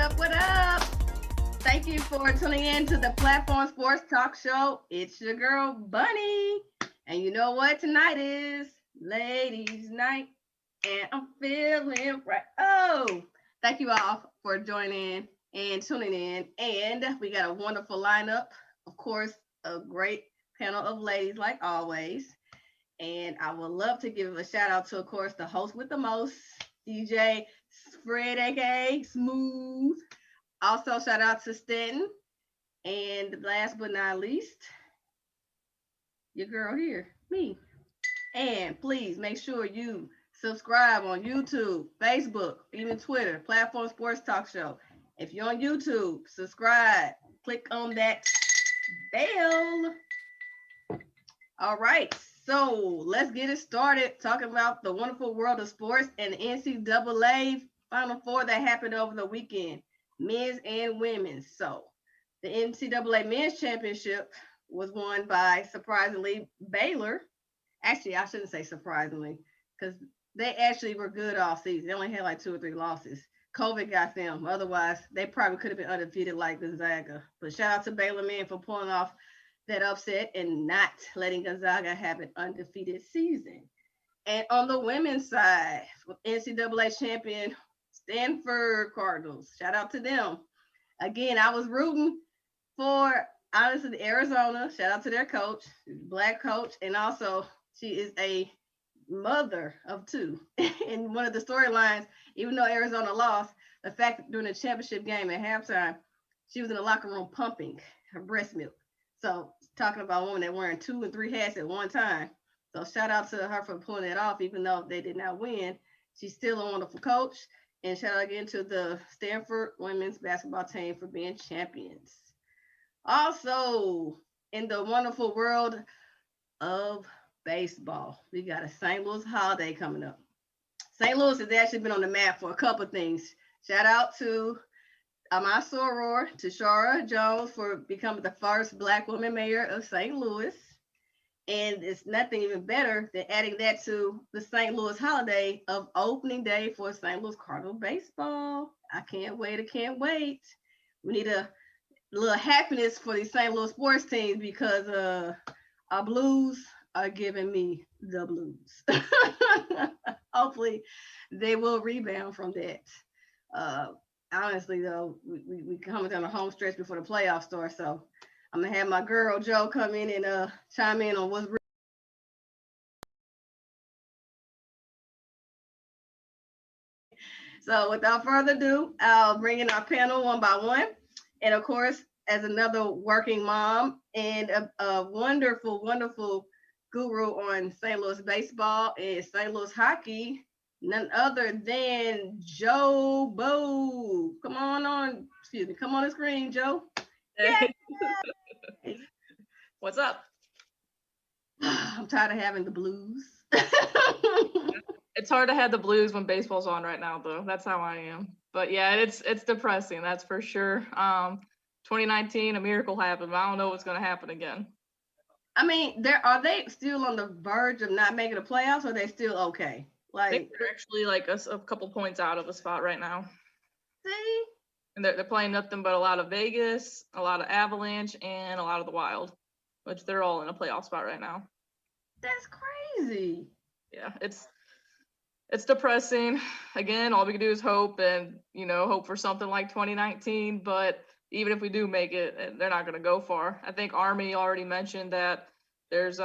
up? What up? Thank you for tuning in to the Platform Sports Talk Show. It's your girl, Bunny. And you know what tonight is? Ladies' night. And I'm feeling right. Oh, thank you all for joining and tuning in. And we got a wonderful lineup. Of course, a great panel of ladies like always. And I would love to give a shout out to, of course, the host with the most, DJ Fred, aka Smoooth. Also, shout out to Stanton. And last but not least, your girl here, me. And please make sure you subscribe on YouTube, Facebook, even Twitter, Platform Sports Talk Show. If you're on YouTube, subscribe. Click on that bell. All right. So let's get it started talking about the wonderful world of sports and the NCAA Final Four that happened over the weekend, men's and women's. So the NCAA men's championship was won by, surprisingly, Baylor. Actually, I shouldn't say surprisingly, because they actually were good all season. They only had like 2 or 3 losses. COVID got them. Otherwise, they probably could have been undefeated like Gonzaga. But shout out to Baylor men for pulling off that upset and not letting Gonzaga have an undefeated season. And on the women's side, NCAA champion Stanford Cardinals. Shout out to them. Again, I was rooting for, honestly, Arizona. Shout out to their coach, Black coach. And also, she is a mother of 2. And one of the storylines, even though Arizona lost, the fact that during the championship game at halftime, she was in the locker room pumping her breast milk. So talking about a woman that wearing 2 and 3 hats at one time. So shout out to her for pulling that off, even though they did not win. She's still a wonderful coach. And shout out again to the Stanford women's basketball team for being champions. Also, in the wonderful world of baseball, we got a St. Louis holiday coming up. St. Louis has actually been on the map for a couple of things. Shout out to my soror, Tashara Jones, for becoming the first Black woman mayor of St. Louis. And it's nothing even better than adding that to the St. Louis holiday of opening day for St. Louis Cardinal baseball. I can't wait. I can't wait. We need a little happiness for these St. Louis sports teams because our Blues are giving me the blues. Hopefully they will rebound from that. Honestly, though, we coming down the home stretch before the playoffs start, so I'm gonna have my girl Joe come in and chime in on what's. So without further ado, I'll bring in our panel one by one, and of course, as another working mom and a wonderful, wonderful guru on St. Louis baseball and St. Louis hockey. None other than Joe Bo. Come on the screen, Joe. Hey. What's up? I'm tired of having the blues. It's hard to have the blues when baseball's on right now, though. That's how I am. But yeah, it's depressing, that's for sure. 2019, a miracle happened, but I don't know what's going to happen again. I mean, are they still on the verge of not making the playoffs, or are they still okay? I think they're actually like a couple points out of a spot right now. See? And they're playing nothing but a lot of Vegas, a lot of Avalanche, and a lot of the Wild, which they're all in a playoff spot right now. That's crazy. Yeah, it's depressing. Again, all we can do is hope and, hope for something like 2019. But even if we do make it, they're not going to go far. I think Army already mentioned that there's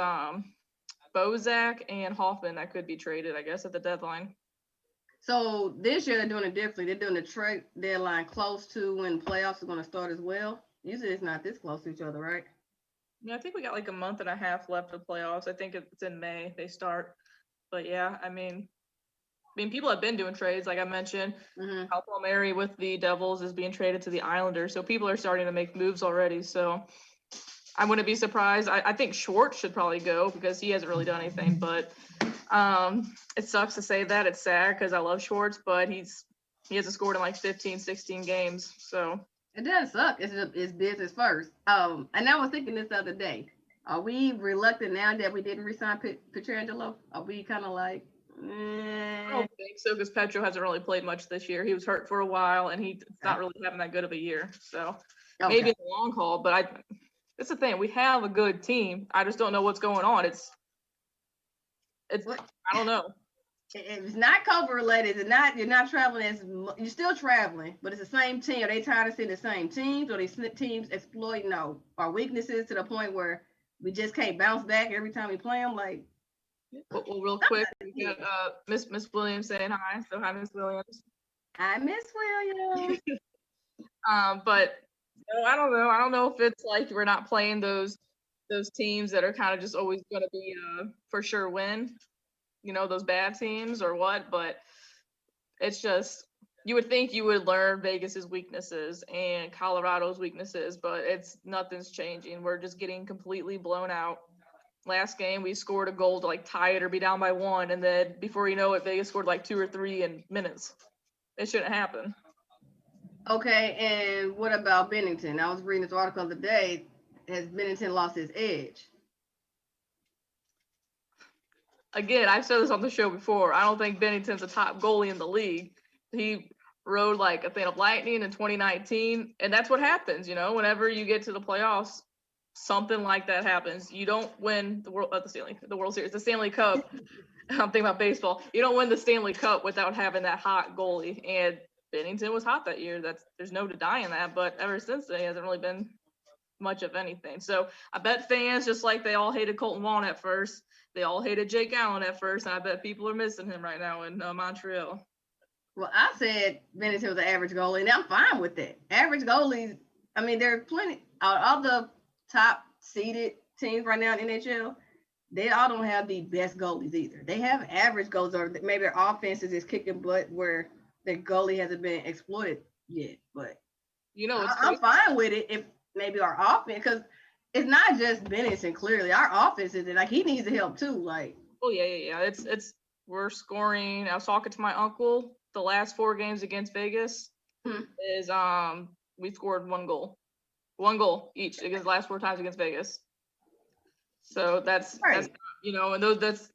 Bozak and Hoffman that could be traded, I guess, at the deadline. So this year they're doing it differently. They're doing the trade deadline close to when playoffs are going to start as well. Usually it's not this close to each other, right? Yeah, I think we got like a month and a half left of playoffs. I think it's in May they start. But yeah, I mean, people have been doing trades, like I mentioned. Mm-hmm. Cal Palmieri with the Devils is being traded to the Islanders, so people are starting to make moves already. So I wouldn't be surprised. I think Schwartz should probably go because he hasn't really done anything. But it sucks to say that. It's sad because I love Schwartz, but he hasn't scored in like 15, 16 games. So it does suck. It's business first. And I was thinking this the other day. Are we reluctant now that we didn't resign Pietrangelo? Are we kind of like, I don't think so because Petro hasn't really played much this year. He was hurt for a while, and he's not really having that good of a year. So maybe in the long haul, but that's the thing. We have a good team. I just don't know what's going on. It's I don't know. It's not COVID related. It's not. You're not traveling you're still traveling, but it's the same team. Are they tired of seeing the same teams, or these teams exploiting our weaknesses to the point where we just can't bounce back every time we play them? Like, well real quick, we got Miss Williams saying hi. So hi, Miss Williams. Hi, Miss Williams. But I don't know. I don't know if it's like we're not playing those teams that are kind of just always going to be for sure win. Those bad teams or what, but it's just, you would think you would learn Vegas's weaknesses and Colorado's weaknesses, but nothing's changing. We're just getting completely blown out. Last game, we scored a goal to like tie it or be down by 1, and then before you know it, Vegas scored like 2 or 3 in minutes. It shouldn't happen. Okay, and what about Bennington? I was reading this article the other day. Has Bennington lost his edge? Again, I've said this on the show before. I don't think Bennington's a top goalie in the league. He rode like a thing of lightning in 2019, and that's what happens. Whenever you get to the playoffs, something like that happens. You don't win the World Series, the Stanley Cup. I'm thinking about baseball. You don't win the Stanley Cup without having that hot goalie, and Bennington was hot that year. There's no denying that, but ever since then, he hasn't really been much of anything. So I bet fans, just like they all hated Colton Wong at first, they all hated Jake Allen at first, and I bet people are missing him right now in Montreal. Well, I said Bennington was an average goalie, and I'm fine with that. Average goalies, I mean, there are plenty. All the top seeded teams right now in NHL, they all don't have the best goalies either. They have average goalies, or maybe their offenses is kicking butt where their goalie hasn't been exploited yet. But I'm fine with it if maybe our offense, because it's not just Bennington. Clearly, our offense is like he needs the help too. Like, oh yeah. It's we're scoring. I was talking to my uncle. The last 4 games against Vegas is we scored 1 goal each against the last 4 times against Vegas. So that's right. And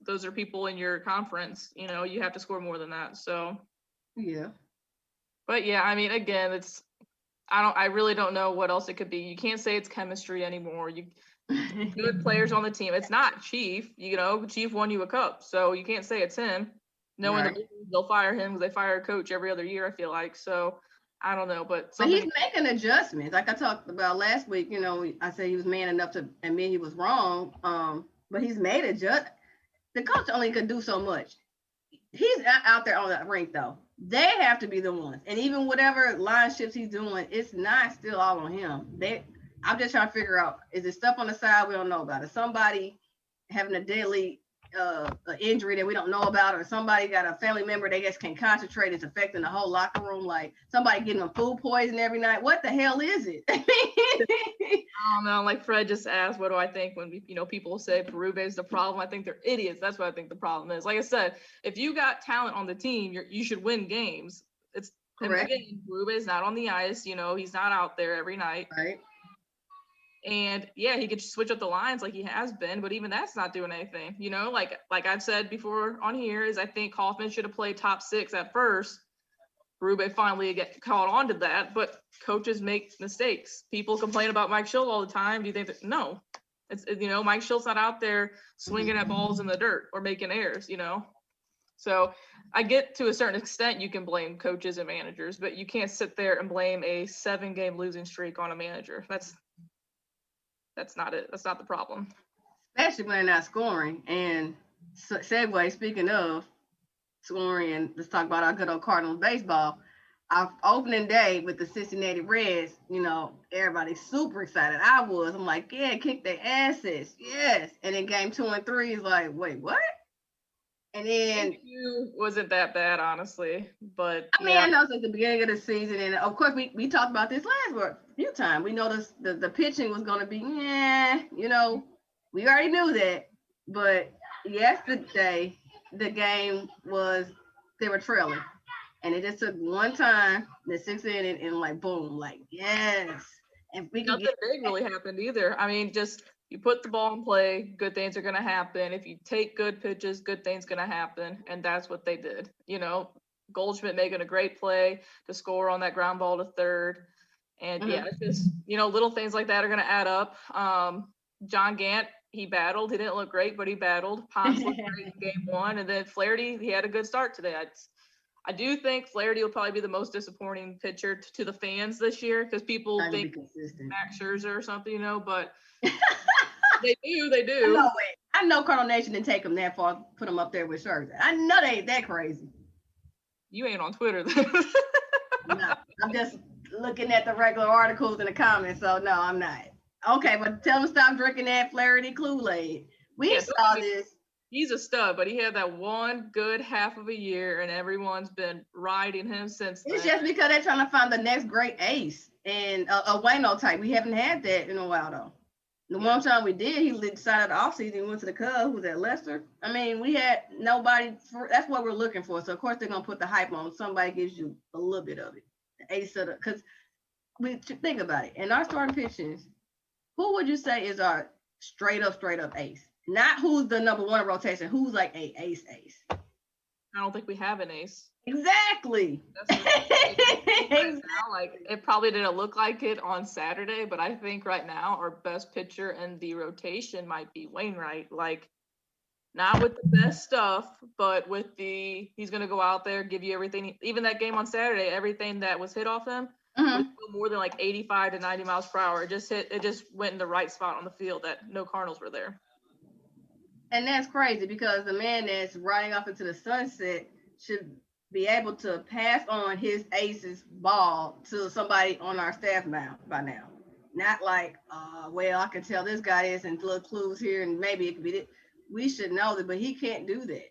those are people in your conference. You have to score more than that. So yeah. But yeah, I mean, again, I really don't know what else it could be. You can't say it's chemistry anymore. Good players on the team. It's not Chief. Chief won you a cup, so you can't say it's him. Knowing they'll fire him because they fire a coach every other year, I feel like. So I don't know, but he's making adjustments. Like I talked about last week, I said he was man enough to admit he was wrong. But he's made adjustments. The coach only could do so much. He's out there on the rink though. They have to be the ones. And even whatever line shifts he's doing, it's not still all on him. I'm just trying to figure out, is it stuff on the side we don't know about? Is somebody having a deadly injury that we don't know about, or somebody got a family member they just can't concentrate, it's affecting the whole locker room, like somebody getting them food poison every night? What the hell is it? I don't know. Like Fred just asked, what do I think when people say Berube is the problem? I think they're idiots. That's what I think the problem is. Like I said, if you got talent on the team, you should win games. It's correct. Berube is not on the ice. He's not out there every night. Right. And yeah, he could switch up the lines like he has been, but even that's not doing anything. Like I've said before on here, is I think Kaufman should have played top 6 at first. Berube finally caught on to that, but coaches make mistakes. People complain about Mike Schultz all the time. Do you think that? No. It's Mike Schultz not out there swinging at balls in the dirt or making errors, So I get to a certain extent you can blame coaches and managers, but you can't sit there and blame a 7-game losing streak on a manager. That's not it. That's not the problem. Especially when they're not scoring. And segue, speaking of scoring, and let's talk about our good old Cardinals baseball. Our opening day with the Cincinnati Reds, everybody's super excited. I was. I'm like, yeah, kick their asses. Yes. And then game 2 and 3 is like, wait, what? And then wasn't that bad, honestly. But I mean, I know it's at the beginning of the season, and of course we talked about this last few times. We know the pitching was going to be, we already knew that. But yesterday, the game they were trailing, and it just took one time, the 6th inning, and like boom, like yes. And we nothing big really happened either. I mean, just You put the ball in play, good things are going to happen. If you take good pitches, good things going to happen. And that's what they did. You know, Goldschmidt making a great play to score on that ground ball to third. And yeah, it's just, you know, little things like that are going to add up. John Gant, he battled. He didn't look great, but he battled. Ponce looked great in game one. And then Flaherty, he had a good start today. I do think Flaherty will probably be the most disappointing pitcher to the fans this year because people think Max Scherzer or something, you know, but they do. I know Colonel Nation didn't take him that far, put him up there with Scherzer. I know they ain't that crazy. You ain't on Twitter then. No, I'm just looking at the regular articles in the comments, so no, I'm not. Okay, but tell him stop drinking that Flaherty Kool-Aid. We saw this. He's a stud, but he had that one good half of a year, and everyone's been riding him since then. It's just because they're trying to find the next great ace and a Wayno type. We haven't had that in a while, though. The one time we did, he decided the offseason, he went to the Cubs, who was at Leicester. I mean, we had nobody. That's what we're looking for. So, of course, they're going to put the hype on. Somebody gives you a little bit of it. The ace of the, because we think about it. In our starting pitchings, who would you say is our straight up ace? Not who's the number one rotation, who's like a ace. I don't think we have an ace. Exactly. Right now, like it probably didn't look like it on Saturday, but I think right now our best pitcher in the rotation might be Wainwright. Like not with the best stuff, but with he's gonna go out there, give you everything. Even that game on Saturday, everything that was hit off him was more than like 85 to 90 miles per hour. It just went in the right spot on the field that no Cardinals were there. And that's crazy because the man that's riding off into the sunset should be able to pass on his ace's ball to somebody on our staff by now. Not like, well, I can tell this guy is and little clues here and maybe it could be it. We should know that, but he can't do that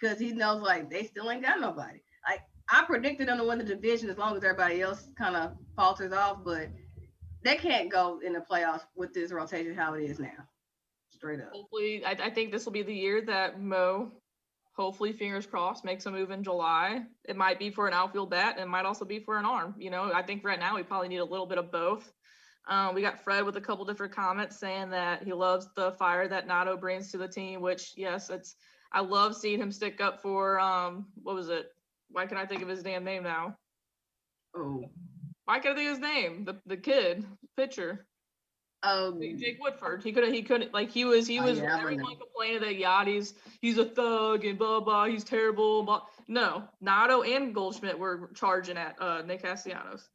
because he knows like they still ain't got nobody. Like I predicted them to win the division as long as everybody else kind of falters off, but they can't go in the playoffs with this rotation how it is now. Straight up. Hopefully, I think this will be the year that Mo, hopefully, fingers crossed, makes a move in July. It might be for an outfield bat, and it might also be for an arm. You know, I think right now we probably need a little bit of both. We got Fred with a couple different comments saying that he loves the fire that Nato brings to the team, which, yes, I love seeing him stick up for, what was it? Why can't I think of his damn name now? Oh. Why can't I think of his name? The kid, pitcher. Jake Woodford. He couldn't like he was everyone complaining that Yachty's he's a thug and blah blah, he's terrible, blah. No, Nato and Goldschmidt were charging at Nick Castellanos.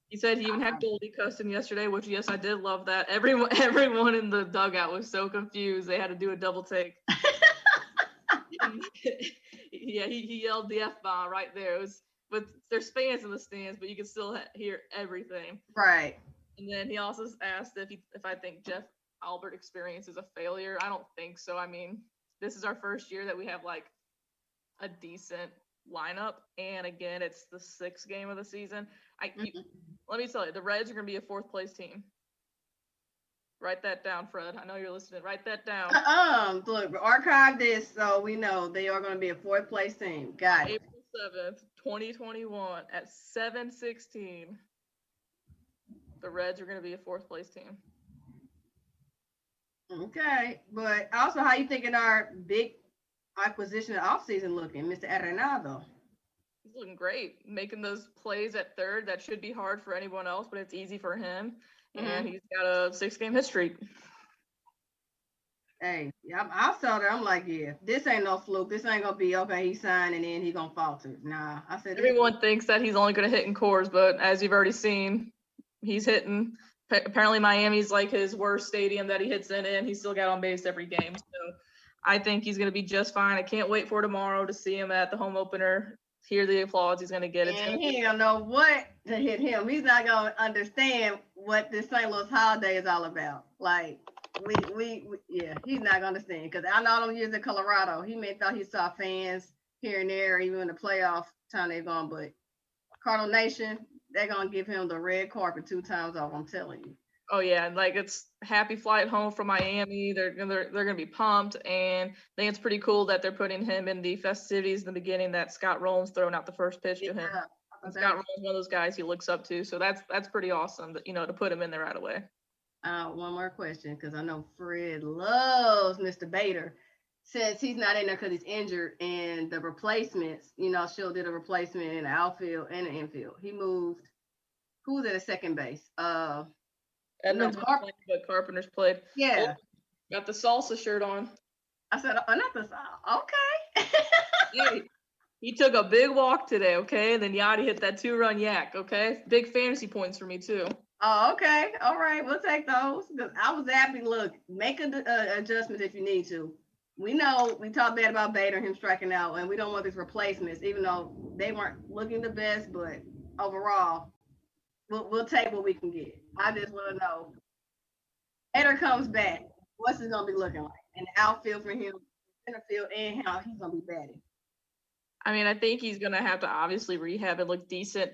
He said he even had Goldie cussing yesterday, which yes, I did love that. Everyone in the dugout was so confused they had to do a double take. Yeah, he yelled the F-bomb right there. But there's fans in the stands, but you can still hear everything. Right. And then he also asked if I think Jeff Albert experience is a failure. I don't think so. I mean, this is our first year that we have like a decent lineup. And again, it's the 6th game of the season. Let me tell you, the Reds are going to be a 4th place team. Write that down, Fred. I know you're listening. Write that down. Look, archive this so we know they are going to be a 4th place team. Got it. April 7th, 2021 at 7:16. The Reds are going to be a 4th place team. Okay, but also how you thinking our big acquisition of offseason looking, Mr. Arenado? He's looking great, making those plays at third. That should be hard for anyone else, but it's easy for him. And he's got a 6-game hit streak. Hey, I saw that. I'm like, yeah, this ain't no fluke. This ain't gonna be okay. He signed and then he gonna falter. Nah, I said everyone thinks that he's only going to hit in cores, but as you've already seen, he's hitting. Apparently Miami's like his worst stadium that he hits in, and he still got on base every game. So I think he's going to be just fine. I can't wait for tomorrow to see him at the home opener, hear the applause he's going to get. And he ain't going to know what to hit him. He's not going to understand what this St. Louis holiday is all about. Like, yeah, he's not going to understand. Because I know all them years in Colorado, he may thought he saw fans here and there, even in the playoff time they're going, but Cardinal Nation, they're going to give him the red carpet 2 times off, I'm telling you. Oh, yeah. Like, it's happy flight home from Miami. They're going to be pumped. And I think it's pretty cool that they're putting him in the festivities in the beginning that Scott Rolen's throwing out the first pitch to him. Scott Rolen's one of those guys he looks up to. So that's pretty awesome, to put him in there right away. One more question, because I know Fred loves Mr. Bader. Since he's not in there because he's injured, and the replacements, Shield did a replacement in the outfield and the infield. He moved. Who was at a second base? Edmonds was playing, but Carpenter's played. Yeah. Oh, got the salsa shirt on. I said, oh, not the salsa. Okay. Hey, he took a big walk today, okay? And then Yachty hit that 2-run yak, okay? Big fantasy points for me, too. Oh, okay. All right. We'll take those. Because I was happy. Look, make adjustments if you need to. We know we talked bad about Bader and him striking out, and we don't want these replacements, even though they weren't looking the best. But overall, we'll take what we can get. I just want to know, Bader comes back, what's it going to be looking like? In the outfield for him, center field, and how he's going to be batting. I mean, I think he's going to have to obviously rehab and look decent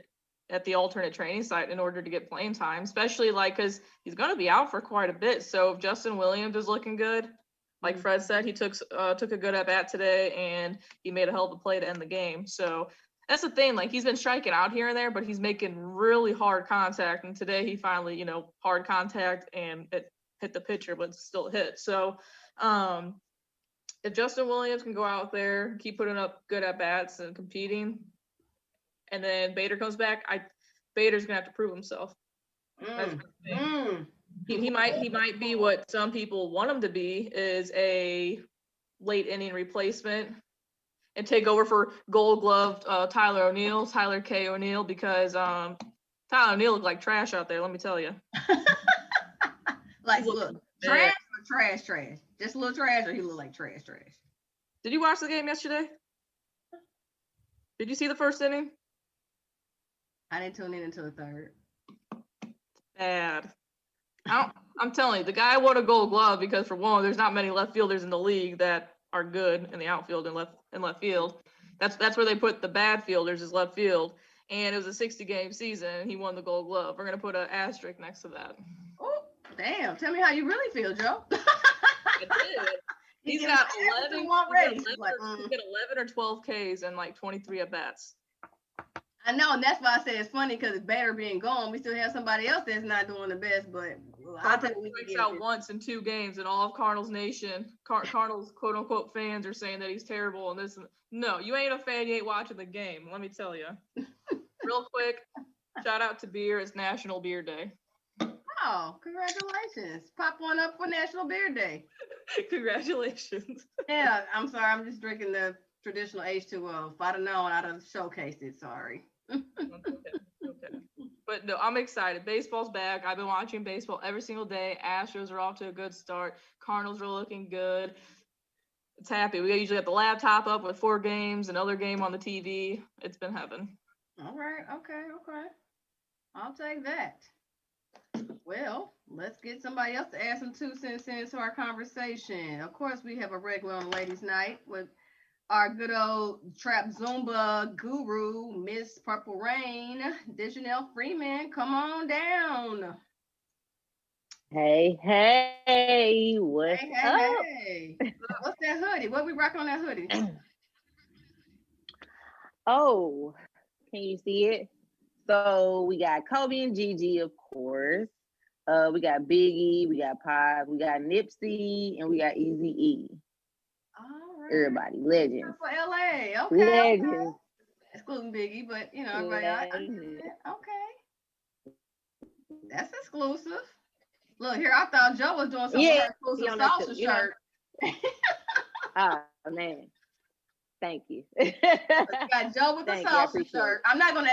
at the alternate training site in order to get playing time, especially because he's going to be out for quite a bit. So if Justin Williams is looking good, like Fred said, he took a good at bat today, and he made a hell of a play to end the game. So that's the thing. He's been striking out here and there, but he's making really hard contact. And today he finally, hard contact, and it hit the pitcher, but still hit. So if Justin Williams can go out there, keep putting up good at bats and competing, and then Bader comes back, Bader's gonna have to prove himself. He might be what some people want him to be, is a late inning replacement and take over for Gold Glove Tyler K. O'Neill, because Tyler O'Neill looked like trash out there. Let me tell you. Look, trash or trash? Just a little trash, or he looked like trash? Did you watch the game yesterday? Did you see the first inning? I didn't tune in until the third. Bad. I'm telling you, the guy won a Gold Glove because, for one, there's not many left fielders in the league that are good in the outfield and left field. That's where they put the bad fielders, is left field. And it was a 60-game season, and he won the Gold Glove. We're gonna put an asterisk next to that. Oh, damn! Tell me how you really feel, Joe. I did. He's got 11 or 12 Ks and 23 at bats. I know, and that's why I say it's funny, because Bader being gone, we still have somebody else that's not doing the best. But I think we strikes out once in 2 games, and all of Cardinals Nation, Cardinals quote unquote fans, are saying that he's terrible and this. No, you ain't a fan. You ain't watching the game. Let me tell you. Real quick, shout out to beer. It's National Beer Day. Oh, congratulations! Pop one up for National Beer Day. Congratulations. Yeah, I'm sorry. I'm just drinking the traditional H2O. If I'd have known, I'd have showcased it. Sorry. Okay. But no, I'm excited. Baseball's back. I've been watching baseball every single day. Astros are off to a good start. Cardinals are looking good. It's happy. We usually have the laptop up with 4 games, another game on the TV. It's been heaven. All right. Okay. I'll take that. Well, let's get somebody else to add some 2 cents into our conversation. Of course, we have a regular on Ladies' Night with our good old trap Zumba guru, Miss Purple Rain, DeJanel Freeman. Come on down. Hey, what's up? Hey. What's that hoodie? What we rocking on that hoodie? Oh, can you see it? So we got Kobe and Gigi, of course. We got Biggie, we got Pop, we got Nipsey, and we got Eazy-E. All right. Everybody, legends. For LA, okay. Legends. Okay. Excluding Biggie, but everybody. Okay. That's exclusive. Look here, I thought Joe was doing some exclusive salsa shirt. Oh man, thank you. You got Joe with the salsa shirt. I'm not gonna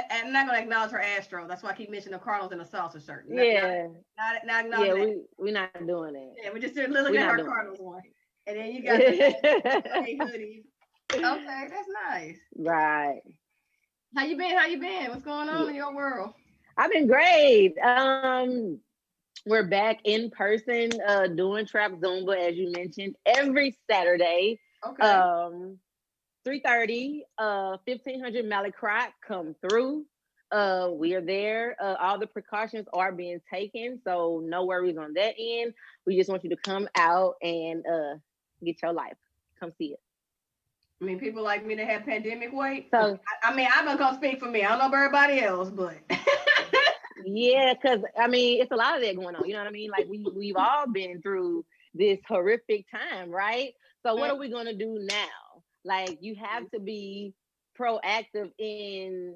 acknowledge her Astro. That's why I keep mentioning the Cardinals in the salsa shirt. We're not doing that. Yeah, we just did looking at her Cardinals one. And then you got the hoodie. Okay, that's nice. Right. How you been? What's going on in your world? I've been great. We're back in person doing Trap Zumba, as you mentioned, every Saturday. Okay. 3:30, 1500 Mallinckrodt, come through. We are there. All the precautions are being taken, so no worries on that end. We just want you to come out and get your life. Come see it. I mean, people like me that have pandemic weight. So I'm gonna come speak for me. I don't know about everybody else, but Yeah, because I mean, it's a lot of that going on. You know what I mean? Like we've all been through this horrific time, right? So what are we gonna do now? Like you have to be proactive in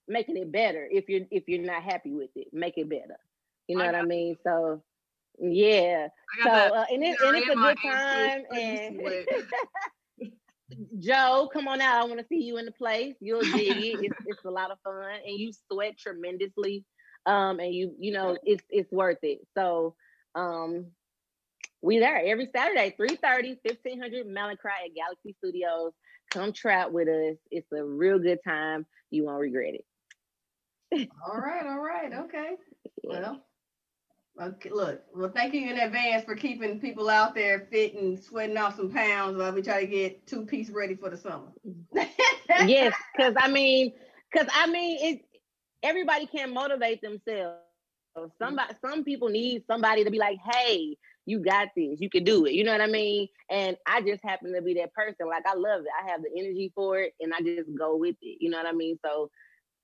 making it better. If you're not happy with it, make it better. You know what I mean? So yeah. So and it's a good time. And Joe, come on out. I want to see you in the place. You'll dig it. It's a lot of fun, and you sweat tremendously. And you know it's worth it. So we there every Saturday, 3:30, 1500 Mallinckrodt at Galaxy Studios. Come trap with us. It's a real good time. You won't regret it. All right, okay. Well, okay, look, well, thank you in advance for keeping people out there fit and sweating off some pounds while we try to get 2-piece ready for the summer. Yes, because I mean, it. Everybody can't motivate themselves. Some people need somebody to be like, hey, you got this, you can do it. You know what I mean? And I just happen to be that person. Like I love it. I have the energy for it, and I just go with it. You know what I mean? So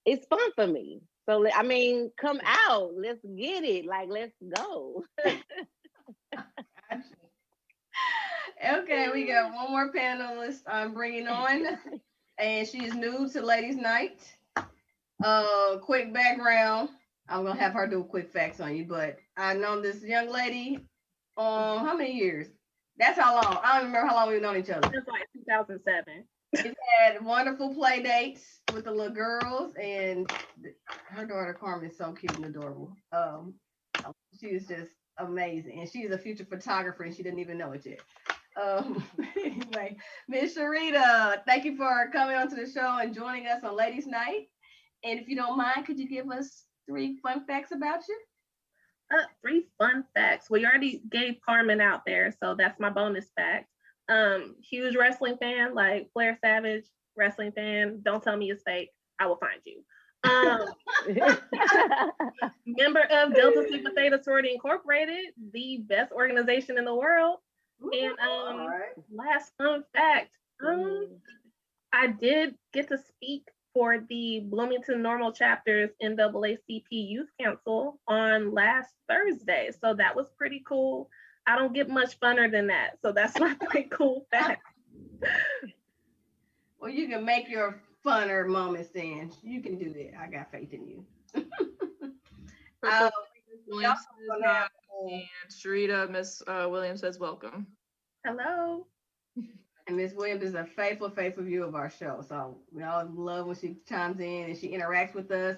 it's fun for me. So I mean, come out. Let's get it. Like let's go. Okay, we got one more panelist I'm bringing on, and she's new to Ladies Night. Quick background. I'm gonna have her do quick facts on you, but I know this young lady. How many years? That's how long. I don't remember how long we've known each other. It's like 2007. We've had wonderful play dates with the little girls, and her daughter Carmen is so cute and adorable. She is just amazing, and she's a future photographer, and she didn't even know it yet. Anyway, Miss Cherita, thank you for coming onto the show and joining us on Ladies Night. And if you don't mind, could you give us 3 fun facts about you? 3 fun facts. Well, you already gave Carmen out there, so that's my bonus fact. Huge wrestling fan, like Flair Savage, wrestling fan. Don't tell me it's fake. I will find you. Member of Delta Sigma Theta Sorority Incorporated, the best organization in the world. And last fun fact, I did get to speak for the Bloomington Normal Chapter's NAACP Youth Council on last Thursday. So that was pretty cool. I don't get much funner than that. So that's my 3 cool facts. Well, you can make your funner moments then. You can do that. I got faith in you. And Cherita, Miss Williams says welcome. Hello. And Miss Williams is a faithful viewer of our show. So we always love when she chimes in and she interacts with us.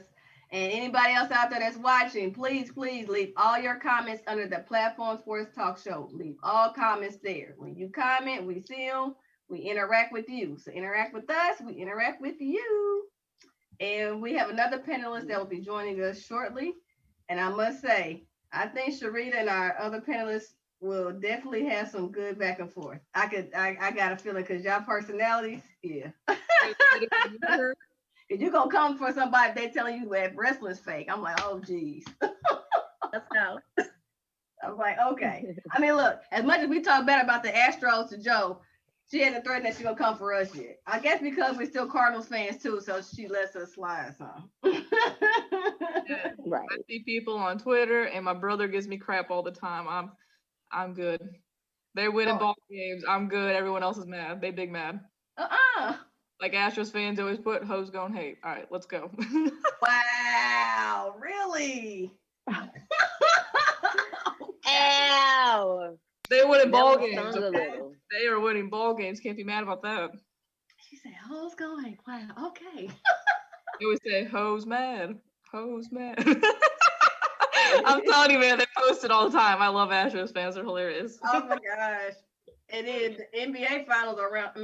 And anybody else out there that's watching, please leave all your comments under the Platform Sports Talk Show. Leave all comments there. When you comment, we see them. We interact with you. So interact with us. We interact with you. And we have another panelist that will be joining us shortly. And I must say, I think Cherita and our other panelists will definitely have some good back and forth. I got a feeling because y'all personalities, yeah. If you're gonna come for somebody, they telling you that wrestling's fake. I'm like, oh geez. Let's go. I'm like, okay. I mean, look, as much as we talk bad about the Astros to Joe, she hasn't threatened that she's gonna come for us yet. I guess because we're still Cardinals fans too, so she lets us slide some. Yeah. Right. I see people on Twitter, and my brother gives me crap all the time. I'm good. They're winning ball games. I'm good. Everyone else is mad. They big mad. Like Astros fans always put, hoes gonna hate. All right, let's go. Wow, really? Ow. They're winning ball games. Okay? They are winning ball games. Can't be mad about that. She said, hoes going. Wow, okay. They always say, hoes mad. Hoes mad. I'm telling you, man, they post it all the time. I love Astros fans. They're hilarious. Oh my gosh. And then the NBA finals are around,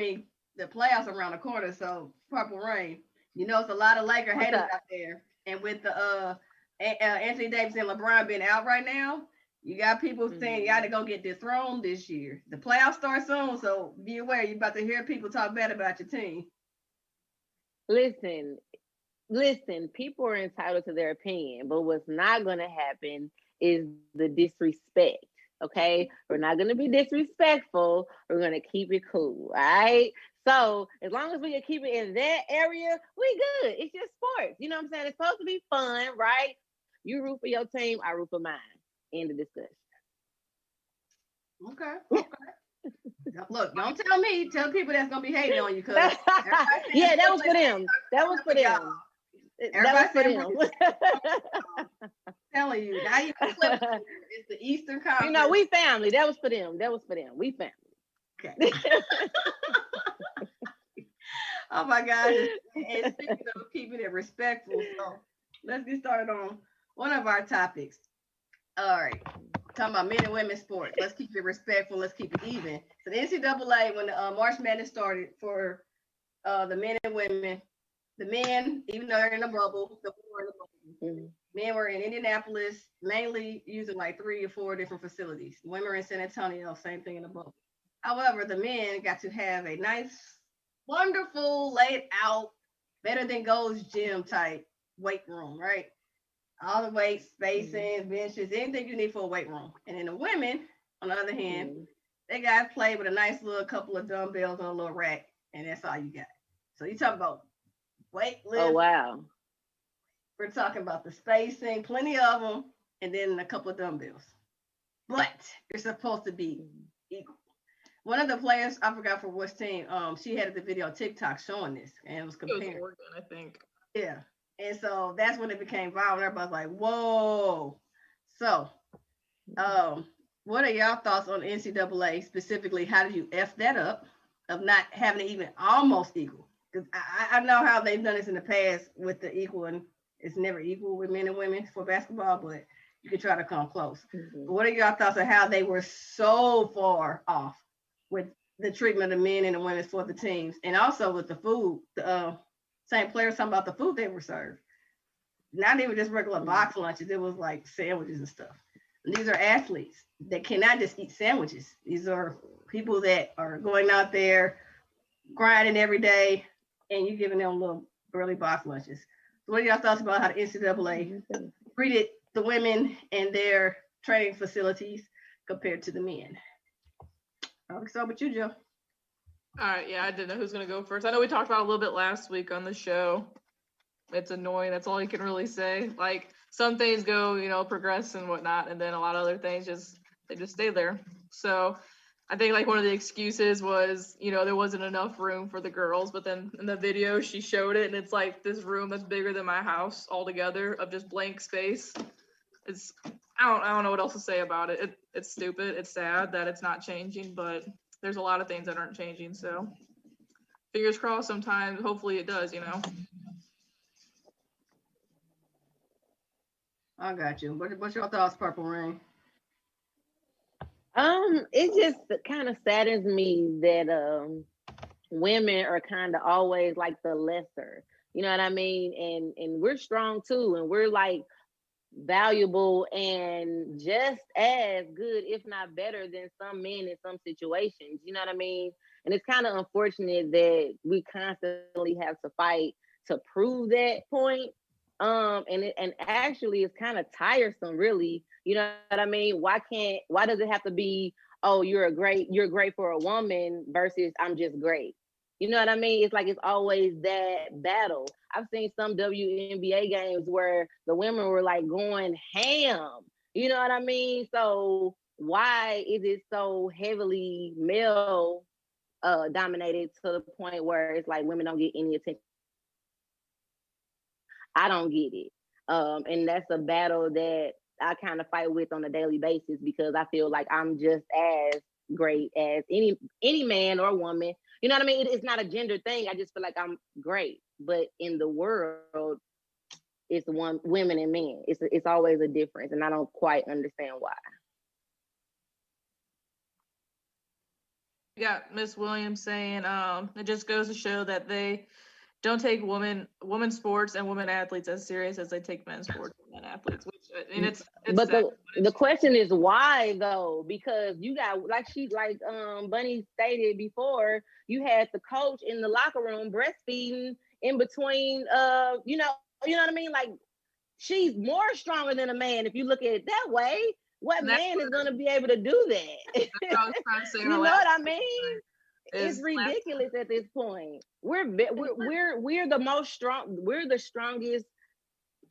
the playoffs are around the corner, so Purple Rain. You know, it's a lot of Laker haters out there. And with the Anthony Davis and LeBron being out right now, you got people saying you got to go get dethroned this year. The playoffs start soon, so be aware. You're about to hear people talk bad about your team. Listen, people are entitled to their opinion, but what's not going to happen is the disrespect, okay? We're not going to be disrespectful. We're going to keep it cool, all right? So as long as we can keep it in that area, we good. It's just sports. You know what I'm saying? It's supposed to be fun, right? You root for your team, I root for mine. End of discussion. Okay. Look, don't tell me. Tell people that's gonna be hating on you, cause yeah, that was for them. That was for them. That was for them. I'm telling you, now you flip. It's the Eastern Conference. You know, we family. That was for them. That was for them. We family. Okay. Oh my gosh. And speaking of keeping it respectful, so let's get started on one of our topics. All right. Talking about men and women's sports. Let's keep it respectful. Let's keep it even. So the NCAA, when the March Madness started for the men and women, the men, even though they're in a bubble, the women were in a bubble. Men were in Indianapolis, mainly using like 3 or 4 different facilities. Women were in San Antonio, same thing in the bubble. However, the men got to have a nice, wonderful, laid out, better than Gold's Gym type weight room, right? All the weights, spacing, benches, anything you need for a weight room. And then the women, on the other hand, they got to play with a nice little couple of dumbbells on a little rack, and that's all you got. So you talk about weight lift. Oh, wow. We're talking about the spacing, plenty of them, and then a couple of dumbbells. But you're supposed to be equal. One of the players, I forgot for which team, she had the video on TikTok showing this, and it was comparing. It was Oregon, I think. Yeah. And so that's when it became viral. Everybody's like, whoa. So, what are y'all thoughts on NCAA specifically? How did you F that up of not having it even almost equal? Because I know how they've done this in the past with the equal, and it's never equal with men and women for basketball, but you can try to come close. But what are y'all thoughts on how they were so far off with the treatment of men and the women for the teams, and also with the food? The same players talking about the food they were served. Not even just regular box lunches. It was like sandwiches and stuff. And these are athletes that cannot just eat sandwiches. These are people that are going out there grinding every day, and you're giving them little early box lunches. So what are y'all thoughts about how the NCAA treated the women and their training facilities compared to the men? I'll start with you, Joe. All right, yeah, I didn't know who's going to go first. I know we talked about it a little bit last week on the show. It's annoying. That's all you can really say. Like, some things go, progress and whatnot, and then a lot of other things they just stay there. So I think, like, one of the excuses was, there wasn't enough room for the girls, but then in the video she showed it, and it's like this room that's bigger than my house altogether of just blank space. I don't know what else to say about it. It's stupid. It's sad that it's not changing, but there's a lot of things that aren't changing. So fingers crossed sometimes. Hopefully it does, I got you. What's your thoughts, Purple Rain? It just kind of saddens me that women are kind of always like the lesser. You know what I mean? And we're strong too, and we're like valuable and just as good, if not better, than some men in some situations. You know what I mean? And it's kind of unfortunate that we constantly have to fight to prove that point. And actually it's kind of tiresome, really. You know what I mean? Why does it have to be, oh, you're great for a woman versus I'm just great? You know what I mean? It's like it's always that battle. I've seen some WNBA games where the women were like going ham. You know what I mean? So why is it so heavily male dominated to the point where it's like women don't get any attention? I don't get it. And that's a battle that I kind of fight with on a daily basis, because I feel like I'm just as great as any man or woman. You know what I mean? It's not a gender thing. I just feel like I'm great. But in the world, it's women and men. It's always a difference, and I don't quite understand why. Yeah, Miss Williams saying it just goes to show that they don't take women sports and women athletes as serious as they take men's sports and men athletes. Which, and it's but the question is why though? Because you got like Bunny stated before, you had the coach in the locker room breastfeeding in between. You know what I mean? Like, she's more stronger than a man if you look at it that way. What man is going to be able to do that? That's what I was trying to say. You know what I mean? It's ridiculous at this point. We're the most strong. We're the strongest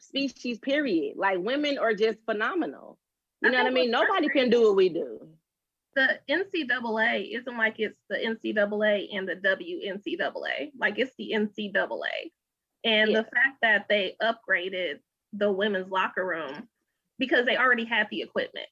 species, period. Like women are just phenomenal. You I know what I think mean? what's Nobody can do what we do. The NCAA isn't like it's the NCAA and the WNCAA. Like it's the NCAA. And the fact that they upgraded the women's locker room because they already had the equipment.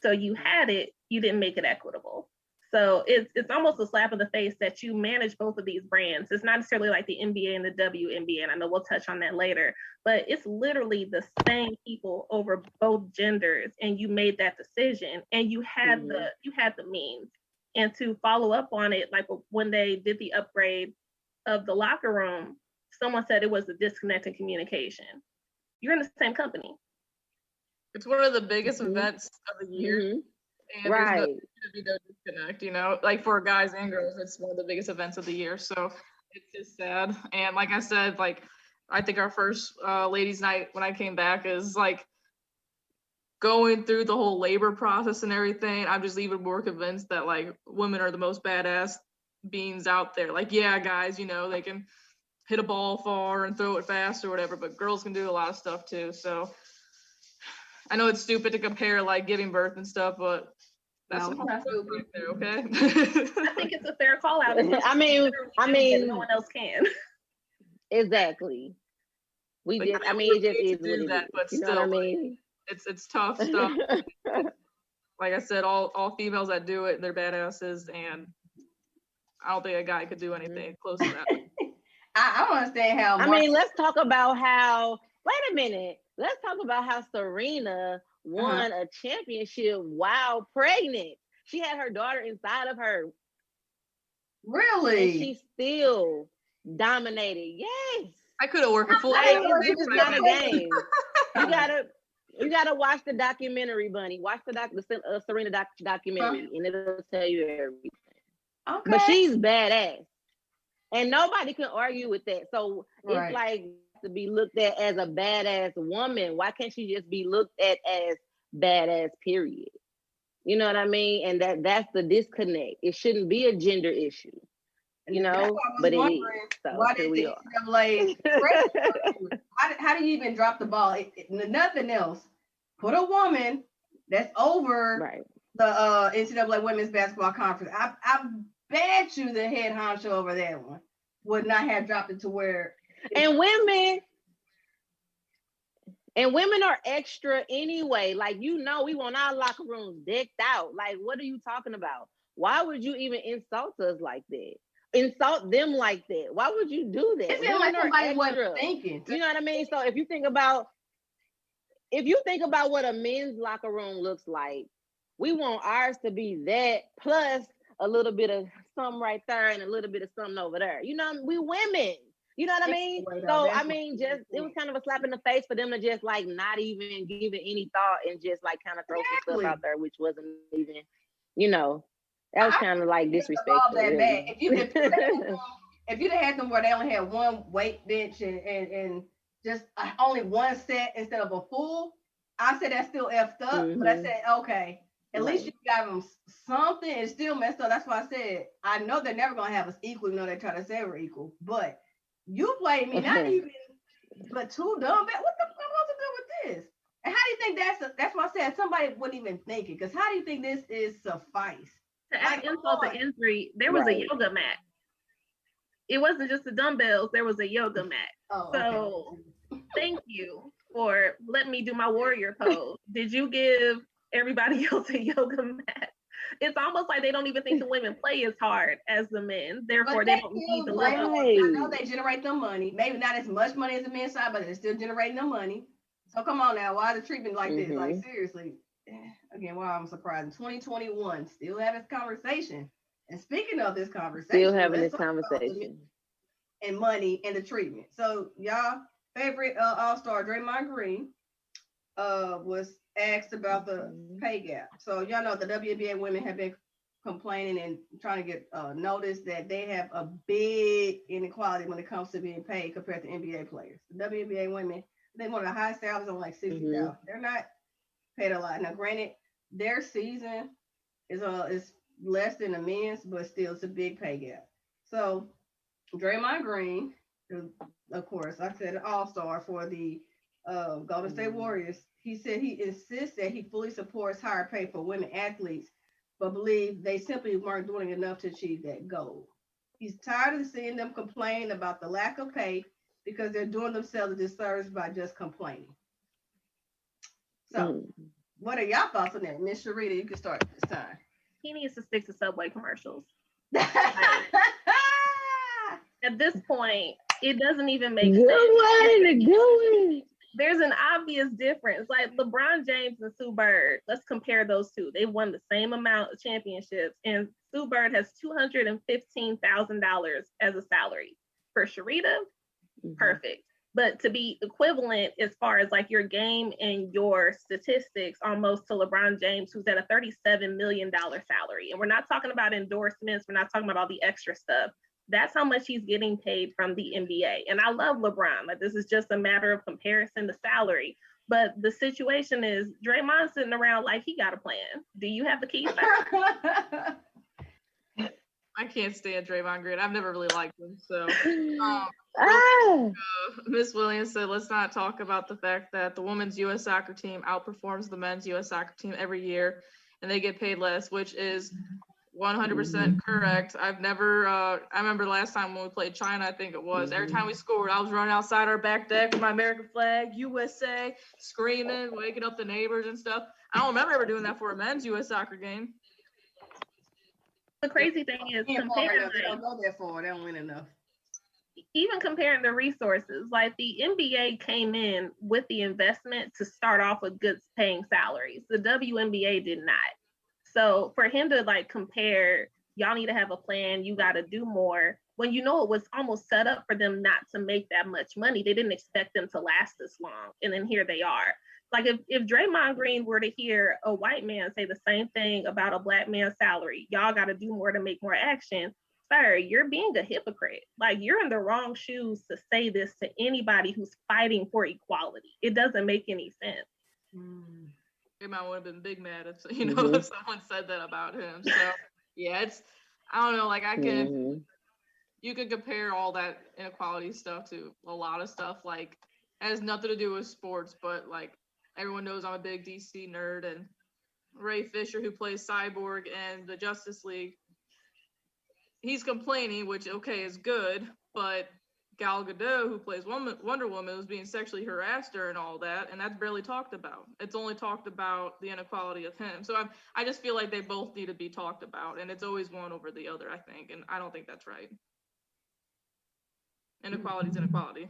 So you had it, you didn't make it equitable. So it's almost a slap in the face that you manage both of these brands. It's not necessarily like the NBA and the WNBA, and I know we'll touch on that later, but it's literally the same people over both genders, and you made that decision, and you had the means. And to follow up on it, like when they did the upgrade of the locker room, someone said it was a disconnect in communication. You're in the same company. It's one of the biggest events of the year. And right. There's no disconnect, you know, like for guys and girls, it's one of the biggest events of the year. So it's just sad. And like I said, like, I think our first ladies' night when I came back is like going through the whole labor process and everything. I'm just even more convinced that like women are the most badass beings out there. Like, yeah, guys, you know, they can hit a ball far and throw it fast or whatever, but girls can do a lot of stuff too. So I know it's stupid to compare like giving birth and stuff, but that's not stupid right there, okay? I think it's a fair call out. I mean, no one else can. Exactly. We like, just, I mean, it just is what it is. But you know still, what I mean? It's tough stuff. Like I said, all females that do it, they're badasses, and I don't think a guy could do anything close to that. I don't understand how. I mean, let's talk about how. Wait a minute. Let's talk about how Serena won a championship while pregnant. She had her daughter inside of her. Really? And she still dominated. Yes. I could have worked a full like, day. It's just not a game. You gotta watch the documentary, Bunny. Watch the Serena documentary, and it'll tell you everything. Okay. But she's badass, and nobody can argue with that. So it's like to be looked at as a badass woman. Why can't she just be looked at as badass? Period. You know what I mean? And that's the disconnect. It shouldn't be a gender issue. You know, but it is. So why here did we the are. NCAA how do you even drop the ball? Nothing else. Put a woman that's over the NCAA Women's Basketball Conference. I bet you the head honcho over that one would not have dropped it to where. And women are extra anyway. Like, you know, we want our locker rooms decked out. Like, what are you talking about? Why would you even insult us like that? Insult them like that? Why would you do that? It seems like somebody wasn't thinking. You know what I mean? So if you think about what a men's locker room looks like, we want ours to be that plus a little bit of something right there and a little bit of something over there. You know, we women. You know what I mean? So I mean, just it was kind of a slap in the face for them to just like not even give it any thought and just like kind of throw some stuff out there, which wasn't even, you know, that was kind of like disrespectful. Really. If you'd have had them where they only had one weight bench and just only one set instead of a full, I said that's still effed up. But I said, okay, at least you got them something. It's still messed up. That's why I said I know they're never gonna have us equal. You know, they try to say we're equal, but you played me not even but two dumbbells. What the fuck am I supposed to do with this? And how do you think that's why I said somebody wouldn't even think it? Because how do you think this is suffice? To add insult to injury, there was a yoga mat. It wasn't just the dumbbells, there was a yoga mat. So thank you for letting me do my warrior pose. Did you give everybody else a yoga mat? It's almost like they don't even think the women play as hard as the men. Therefore, they don't need the women. I know they generate them money. Maybe not as much money as the men's side, but they're still generating them money. So come on now, why the treatment like this? Like seriously. Again, wow, I'm surprised. In 2021, still having this conversation. And speaking of this conversation, still having this conversation. And money and the treatment. So y'all favorite all-star Draymond Green was asked about the pay gap. So y'all know the WNBA women have been complaining and trying to get notice that they have a big inequality when it comes to being paid compared to NBA players. The WNBA women, they one of the highest salaries on like $60,000. They're not paid a lot. Now, granted, their season is less than the men's, but still it's a big pay gap. So Draymond Green, of course, like I said, an all-star for the Golden State Warriors. He said he insists that he fully supports higher pay for women athletes, but believes they simply weren't doing enough to achieve that goal. He's tired of seeing them complain about the lack of pay because they're doing themselves a disservice by just complaining. So, what are y'all thoughts on that? Miss Cherita, you can start this time. He needs to stick to Subway commercials. At this point, it doesn't even make sense. There's an obvious difference. Like LeBron James and Sue Bird, let's compare those two. They won the same amount of championships, and Sue Bird has $215,000 as a salary. For Cherita, perfect. But to be equivalent as far as like your game and your statistics almost to LeBron James, who's at a $37 million salary. And we're not talking about endorsements. We're not talking about all the extra stuff. That's how much he's getting paid from the NBA. And I love LeBron. Like, this is just a matter of comparison to salary. But the situation is Draymond's sitting around like he got a plan. Do you have the keys back? I can't stand Draymond Green. I've never really liked him. So Miss Williams said, let's not talk about the fact that the women's U.S. soccer team outperforms the men's U.S. soccer team every year, and they get paid less, which is 100% correct. I've never, I remember last time when we played China, I think it was, every time we scored, I was running outside our back deck with my American flag, USA, screaming, waking up the neighbors and stuff. I don't remember ever doing that for a men's U.S. soccer game. The crazy thing is, they don't go there for, they don't win enough. Even comparing the resources, like the NBA came in with the investment to start off with good paying salaries. The WNBA did not. So for him to like compare, y'all need to have a plan, you got to do more, when you know it was almost set up for them not to make that much money. They didn't expect them to last this long. And then here they are. Like if Draymond Green were to hear a white man say the same thing about a black man's salary, y'all got to do more to make more action. Sir, you're being a hypocrite. Like, you're in the wrong shoes to say this to anybody who's fighting for equality. It doesn't make any sense. Draymond would have been big mad if, if someone said that about him. So yeah, it's, I don't know, like you could compare all that inequality stuff to a lot of stuff. Like, it has nothing to do with sports, but like everyone knows I'm a big DC nerd, and Ray Fisher, who plays Cyborg in the Justice League, he's complaining, which okay is good, but Gal Gadot, who plays Wonder Woman, was being sexually harassed her and all that, and that's barely talked about. It's only talked about the inequality of him. So I just feel like they both need to be talked about, and it's always one over the other, I think, and I don't think that's right. Inequality is inequality.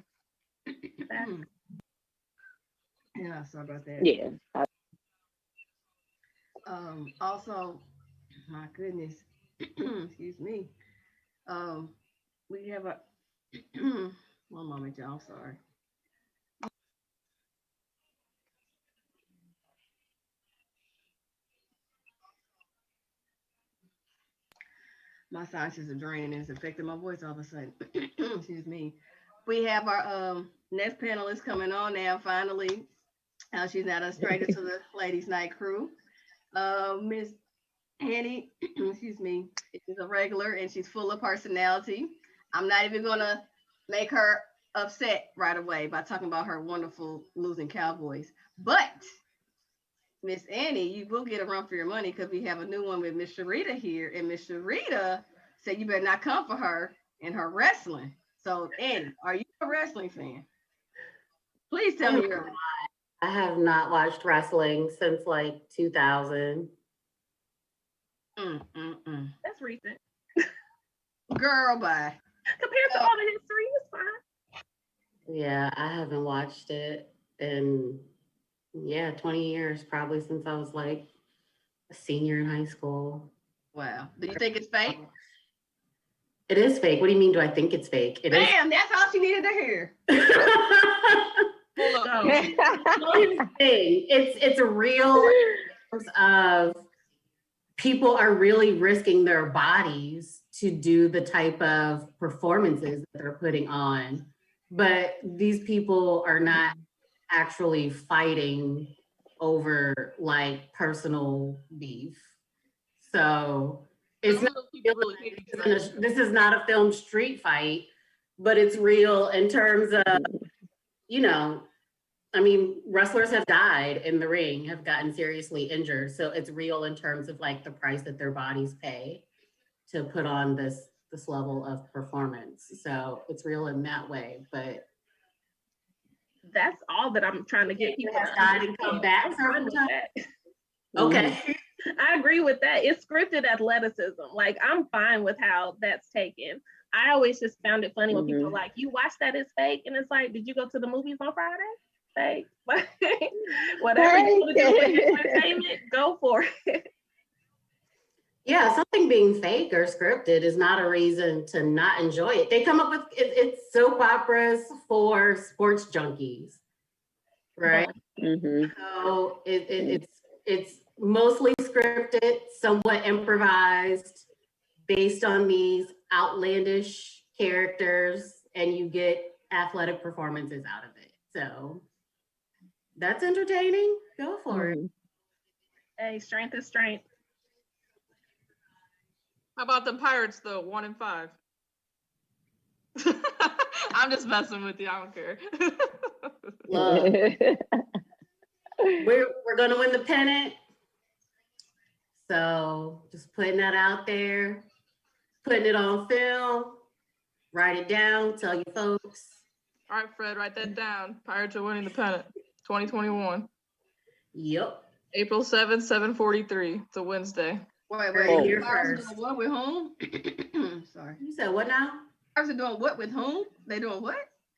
Yeah, sorry about that. Yeah. Also, my goodness, excuse me. We have a one moment, y'all. Sorry. My sinuses are draining and it's affecting my voice all of a sudden. Excuse me. We have our next panelist coming on now, finally. She's not a stranger to the Ladies Night crew. Miss Annie, excuse me, is a regular and she's full of personality. I'm not even gonna make her upset right away by talking about her wonderful losing Cowboys. But Miss Annie, you will get a run for your money because we have a new one with Miss Cherita here, and Miss Cherita said you better not come for her and her wrestling. So Annie, are you a wrestling fan? Please tell me you're. I have not watched wrestling since like 2000. That's recent. Girl, bye. Compared to all the history, it's fine. Yeah, I haven't watched it in 20 years, probably since I was like a senior in high school. Wow. Do you think it's fake? It is fake. What do you mean, do I think it's fake? It is. Damn, that's all she needed to hear. It's real of people are really risking their bodies to do the type of performances that they're putting on, but these people are not actually fighting over like personal beef. So it's not this is not a film street fight, but it's real in terms of I mean, wrestlers have died in the ring, have gotten seriously injured. So it's real in terms of like the price that their bodies pay to put on this level of performance. So it's real in that way. But That's all that I'm trying to get people has to died and come back I'm fine with sometimes. that. Okay. I agree with that. It's scripted athleticism. Like, I'm fine with how that's taken. I always just found it funny when people are like, you watch that, it's fake. And it's like, did you go to the movies on Friday? Fake. Whatever you want to do with entertainment, go for it. Yeah, something being fake or scripted is not a reason to not enjoy it. They come up with it's soap operas for sports junkies, right? So it's mostly scripted, somewhat improvised, based on these outlandish characters, and you get athletic performances out of it. So that's entertaining. Go for it. Hey, strength is strength. How about the Pirates though? 1 and 5. I'm just messing with you. I don't care. Look, we're gonna win the pennant. So just putting that out there, putting it on film, write it down, tell your folks. All right, Fred, write that down. Pirates are winning the pennant, 2021. Yep. April 7th, 7:43. It's a Wednesday. Wait. Here Pirates first. doing what with whom? Sorry. You said what now? Pirates are doing what with whom? They doing what?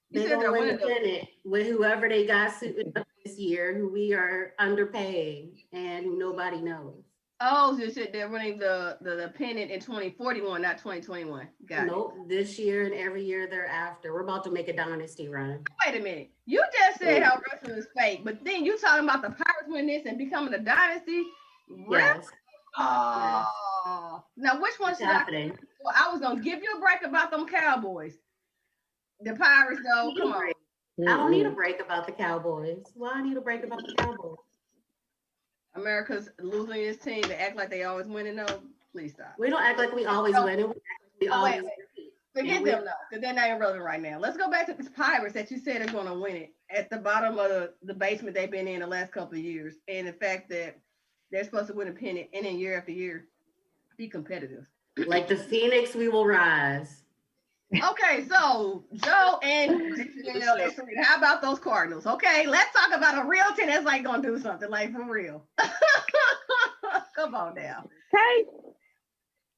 You They're said they're gonna win winning the pennant with whoever they got suited up this year, who we are underpaying and who nobody knows. Oh, so you said they're winning the pennant in 2041, not 2021. Got Nope, it. this year and every year thereafter. We're about to make a dynasty run. Wait a minute. You just said how wrestling is fake, but then you talking about the Pirates winning this and becoming a dynasty? Really? Yes, Oh. Now which one it's should happening. Well, I was gonna give you a break about them Cowboys. The Pirates, though, come on. I don't need a break about the Cowboys. Why I need a break about the Cowboys? America's losing his team. They act like they always winning. No, please stop. We don't act like we always win. We act like we always Wait. Forget them though, because they're not irrelevant right now. Let's go back to these Pirates that you said are going to win it at the bottom of the basement they've been in the last couple of years, and the fact that they're supposed to win a pennant and then year after year be competitive. Like the Phoenix, we will rise. Okay, so Joe and DeJanel and Cherita, how about those Cardinals? Okay, let's talk about a real team that's like gonna do something like for real. Come on now. Okay.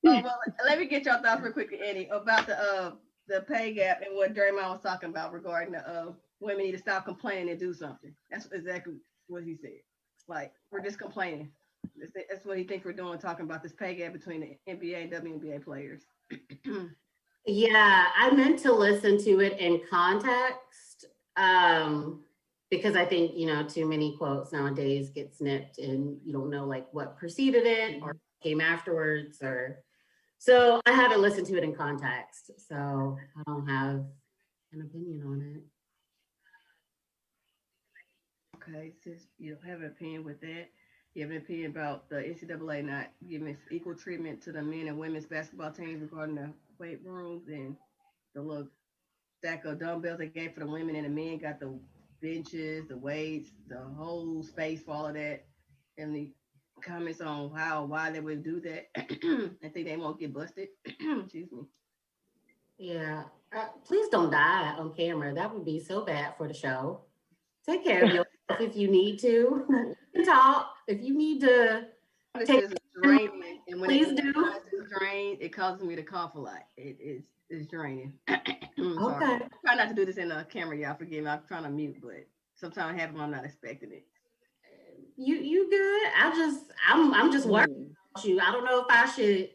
Well, let me get your thoughts real quick, Eddie, about the pay gap and what Draymond was talking about regarding the women need to stop complaining and do something. That's exactly what he said. Like, we're just complaining. That's what he thinks we're doing, talking about this pay gap between the NBA and WNBA players. Yeah, I meant to listen to it in context because I think, too many quotes nowadays get snipped and you don't know like what preceded it or came afterwards so I haven't listened to it in context. So I don't have an opinion on it. Okay, since you don't have an opinion with that, you have an opinion about the NCAA not giving equal treatment to the men and women's basketball teams regarding the weight rooms and the little stack of dumbbells they gave for the women, and the men got the benches, the weights, the whole space for all of that, and the comments on why they would do that. I think they won't get busted. Excuse me. Yeah, please don't die on camera. That would be so bad for the show. Take care of yourself if you need to. You can talk if you need to. This is draining, and when Please it's do. drained, it causes me to cough a lot. It's draining. I'm Okay. sorry. Try not to do this in the camera, y'all. Forgive me. I'm trying to mute, but sometimes it happens. I'm not expecting it. You good? I'm just worried about you. I don't know if I should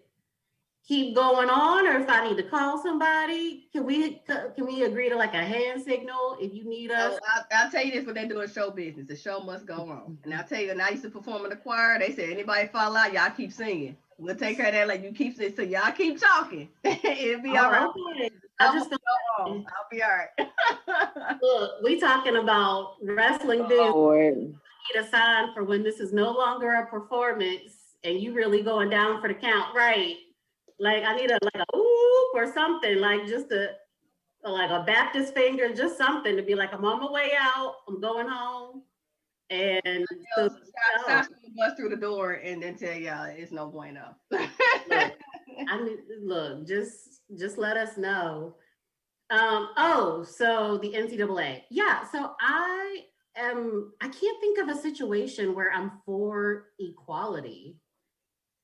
keep going on or if I need to call somebody. Can we agree to like a hand signal if you need us? I'll tell you this: when they do in show business, the show must go on. And I'll tell you, when I used to perform in the choir, they said anybody fall out, y'all keep singing. We'll take care of that. Like you keep singing, so y'all keep talking. It'll be all right. Okay. I just go on. I'll be all right. look. We talking about wrestling dudes. Need a sign for when this is no longer a performance and you really going down for the count, right? Like I need a oop or something, like just a like a Baptist finger, just something to be like, I'm on my way out, I'm going home. And so, stop the bus through the door and then tell y'all it's no bueno. look, just let us know. So the NCAA. Yeah, so I can't think of a situation where I'm for equality.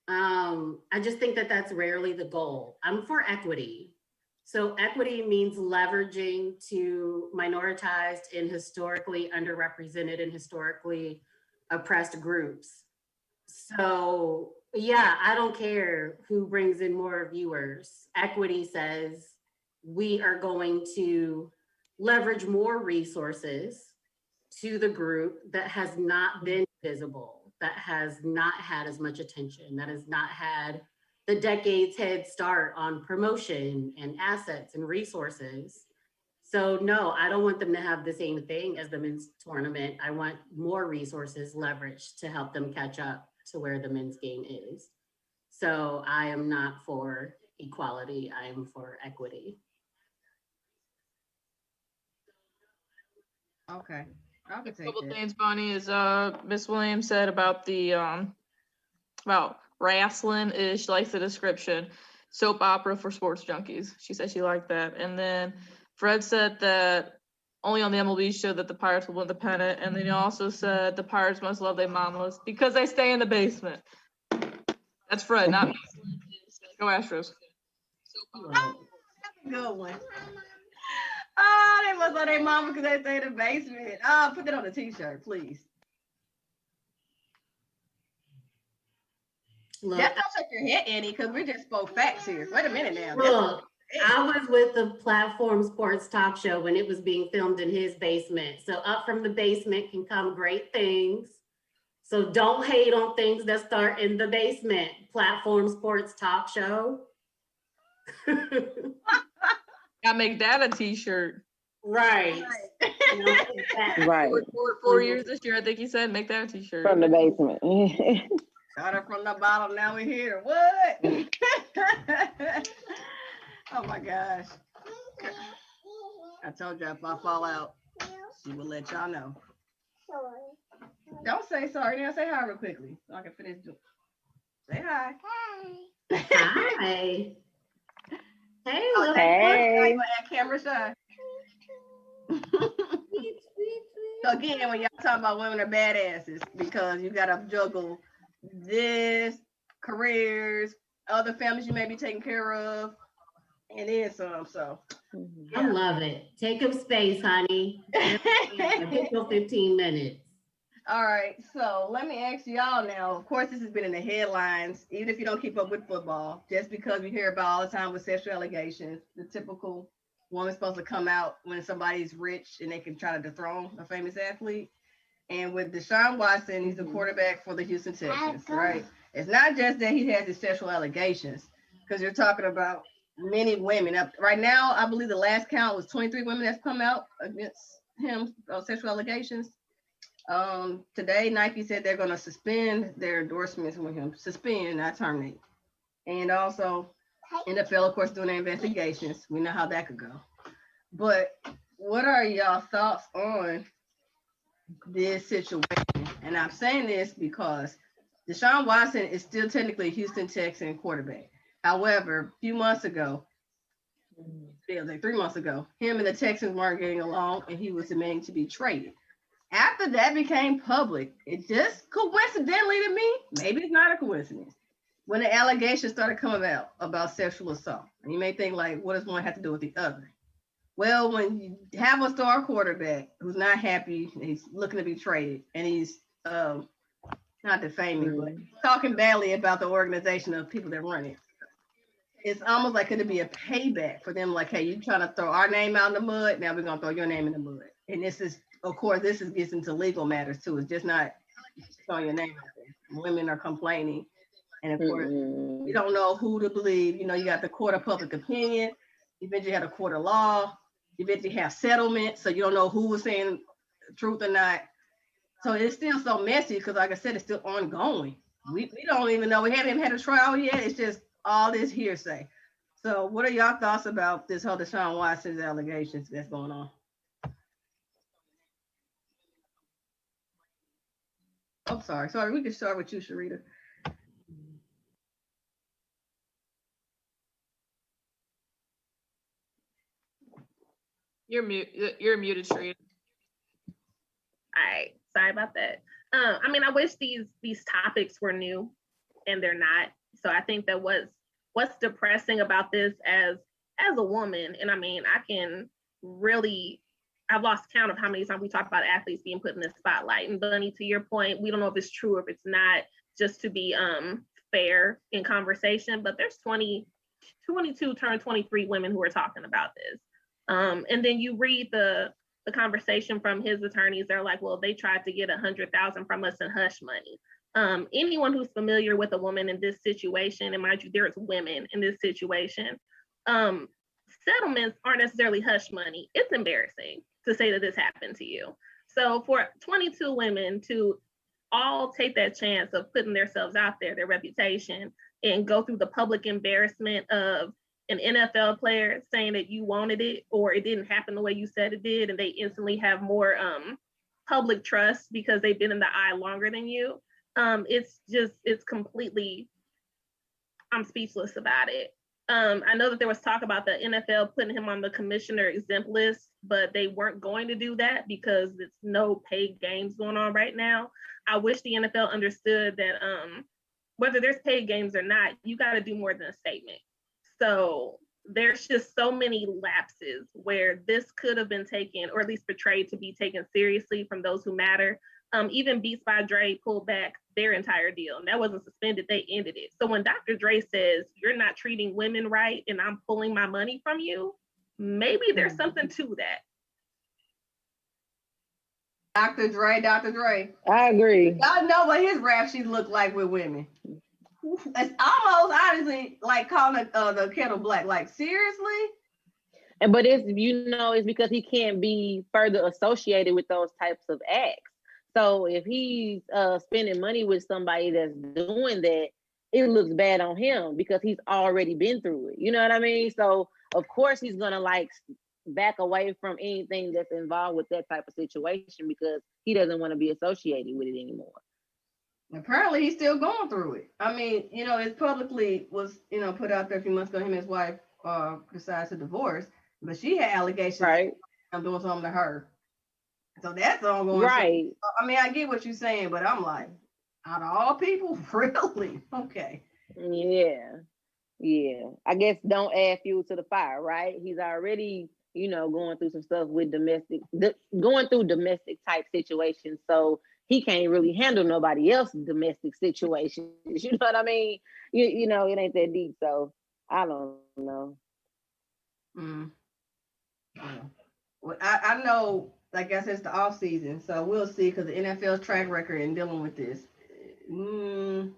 I just think that that's rarely the goal. I'm for equity. So equity means leveraging to minoritized and historically underrepresented and historically oppressed groups. So yeah, I don't care who brings in more viewers. Equity says we are going to leverage more resources to the group that has not been visible, that has not had as much attention, that has not had the decades head start on promotion and assets and resources. So no, I don't want them to have the same thing as the men's tournament. I want more resources leveraged to help them catch up to where the men's game is. So I am not for equality, I am for equity. Okay. I'll A take couple that. things, Bonnie, is Miss Williams said about the about wrestling is she likes the description. Soap opera for sports junkies. She said she liked that. And then Fred said that only on the MLB show that the Pirates will win the pennant. And then he also said the Pirates must love their mamas because they stay in the basement. That's Fred, not me. Go Astros. That's a good one. Oh, they must love their mama because they stay in the basement. Oh, put that on a t-shirt, please. Look, Just don't shake your head, Annie, because we just spoke facts here. Wait a minute now. look, I was with the Platform Sports Talk Show when it was being filmed in his basement. So up from the basement can come great things. So don't hate on things that start in the basement. Platform Sports Talk Show. Gotta make that a t-shirt. Right. You know, Right. 4 years this year, I think he said, make that a t-shirt. From the basement. Started from the bottom, now we're here. What? Oh my gosh. I told you if I fall out, she will let y'all know. Don't say sorry, now say hi real quickly so I can finish doing. Say hi. Hi. Hey, little Hey. Camera shy. So again, when y'all talking about women are badasses, because you gotta juggle this, careers, other families you may be taking care of, and then some. So I love it. Take up space, honey. Get your 15 minutes. all right, so let me ask y'all now. Of course, this has been in the headlines, even if you don't keep up with football, just because we hear about all the time with sexual allegations. The typical woman's supposed to come out when somebody's rich and they can try to dethrone a famous athlete. And with DeJanel Watson, he's the quarterback for the Houston Texans, right? It's not just that he has these sexual allegations, because you're talking about many women. Right now, I believe the last count was 23 women that's come out against him of sexual allegations. Today, Nike said they're going to suspend their endorsements with him. Suspend, not terminate. And also, NFL, of course, doing their investigations. We know how that could go. But what are y'all thoughts on this situation? And I'm saying this because DeJanel Watson is still technically a Houston Texan quarterback. However, a few months ago, it was like 3 months ago, him and the Texans weren't getting along and he was demanding to be traded. After that became public, it just coincidentally to me, maybe it's not a coincidence, when the allegations started coming out about sexual assault. And you may think, like, what does one have to do with the other? Well, when you have a star quarterback who's not happy, he's looking to be traded, and he's not defaming, but talking badly about the organization of people that run it, it's almost like could it be a payback for them? Like, hey, you trying to throw our name out in the mud, now we're gonna throw your name in the mud. And this is, of course, gets into legal matters too. It's just not throwing your name out there. Women are complaining, and of course, we don't know who to believe. You know, you got the court of public opinion. You eventually had a court of law. You eventually have settlement, so you don't know who was saying the truth or not. So it's still so messy because, like I said, it's still ongoing. We don't even know. We haven't even had a trial yet. It's just all this hearsay. So what are y'all thoughts about this whole Deshaun Watson's allegations that's going on? Oh, sorry. We can start with you, Cherita. You're muted, Cherita. All right, sorry about that. I mean, I wish these topics were new, and they're not. So I think that what's depressing about this as a woman, and I mean, I've lost count of how many times we talk about athletes being put in the spotlight. And Bunny, to your point, we don't know if it's true or if it's not, just to be fair in conversation, but there's 22 turned 23 women who are talking about this. And then you read the conversation from his attorneys. They're like, well, they tried to get 100,000 from us in hush money. Anyone who's familiar with a woman in this situation, and mind you, there's women in this situation, settlements aren't necessarily hush money. It's embarrassing to say that this happened to you. So for 22 women to all take that chance of putting themselves out there, their reputation, and go through the public embarrassment of an NFL player saying that you wanted it or it didn't happen the way you said it did, and they instantly have more public trust because they've been in the eye longer than you. It's completely, I'm speechless about it. I know that there was talk about the NFL putting him on the commissioner exempt list, but they weren't going to do that because there's no paid games going on right now. I wish the NFL understood that whether there's paid games or not, you got to do more than a statement. So there's just so many lapses where this could have been taken, or at least portrayed to be taken seriously from those who matter. Even Beats by Dre pulled back their entire deal, and that wasn't suspended, they ended it. So when Dr. Dre says, you're not treating women right and I'm pulling my money from you, maybe there's something to that. Dr. Dre. I agree. Y'all know what his rap sheet looked like with women. It's almost honestly like calling the kettle black. Like, seriously? But it's because he can't be further associated with those types of acts. So if he's spending money with somebody that's doing that, it looks bad on him because he's already been through it. You know what I mean? So of course he's gonna like back away from anything that's involved with that type of situation because he doesn't want to be associated with it anymore. Apparently he's still going through it. I mean, it publicly was, put out there a few months ago, him and his wife decided to divorce, but she had allegations right. I'm doing something to her. So that's ongoing. Right. I mean, I get what you're saying, but I'm like, out of all people, really? Okay. Yeah. I guess don't add fuel to the fire, right? He's already, going through some stuff with going through domestic type situations. So he can't really handle nobody else's domestic situations. You know what I mean? You know, it ain't that deep. So I don't know. Well, I know, like I said, it's the off season, so we'll see, because the NFL's track record in dealing with this, it ain't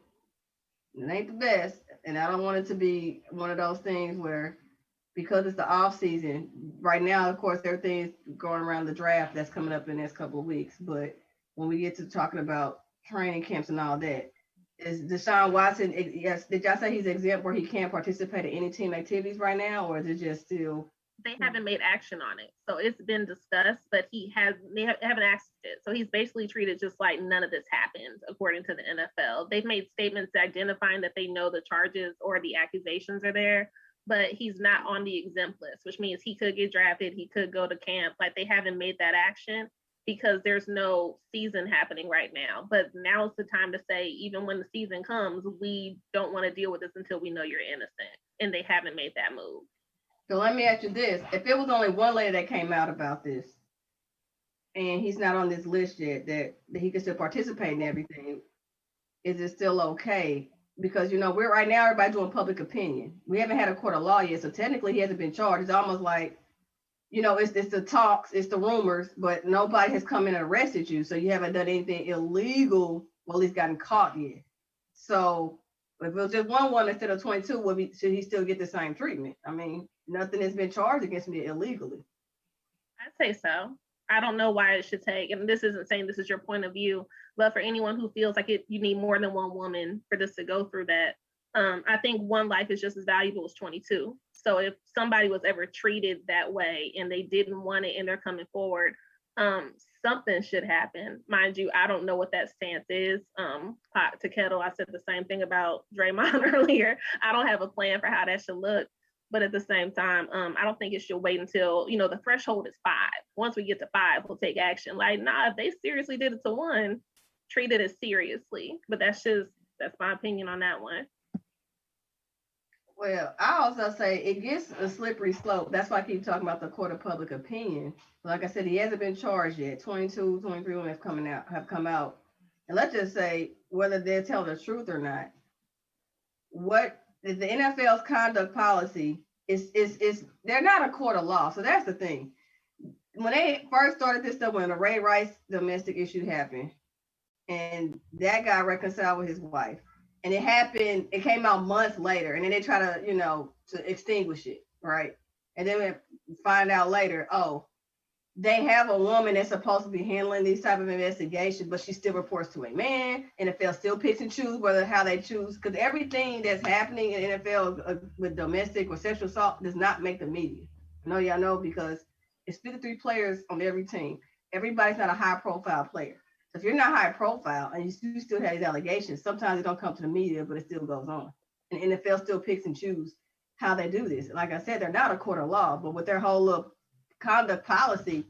the best, and I don't want it to be one of those things where, because it's the off season, right now, of course, everything's going around the draft that's coming up in the next couple of weeks, but when we get to talking about training camps and all that, is Deshaun Watson, yes, did y'all say he's exempt where he can't participate in any team activities right now, or is it just still? They haven't made action on it. So it's been discussed, but they haven't asked it. So he's basically treated just like none of this happened, according to the NFL. They've made statements identifying that they know the charges or the accusations are there, but he's not on the exempt list, which means he could get drafted, he could go to camp. Like, they haven't made that action because there's no season happening right now. But now's the time to say, even when the season comes, we don't want to deal with this until we know you're innocent. And they haven't made that move. So let me ask you this. If it was only one lady that came out about this, and he's not on this list yet, that he can still participate in everything, is it still okay? Because, we're right now, everybody doing public opinion. We haven't had a court of law yet, so technically he hasn't been charged. It's almost like, it's the talks, it's the rumors, but nobody has come in and arrested you, so you haven't done anything illegal, well, at least gotten caught yet. So if it was just one instead of 22, should he still get the same treatment? I mean, nothing has been charged against me illegally. I'd say so. I don't know why it should take, and this isn't saying this is your point of view, but for anyone who feels like you need more than one woman for this to go through that, I think one life is just as valuable as 22. So if somebody was ever treated that way and they didn't want it and they're coming forward, something should happen. Mind you, I don't know what that stance is. Pot to kettle, I said the same thing about Draymond earlier. I don't have a plan for how that should look. But at the same time, I don't think it should wait until, the threshold is 5. Once we get to 5, we'll take action. Like, nah, if they seriously did it to 1, treat it as seriously. But that's my opinion on that one. Well, I also say it gets a slippery slope. That's why I keep talking about the court of public opinion. Like I said, he hasn't been charged yet. 22, 23 women have come out. And let's just say whether they're telling the truth or not. What is the NFL's conduct policy is they're not a court of law. So that's the thing. When they first started this stuff, when the Ray Rice domestic issue happened, and that guy reconciled with his wife, and it came out months later, and then they try to, to extinguish it, right? And then we find out later, they have a woman that's supposed to be handling these type of investigations, but she still reports to a man. NFL still picks and choose how they choose, because everything that's happening in NFL with domestic or sexual assault does not make the media. I know y'all know, because it's 53 players on every team. Everybody's not a high profile player. So if you're not high profile and you still have these allegations, sometimes it don't come to the media, but it still goes on. And the NFL still picks and choose how they do this. Like I said, they're not a court of law, but with their whole little conduct policy,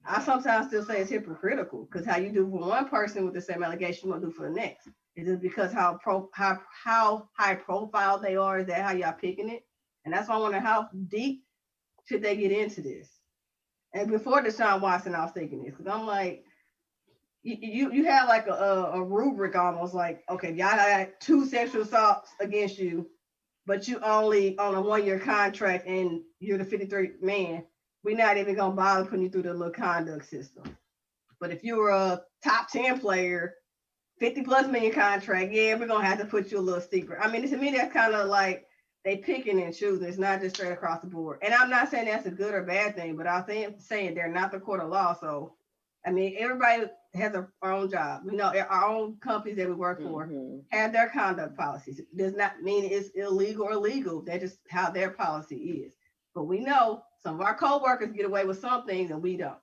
I sometimes still say it's hypocritical, because how you do for one person with the same allegation, you won't do for the next. Is it because how high profile they are? Is that how y'all picking it? And that's why I wonder, how deep should they get into this? And before Deshaun Watson, I was thinking this, because I'm like, you have like a rubric almost, like, okay, y'all got 2 sexual assaults against you, but you only on a 1-year contract and you're the 53rd man. We're not even gonna bother putting you through the little conduct system. But if you were a top 10 player, 50+ million contract, yeah, we're gonna have to put you a little steeper. I mean, to me, that's kind of like they picking and choosing. It's not just straight across the board. And I'm not saying that's a good or bad thing, but I'm saying they're not the court of law. So, I mean, everybody has their own job. We know our own companies that we work for have their conduct policies. It does not mean it's illegal or legal. That's just how their policy is. But we know some of our co-workers get away with some things and we don't.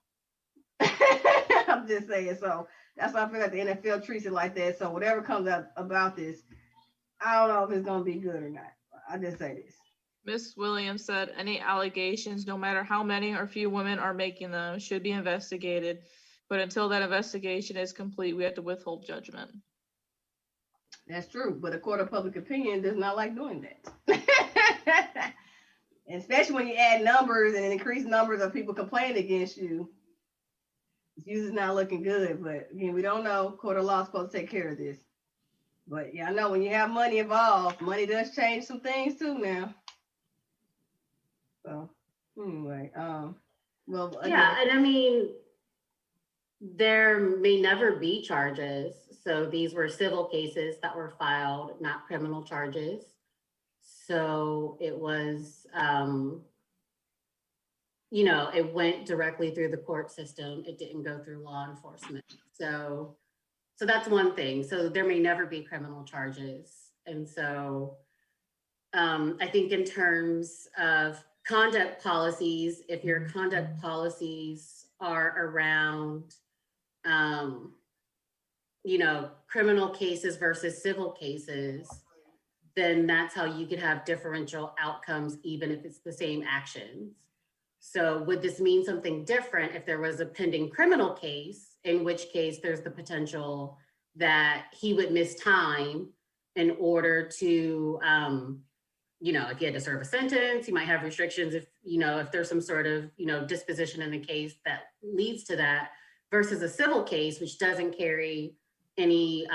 I'm just saying. So that's why I feel like the NFL treats it like that. So whatever comes out about this, I don't know if it's going to be good or not. I just say this. Miss Williams said any allegations, no matter how many or few women are making them, should be investigated. But until that investigation is complete, we have to withhold judgment. That's true. But a court of public opinion does not like doing that. And especially when you add numbers and increase numbers of people complaining against you, it's usually not looking good. But again, we don't know. Court of law is supposed to take care of this. But yeah, I know when you have money involved, money does change some things too now. So anyway, well, again, yeah, and I mean, there may never be charges. So these were civil cases that were filed, not criminal charges. So it was, it went directly through the court system. It didn't go through law enforcement. So that's one thing. So there may never be criminal charges. And so I think in terms of conduct policies, if your conduct policies are around, criminal cases versus civil cases, then that's how you could have differential outcomes, even if it's the same actions. So would this mean something different if there was a pending criminal case, in which case there's the potential that he would miss time in order to, if he had to serve a sentence, he might have restrictions if there's some sort of, disposition in the case that leads to that, versus a civil case, which doesn't carry any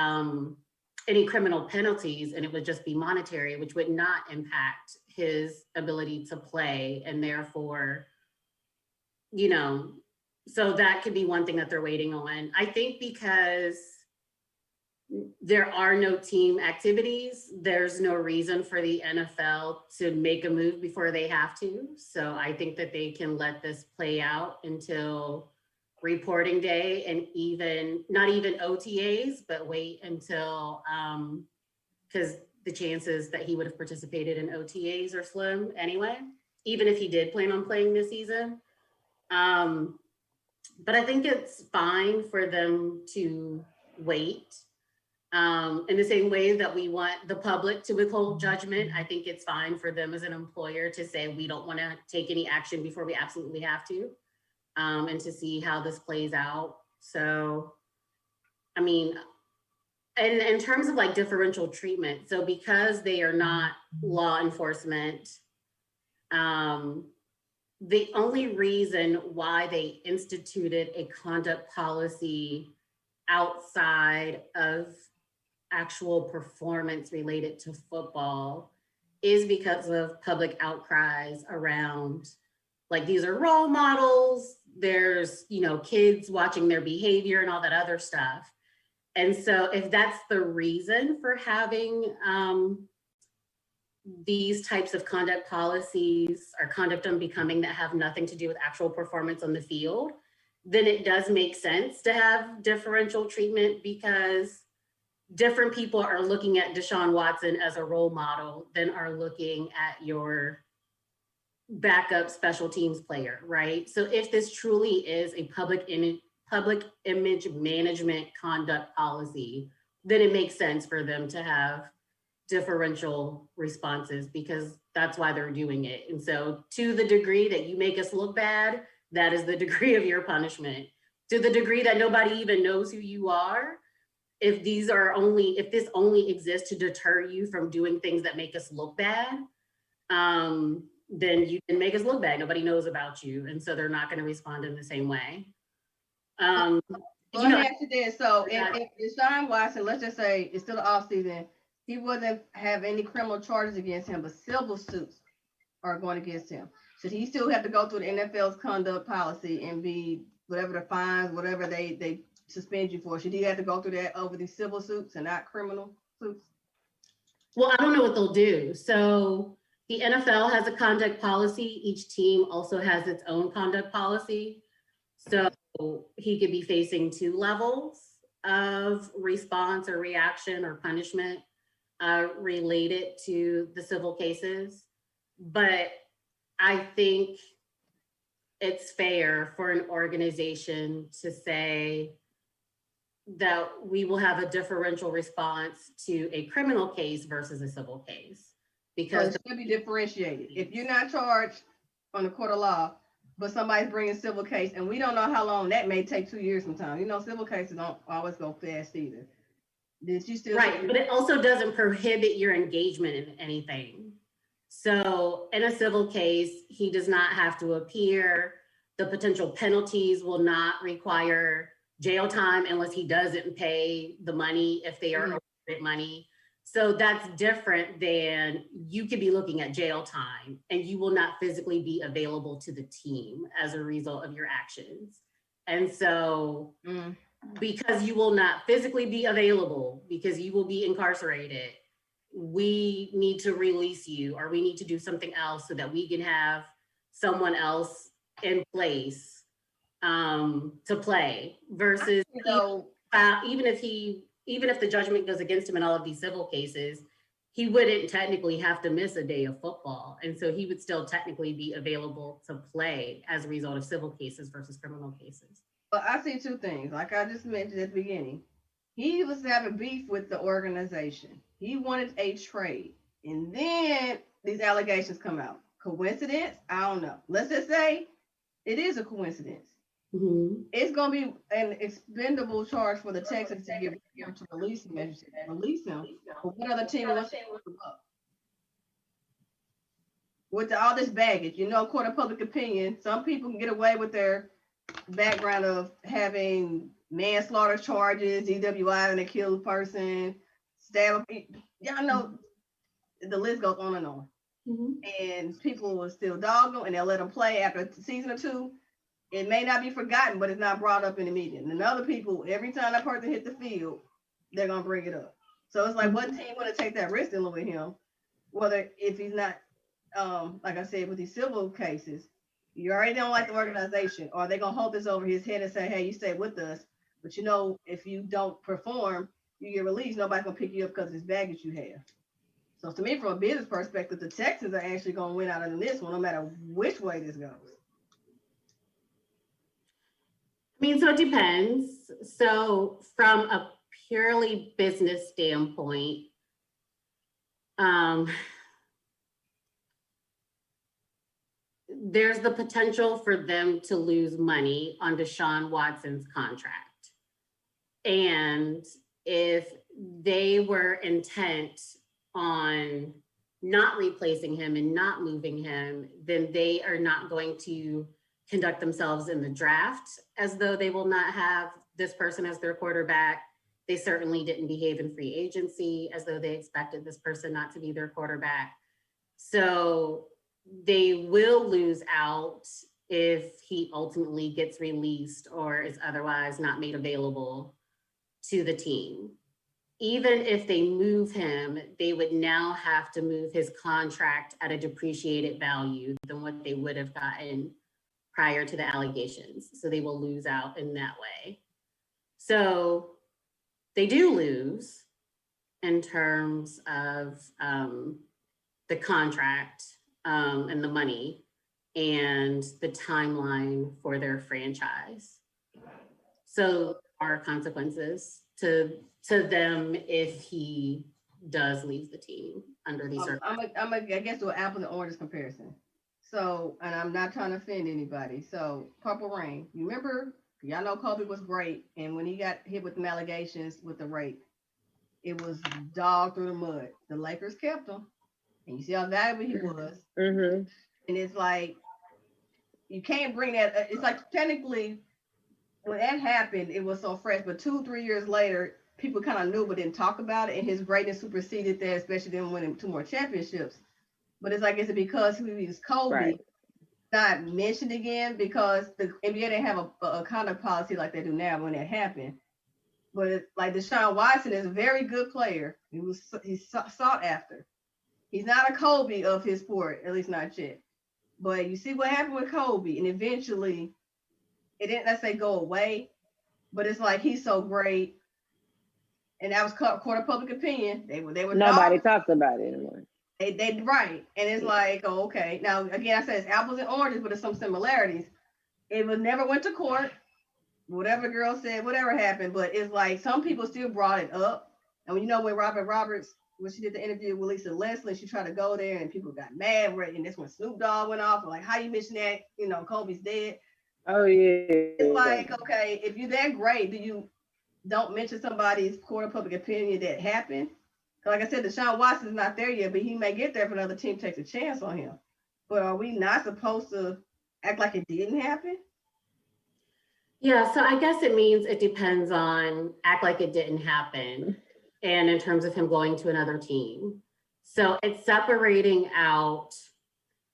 criminal penalties, and it would just be monetary, which would not impact his ability to play. And therefore, so that could be one thing that they're waiting on. I think because there are no team activities, there's no reason for the NFL to make a move before they have to. So I think that they can let this play out until reporting day, and not even OTAs, but wait until, because the chances that he would have participated in OTAs are slim anyway. even if he did plan on playing this season. But I think it's fine for them to wait. In the same way that we want the public to withhold judgment, I think it's fine for them as an employer to say, we don't want to take any action before we absolutely have to, and to see how this plays out. So, I mean, and in terms of like differential treatment, so because they are not law enforcement, the only reason why they instituted a conduct policy outside of actual performance related to football is because of public outcries around, like, these are role models, there's, you know, kids watching their behavior and all that other stuff. And so if that's the reason for having these types of conduct policies or conduct unbecoming that have nothing to do with actual performance on the field, then it does make sense to have differential treatment, because different people are looking at Deshaun Watson as a role model than are looking at your backup special teams player, right? So if this truly is a public image management conduct policy, then it makes sense for them to have differential responses, because that's why they're doing it. And so to the degree that you make us look bad, that is the degree of your punishment. To the degree that nobody even knows who you are, if this only exists to deter you from doing things that make us look bad, then you can make us look bad. Nobody knows about you. And so they're not going to respond in the same way. Let me ask you this. So if Deshaun Watson, let's just say it's still the off season, he wouldn't have any criminal charges against him, but civil suits are going against him. Should he still have to go through the NFL's conduct policy and be whatever the fines, whatever they suspend you for? Should he have to go through that over these civil suits and not criminal suits? Well, I don't know what they'll do. So the NFL has a conduct policy. Each team also has its own conduct policy. So he could be facing 2 levels of response or reaction or punishment related to the civil cases. But I think it's fair for an organization to say that we will have a differential response to a criminal case versus a civil case, because it should be differentiated. If you're not charged on the court of law, but somebody's bringing a civil case, and we don't know how long that may take, 2 years sometimes. You know, civil cases don't always go fast either. Did you still right? But it also doesn't prohibit your engagement in anything. So in a civil case, he does not have to appear. The potential penalties will not require jail time unless he doesn't pay the money, if they are awarded money. So that's different than you could be looking at jail time and you will not physically be available to the team as a result of your actions. And so because you will not physically be available, because you will be incarcerated, we need to release you, or we need to do something else so that we can have someone else in place to play, versus even if the judgment goes against him in all of these civil cases, he wouldn't technically have to miss a day of football. And so he would still technically be available to play as a result of civil cases versus criminal cases. But I see 2 things. Like I just mentioned at the beginning, he was having beef with the organization. He wanted a trade. And then these allegations come out. Coincidence? I don't know. Let's just say it is a coincidence. Mm-hmm. It's going to be an expendable charge for the Texans to give him to release him. But what other team wants to look him up? With all this baggage, you know, court of public opinion, some people can get away with their background of having manslaughter charges, DWI, and a killed person, stab. Y'all know the list goes on and on. Mm-hmm. And people will still dog them, and they'll let them play after a season or 2. It may not be forgotten, but it's not brought up in the media. And other people, every time that person hit the field, they're gonna bring it up. So it's like, what team want to take that risk dealing with him? Whether if he's not, like I said, with these civil cases, you already don't like the organization, or they're gonna hold this over his head and say, hey, you stay with us, but you know, if you don't perform, you get released, nobody's gonna pick you up because of this baggage you have. So to me, from a business perspective, the Texans are actually going to win out of this one, no matter which way this goes. I mean, so it depends. So from a purely business standpoint, there's the potential for them to lose money on Deshaun Watson's contract. And if they were intent on not replacing him and not moving him, then they are not going to conduct themselves in the draft as though they will not have this person as their quarterback. They certainly didn't behave in free agency as though they expected this person not to be their quarterback. So they will lose out if he ultimately gets released or is otherwise not made available to the team. Even if they move him, they would now have to move his contract at a depreciated value than what they would have gotten prior to the allegations. So they will lose out in that way. So they do lose in terms of the contract and the money and the timeline for their franchise. So there are consequences to them if he does leave the team under these circumstances. I guess do an apples and oranges comparison. So, and I'm not trying to offend anybody. So, Purple Rain, you remember, y'all know Kobe was great, and when he got hit with the allegations with the rape, it was dog through the mud. The Lakers kept him, and you see how valuable he was. Mm-hmm. And it's like, you can't bring that. It's like technically, when that happened, it was so fresh, but 2-3 years later, people kind of knew but didn't talk about it, and his greatness superseded that, especially then winning 2 more championships. But it's like, is it because he was Kobe, Right. not mentioned again? Because the NBA didn't have a conduct policy like they do now when that happened. But like Deshaun Watson is a very good player. He's sought after. He's not a Kobe of his sport, at least not yet. But you see what happened with Kobe, and eventually it didn't, let's say, go away. But it's like he's so great, and that was court of public opinion. They were Nobody talks about it anymore. They right, and it's like, oh, okay. Now again, I said it's apples and oranges, but there's some similarities. It was never went to court. Whatever girl said, whatever happened, but it's like some people still brought it up. And when when Robert Roberts, when she did the interview with Lisa Leslie, she tried to go there, and people got mad. And that's when Snoop Dogg went off. Like, how you mention that? Kobe's dead. Oh yeah. It's like, okay, if you're that great, don't mention somebody's court of public opinion that happened? Like I said, Deshaun Watson's not there yet, but he may get there if another team takes a chance on him. But are we not supposed to act like it didn't happen? Yeah, so I guess it means it depends on act like it didn't happen and in terms of him going to another team. So it's separating out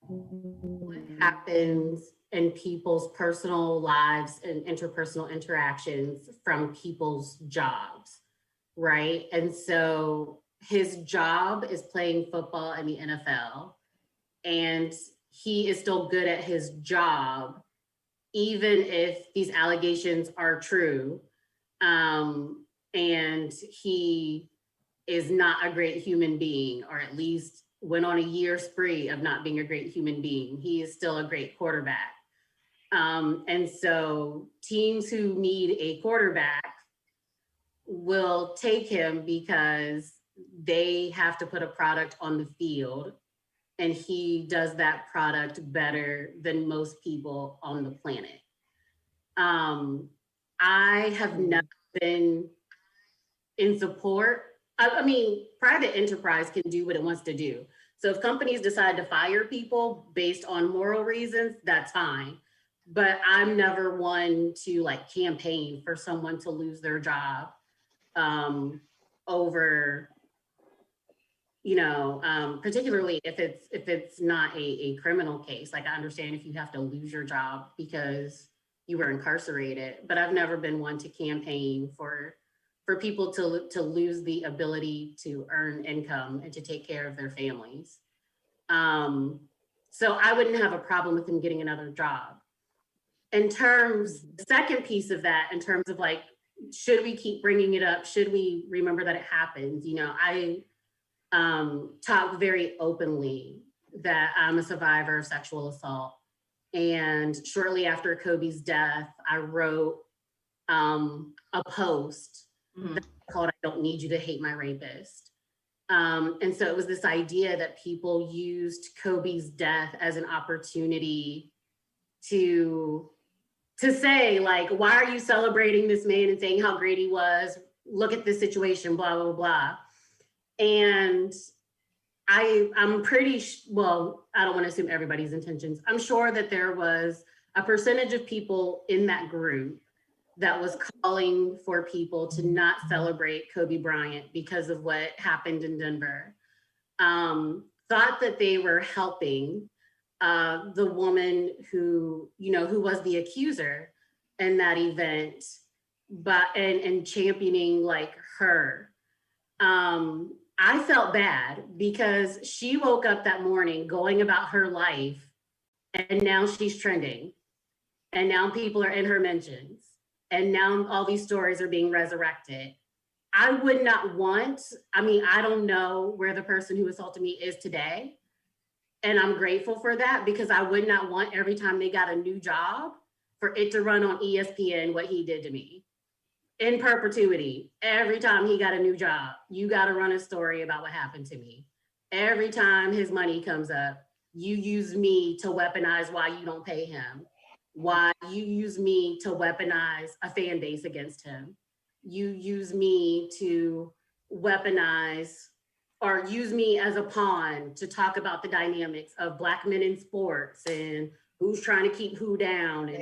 what happens in people's personal lives and interpersonal interactions from people's jobs, right? And so his job is playing football in the NFL, and he is still good at his job, even if these allegations are true. And he is not a great human being, or at least went on a year spree of not being a great human being. He is still a great quarterback. And so teams who need a quarterback will take him because they have to put a product on the field, and he does that product better than most people on the planet. I have never been in support. I mean, private enterprise can do what it wants to do. So if companies decide to fire people based on moral reasons, that's fine. But I'm never one to campaign for someone to lose their job over, particularly if it's not a criminal case. Like, I understand if you have to lose your job because you were incarcerated, but I've never been one to campaign for people to lose the ability to earn income and to take care of their families. So I wouldn't have a problem with him getting another job. In terms, the second piece of that, in terms of should we keep bringing it up? Should we remember that it happened? talk very openly that I'm a survivor of sexual assault. And shortly after Kobe's death, I wrote a post called "I Don't Need You to Hate My Rapist." And so it was this idea that people used Kobe's death as an opportunity to say, like, why are you celebrating this man and saying how great he was? Look at this situation, blah, blah, blah. And I'm pretty, well, I don't want to assume everybody's intentions. I'm sure that there was a percentage of people in that group that was calling for people to not celebrate Kobe Bryant because of what happened in Denver. Thought that they were helping the woman who was the accuser in that event, but and championing like her. I felt bad because she woke up that morning going about her life, and now she's trending, and now people are in her mentions, and now all these stories are being resurrected. I would not want, I don't know where the person who assaulted me is today. And I'm grateful for that, because I would not want every time they got a new job for it to run on ESPN what he did to me in perpetuity. Every time he got a new job, you got to run a story about what happened to me. Every time his money comes up, you use me to weaponize why you don't pay him, why you use me to weaponize a fan base against him. You use me to weaponize or use me as a pawn to talk about the dynamics of Black men in sports and who's trying to keep who down. And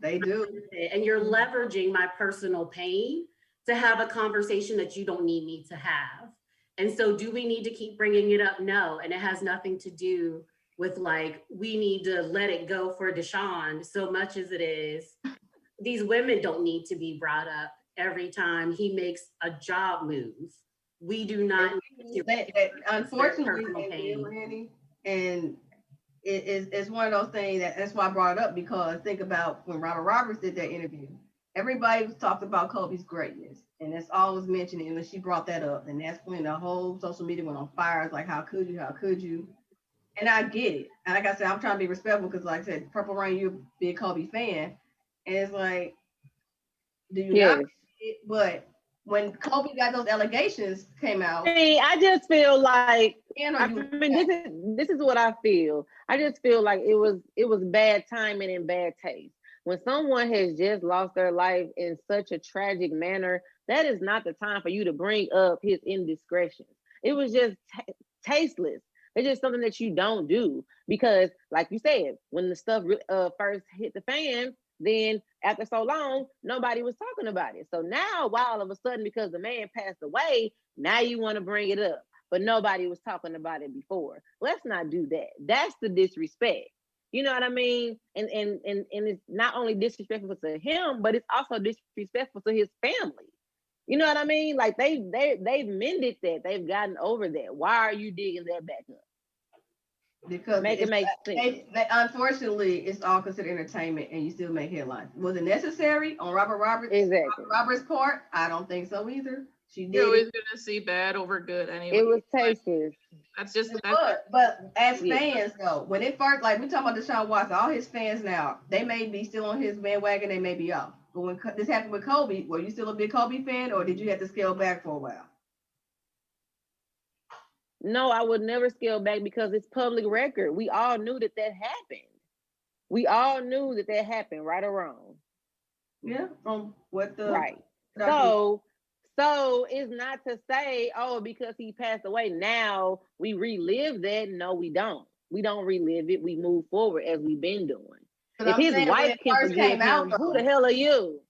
they do. And you're leveraging my personal pain to have a conversation that you don't need me to have. And so do we need to keep bringing it up? No. And it has nothing to do with like, we need to let it go for Deshaun so much as it is. These women don't need to be brought up every time he makes a job move. We do not. Unfortunately, and it's one of those things that's why I brought it up, because think about when Robert Roberts did that interview, everybody was talking about Kobe's greatness, and that's all was mentioned. And when she brought that up, and that's when the whole social media went on fire. It's like, how could you? How could you? And I get it. And like I said, I'm trying to be respectful because, like I said, Purple Rain, you're a big Kobe fan, and it's like, do you not? But when Kobe got those allegations came out, I just feel like this is what I feel. I just feel like it was bad timing and bad taste. When someone has just lost their life in such a tragic manner, that is not the time for you to bring up his indiscretions. It was just tasteless. It's just something that you don't do, because, like you said, when the stuff first hit the fan, then after so long, nobody was talking about it. So now, all of a sudden, because the man passed away, now you want to bring it up, but nobody was talking about it before. Let's not do that. That's the disrespect. You know what I mean? And it's not only disrespectful to him, but it's also disrespectful to his family. You know what I mean? Like they've mended that. They've gotten over that. Why are you digging that back up? Because make sense. Unfortunately, it's all considered entertainment, and you still make headlines. Was it necessary on Robert Roberts' part? I don't think so either. She did. You're always gonna see bad over good anyway. It was tasteless. That's just. But as fans though, when it first, like we talking about Deshaun Watson, all his fans now, they may be still on his bandwagon, they may be off. But when this happened with Kobe, were you still a big Kobe fan, or did you have to scale back for a while? No, I would never scale back, because it's public record. We all knew that happened. We all knew that happened, right or wrong. Yeah, from what the right. So it's not to say, oh, because he passed away, now we relive that. No, we don't. We don't relive it. We move forward as we've been doing. If his wife can forgive him, who the hell are you?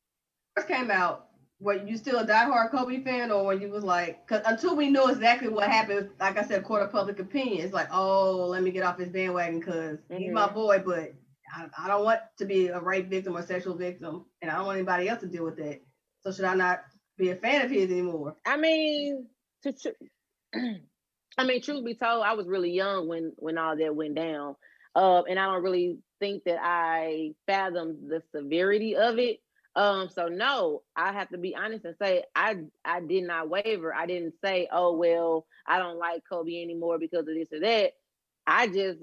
First came out, were you still a diehard Kobe fan, or when you was like, because until we know exactly what happened, like I said, court of public opinion, it's like, oh, let me get off his bandwagon because he's my boy, but I don't want to be a rape victim or sexual victim, and I don't want anybody else to deal with that. So should I not be a fan of his anymore? I mean, truth be told, I was really young when all that went down, and I don't really think that I fathomed the severity of it. So no, I have to be honest and say I did not waver. I didn't say, oh well, I don't like Kobe anymore because of this or that. I just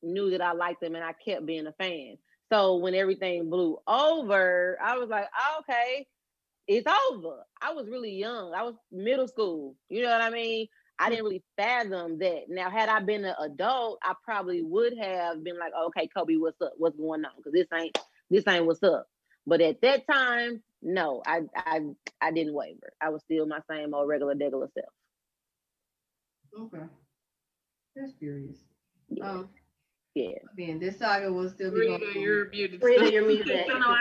knew that I liked him and I kept being a fan. So when everything blew over, I was like, oh, okay, it's over. I was really young. I was middle school. You know what I mean? I didn't really fathom that. Now, had I been an adult, I probably would have been like, okay, Kobe, what's up? What's going on? Because this ain't what's up. But at that time, no, I didn't waver. I was still my same old regular degular self. Okay. That's curious. Yeah. Again, this saga will still be Rita, going on. you're muted. Rita, you're muted. No,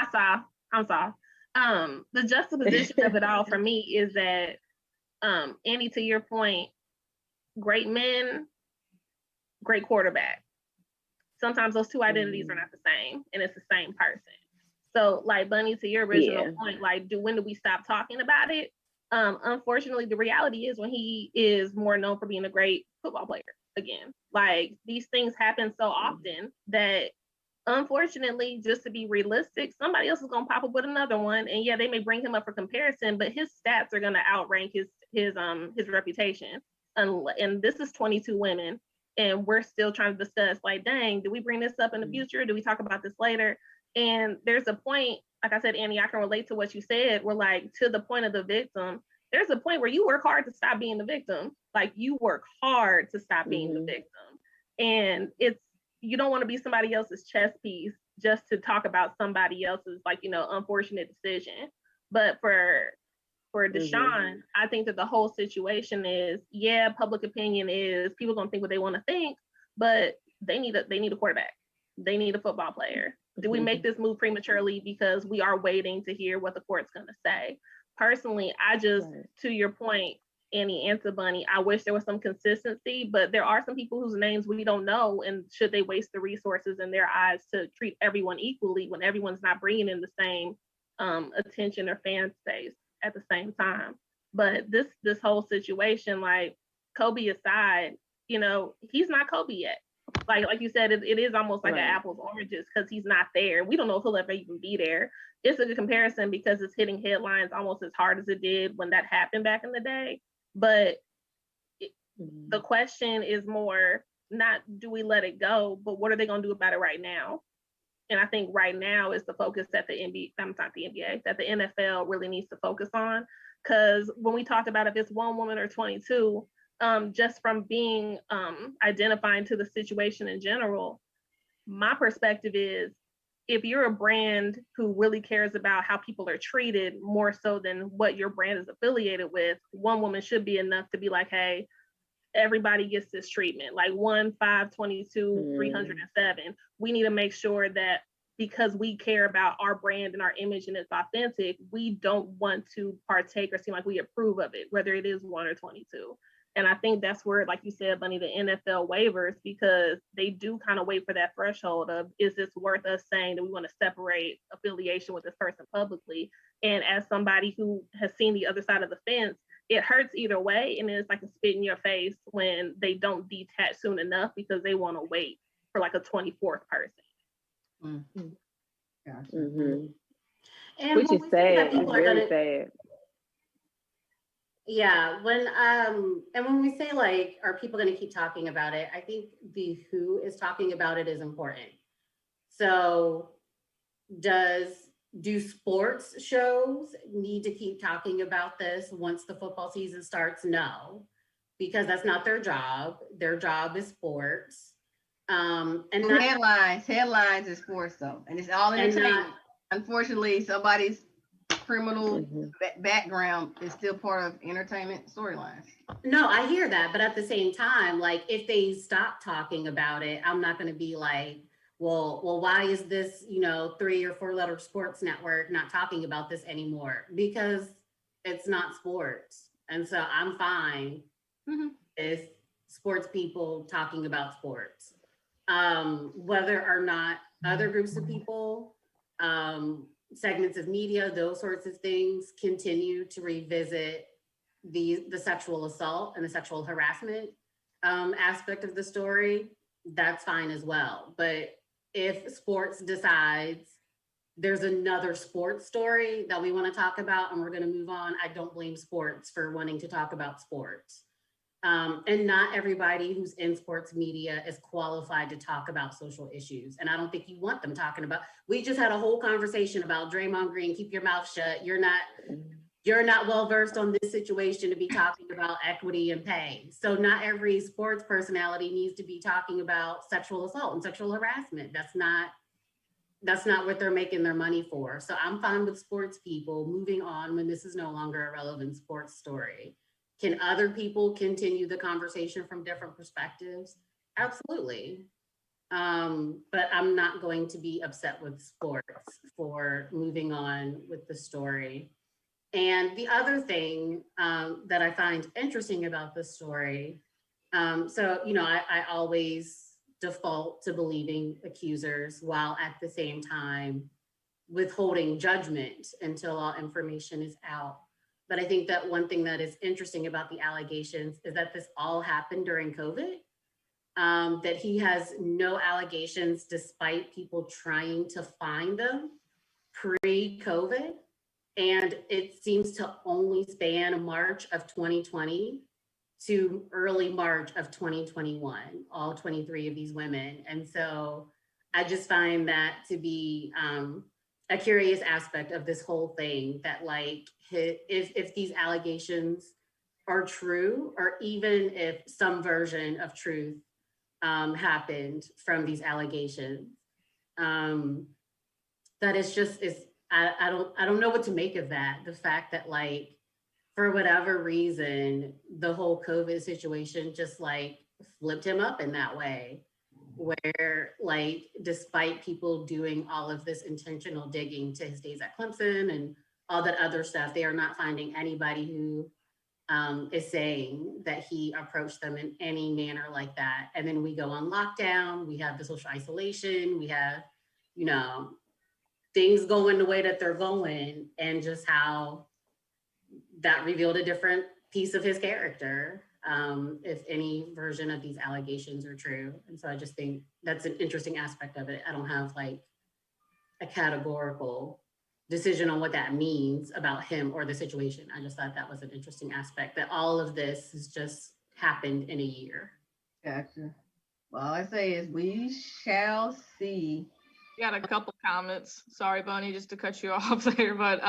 I'm sorry. The juxtaposition of it all for me is that, Annie, to your point, great men, great quarterback. Sometimes those two identities are not the same, and it's the same person. So, like Bunny, to your original point, like, when do we stop talking about it? Unfortunately, the reality is when he is more known for being a great football player again. Like, these things happen so often that, unfortunately, just to be realistic, somebody else is going to pop up with another one. And yeah, they may bring him up for comparison, but his stats are going to outrank his reputation. And this is 22 women. And we're still trying to discuss, like, dang, do we bring this up in the future? Do we talk about this later? And there's a point, like I said, Annie, I can relate to what you said. We're like, to the point of the victim, there's a point where you work hard to stop being the victim. Like, you work hard to stop being the victim. And you don't want to be somebody else's chess piece just to talk about somebody else's, like, unfortunate decision. But for Deshaun, I think that the whole situation is, public opinion is people gonna think what they want to think, but they need a quarterback. They need a football player. Do we make this move prematurely because we are waiting to hear what the court's gonna say? Personally, I just, to your point, Annie and to Bunny, I wish there was some consistency, but there are some people whose names we don't know, and should they waste the resources in their eyes to treat everyone equally when everyone's not bringing in the same attention or fan space at the same time? But this whole situation, like, Kobe aside, he's not Kobe yet. Like you said, it is almost like an apples oranges because he's not there. We don't know if he'll ever even be there. It's a good comparison because it's hitting headlines almost as hard as it did when that happened back in the day. But the question is more not do we let it go, but what are they going to do about it right now? And I think right now is the focus that the NBA, that the NFL really needs to focus on. Because when we talk about if it's one woman or 22, just from being identifying to the situation in general, my perspective is if you're a brand who really cares about how people are treated more so than what your brand is affiliated with, one woman should be enough to be like, hey, everybody gets this treatment. Like 1, 5, 22, 307. We need to make sure that because we care about our brand and our image and it's authentic, we don't want to partake or seem like we approve of it, whether it is 1 or 22. And I think that's where, like you said, Bunny, the NFL waivers, because they do kind of wait for that threshold of, is this worth us saying that we want to separate affiliation with this person publicly? And as somebody who has seen the other side of the fence, it hurts either way. And it's like a spit in your face when they don't detach soon enough because they want to wait for like a 24th person. Gotcha. And which is sad. It's very sad. Yeah, when we say, like, are people going to keep talking about it? I think the who is talking about it is important. So do sports shows need to keep talking about this once the football season starts? No, because that's not their job. Their job is sports. And headlines is sports though, and it's all entertainment. Unfortunately, somebody's criminal background is still part of entertainment storylines. No, I hear that, but at the same time, like, if they stop talking about it, I'm not going to be like, well, why is this 3 or 4 letter sports network not talking about this anymore? Because it's not sports, and so I'm fine with sports people talking about sports. Whether or not other groups of people, segments of media, those sorts of things continue to revisit the sexual assault and the sexual harassment aspect of the story, that's fine as well. But if sports decides there's another sports story that we want to talk about, and we're going to move on. I don't blame sports for wanting to talk about sports. And not everybody who's in sports media is qualified to talk about social issues. And I don't think you want them talking about, we just had a whole conversation about Draymond Green, keep your mouth shut. You're not well-versed on this situation to be talking about equity and pay. So not every sports personality needs to be talking about sexual assault and sexual harassment. That's not what they're making their money for. So I'm fine with sports people moving on when this is no longer a relevant sports story. Can other people continue the conversation from different perspectives? Absolutely. But I'm not going to be upset with sports for moving on with the story. And the other thing that I find interesting about this story, I always default to believing accusers while at the same time withholding judgment until all information is out. But I think that one thing that is interesting about the allegations is that this all happened during COVID, that he has no allegations despite people trying to find them pre-COVID. And it seems to only span March of 2020 to early March of 2021, all 23 of these women. And so I just find that to be a curious aspect of this whole thing, that like, if these allegations are true, or even if some version of truth happened from these allegations, that it's just, I don't know what to make of that. The fact that like, for whatever reason, the whole COVID situation just like flipped him up in that way, where like, despite people doing all of this intentional digging to his days at Clemson and all that other stuff, they are not finding anybody who is saying that he approached them in any manner like that. And then we go on lockdown, we have the social isolation, we have, things going the way that they're going, and just how that revealed a different piece of his character, if any version of these allegations are true. And so I just think that's an interesting aspect of it. I don't have like a categorical decision on what that means about him or the situation. I just thought that was an interesting aspect, that all of this has just happened in a year. Gotcha. Well, all I say is we shall see. Got a couple comments. Sorry, Bunny, just to cut you off there, but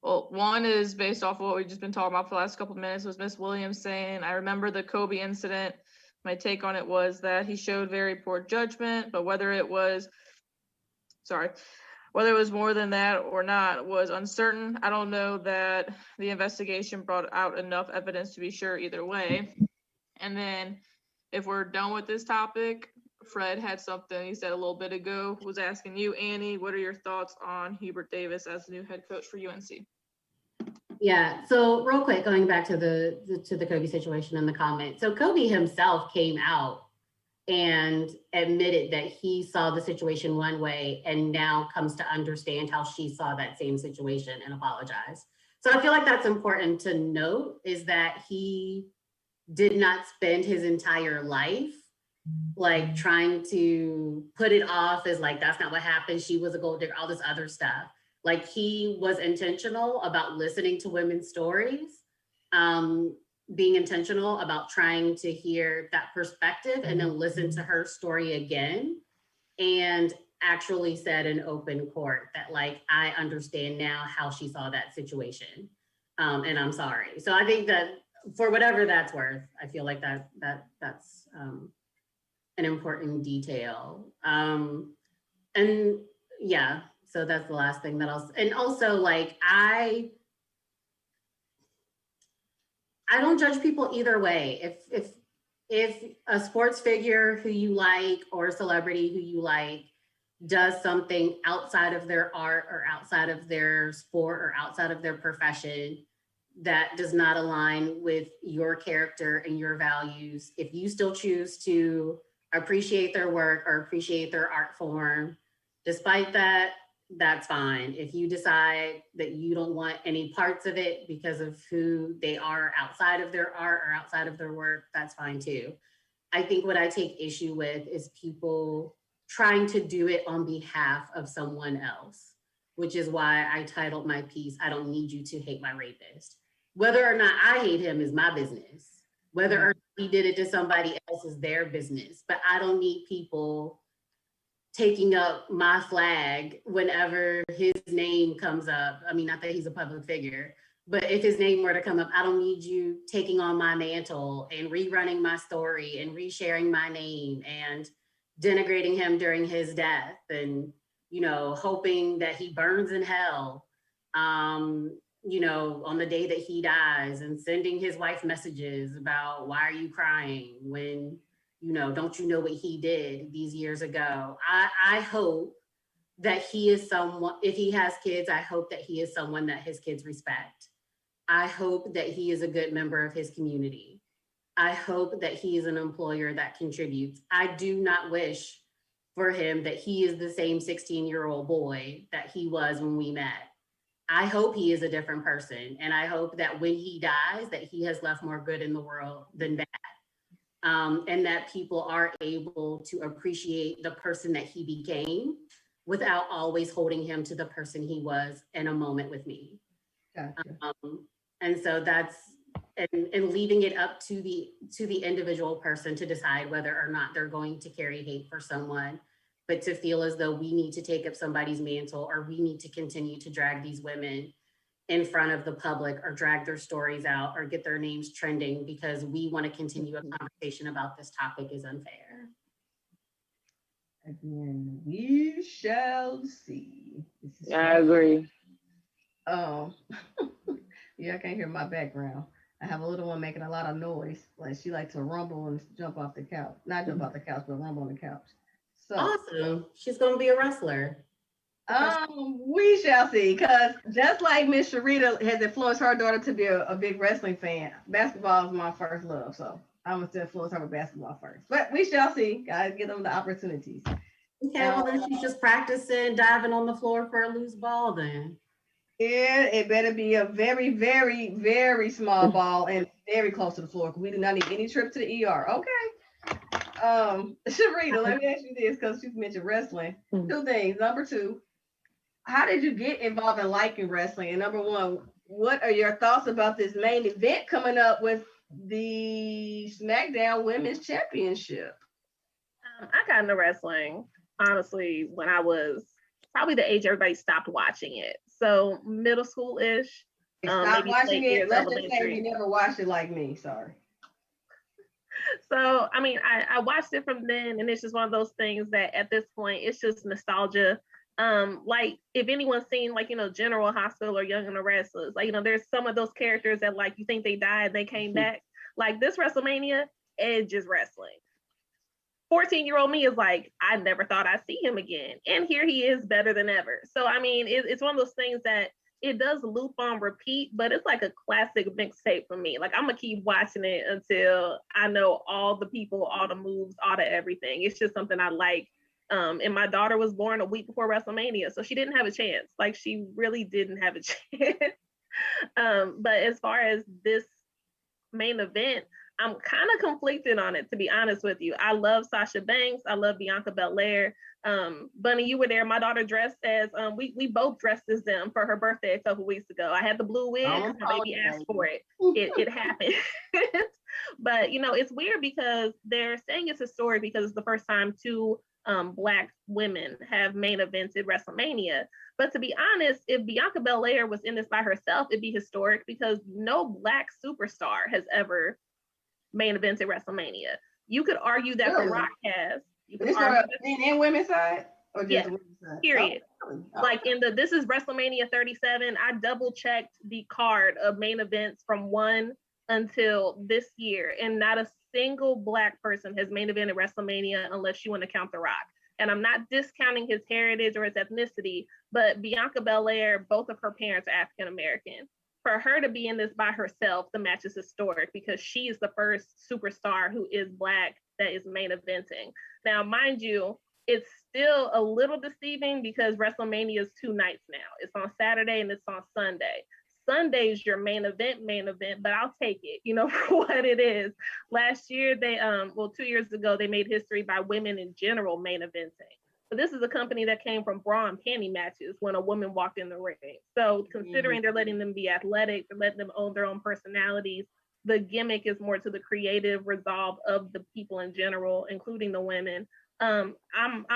well, one is based off of what we've just been talking about for the last couple of minutes, was Miss Williams saying, I remember the Kobe incident. My take on it was that he showed very poor judgment, but whether it was more than that or not was uncertain. I don't know that the investigation brought out enough evidence to be sure either way. And then if we're done with this topic, Fred had something he said a little bit ago, was asking you, Annie, what are your thoughts on Hubert Davis as the new head coach for UNC? Yeah, so real quick, going back to the Kobe situation in the comment. So Kobe himself came out and admitted that he saw the situation one way and now comes to understand how she saw that same situation and apologize. So I feel like that's important to note, is that he did not spend his entire life like trying to put it off as like, that's not what happened, she was a gold digger, all this other stuff. Like, he was intentional about listening to women's stories, being intentional about trying to hear that perspective and then listen to her story again, and actually said in open court that like, I understand now how she saw that situation, and I'm sorry. So I think that for whatever that's worth, I feel like that's an important detail. And yeah, so that's the last thing that and also like, I don't judge people either way. If a sports figure who you like, or a celebrity who you like, does something outside of their art or outside of their sport or outside of their profession that does not align with your character and your values, if you still choose to appreciate their work or appreciate their art form, despite that, that's fine. If you decide that you don't want any parts of it because of who they are outside of their art or outside of their work, that's fine too. I think what I take issue with is people trying to do it on behalf of someone else, which is why I titled my piece, I Don't Need You to Hate My Rapist. Whether or not I hate him is my business. Whether or not he did it to somebody else is their business. But I don't need people taking up my flag whenever his name comes up. I mean, not that he's a public figure, but if his name were to come up, I don't need you taking on my mantle and rerunning my story and resharing my name and denigrating him during his death and, you know, hoping that he burns in hell, you know, on the day that he dies, and sending his wife messages about, why are you crying when, you know, don't you know what he did these years ago? I hope that he is someone, if he has kids, I hope that he is someone that his kids respect. I hope that he is a good member of his community. I hope that he is an employer that contributes. I do not wish for him that he is the same 16-year-old boy that he was when we met. I hope he is a different person. And I hope that when he dies, that he has left more good in the world than bad. And that people are able to appreciate the person that he became without always holding him to the person he was in a moment with me. Gotcha. And so that's, and leaving it up to the individual person to decide whether or not they're going to carry hate for someone, but to feel as though we need to take up somebody's mantle, or we need to continue to drag these women in front of the public, or drag their stories out, or get their names trending because we want to continue a conversation about this topic is unfair. Again, we shall see. I agree. Oh, yeah, I can't hear my background. I have a little one making a lot of noise. Like, she likes to rumble and jump off the couch. Not jump off the couch, but rumble on the couch. So Awesome. She's going to be a wrestler. we shall see. Because just like Miss Cherita has influenced her daughter to be a big wrestling fan, basketball is my first love. So I'm going to influence her with basketball first. But we shall see. Guys, give them the opportunities. Okay, well then she's just practicing diving on the floor for a loose ball then. Yeah, it better be a very, very, very small ball and very close to the floor, because we do not need any trip to the ER. Okay. Cherita, let me ask you this, because you mentioned wrestling. Two things. Number two, how did you get involved in liking wrestling? And number one, what are your thoughts about this main event coming up with the SmackDown Women's Championship? I got into wrestling, honestly, when I was probably the age everybody stopped watching it. So middle school-ish. Stop watching it. Let's just say elementary. you never watched it like me. Sorry. So, I mean, I watched it from then, and it's just one of those things that at this point, it's just nostalgia. Like, if anyone's seen, like, you know, General Hospital or Young and the Restless, like, you know, there's some of those characters that, like, you think they died, they came back. Like, this WrestleMania, Edge is wrestling. 14-year-old me is like, I never thought I'd see him again. And here he is, better than ever. So, I mean, it's one of those things that it does loop on repeat, but it's like a classic mixtape for me. Like, I'm going to keep watching it until I know all the people, all the moves, all the everything. It's just something I like. And my daughter was born a week before WrestleMania, so she didn't have a chance. Like, she really didn't have a chance. But as far as this main event, I'm kind of conflicted on it, to be honest with you. I love Sasha Banks. I love Bianca Belair. Bunny, you were there. My daughter dressed as, we both dressed as them for her birthday a couple weeks ago. I had the blue wig. My baby asked for it. It happened. But, you know, it's weird because they're saying it's historic because it's the first time two Black women have main evented WrestleMania. But to be honest, if Bianca Belair was in this by herself, it'd be historic because no Black superstar has ever main evented WrestleMania. You could argue that The Rock has. You could argue men and women's side? Or just women's side? Period. Oh. Like this is WrestleMania 37. I double checked the card of main events from 1 until this year, and not a single Black person has main evented WrestleMania unless you want to count The Rock. And I'm not discounting his heritage or his ethnicity, but Bianca Belair, both of her parents are African American. For her to be in this by herself, the match is historic because she is the first superstar who is Black that is main eventing. Now, mind you, it's still a little deceiving because WrestleMania is 2 nights now. It's on Saturday and it's on Sunday. Sunday's your main event, but I'll take it, you know, for what it is. Last year, 2 years ago, they made history by women in general main eventing. But this is a company that came from bra and panty matches when a woman walked in the ring. So considering they're letting them be athletic, they're letting them own their own personalities, the gimmick is more to the creative resolve of the people in general, including the women. I'm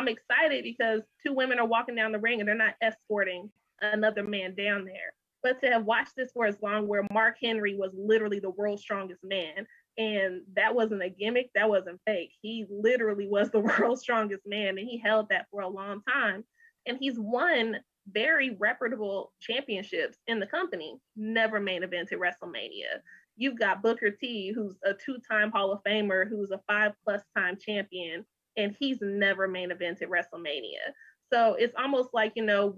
excited because 2 women are walking down the ring and they're not escorting another man down there. But to have watched this for as long, where Mark Henry was literally the world's strongest man, and that wasn't a gimmick, that wasn't fake. He literally was the world's strongest man, and he held that for a long time. And he's won very reputable championships in the company, never main evented WrestleMania. You've got Booker T, who's a 2-time Hall of Famer, who's a 5+ time champion, and he's never main evented WrestleMania. So it's almost like, you know,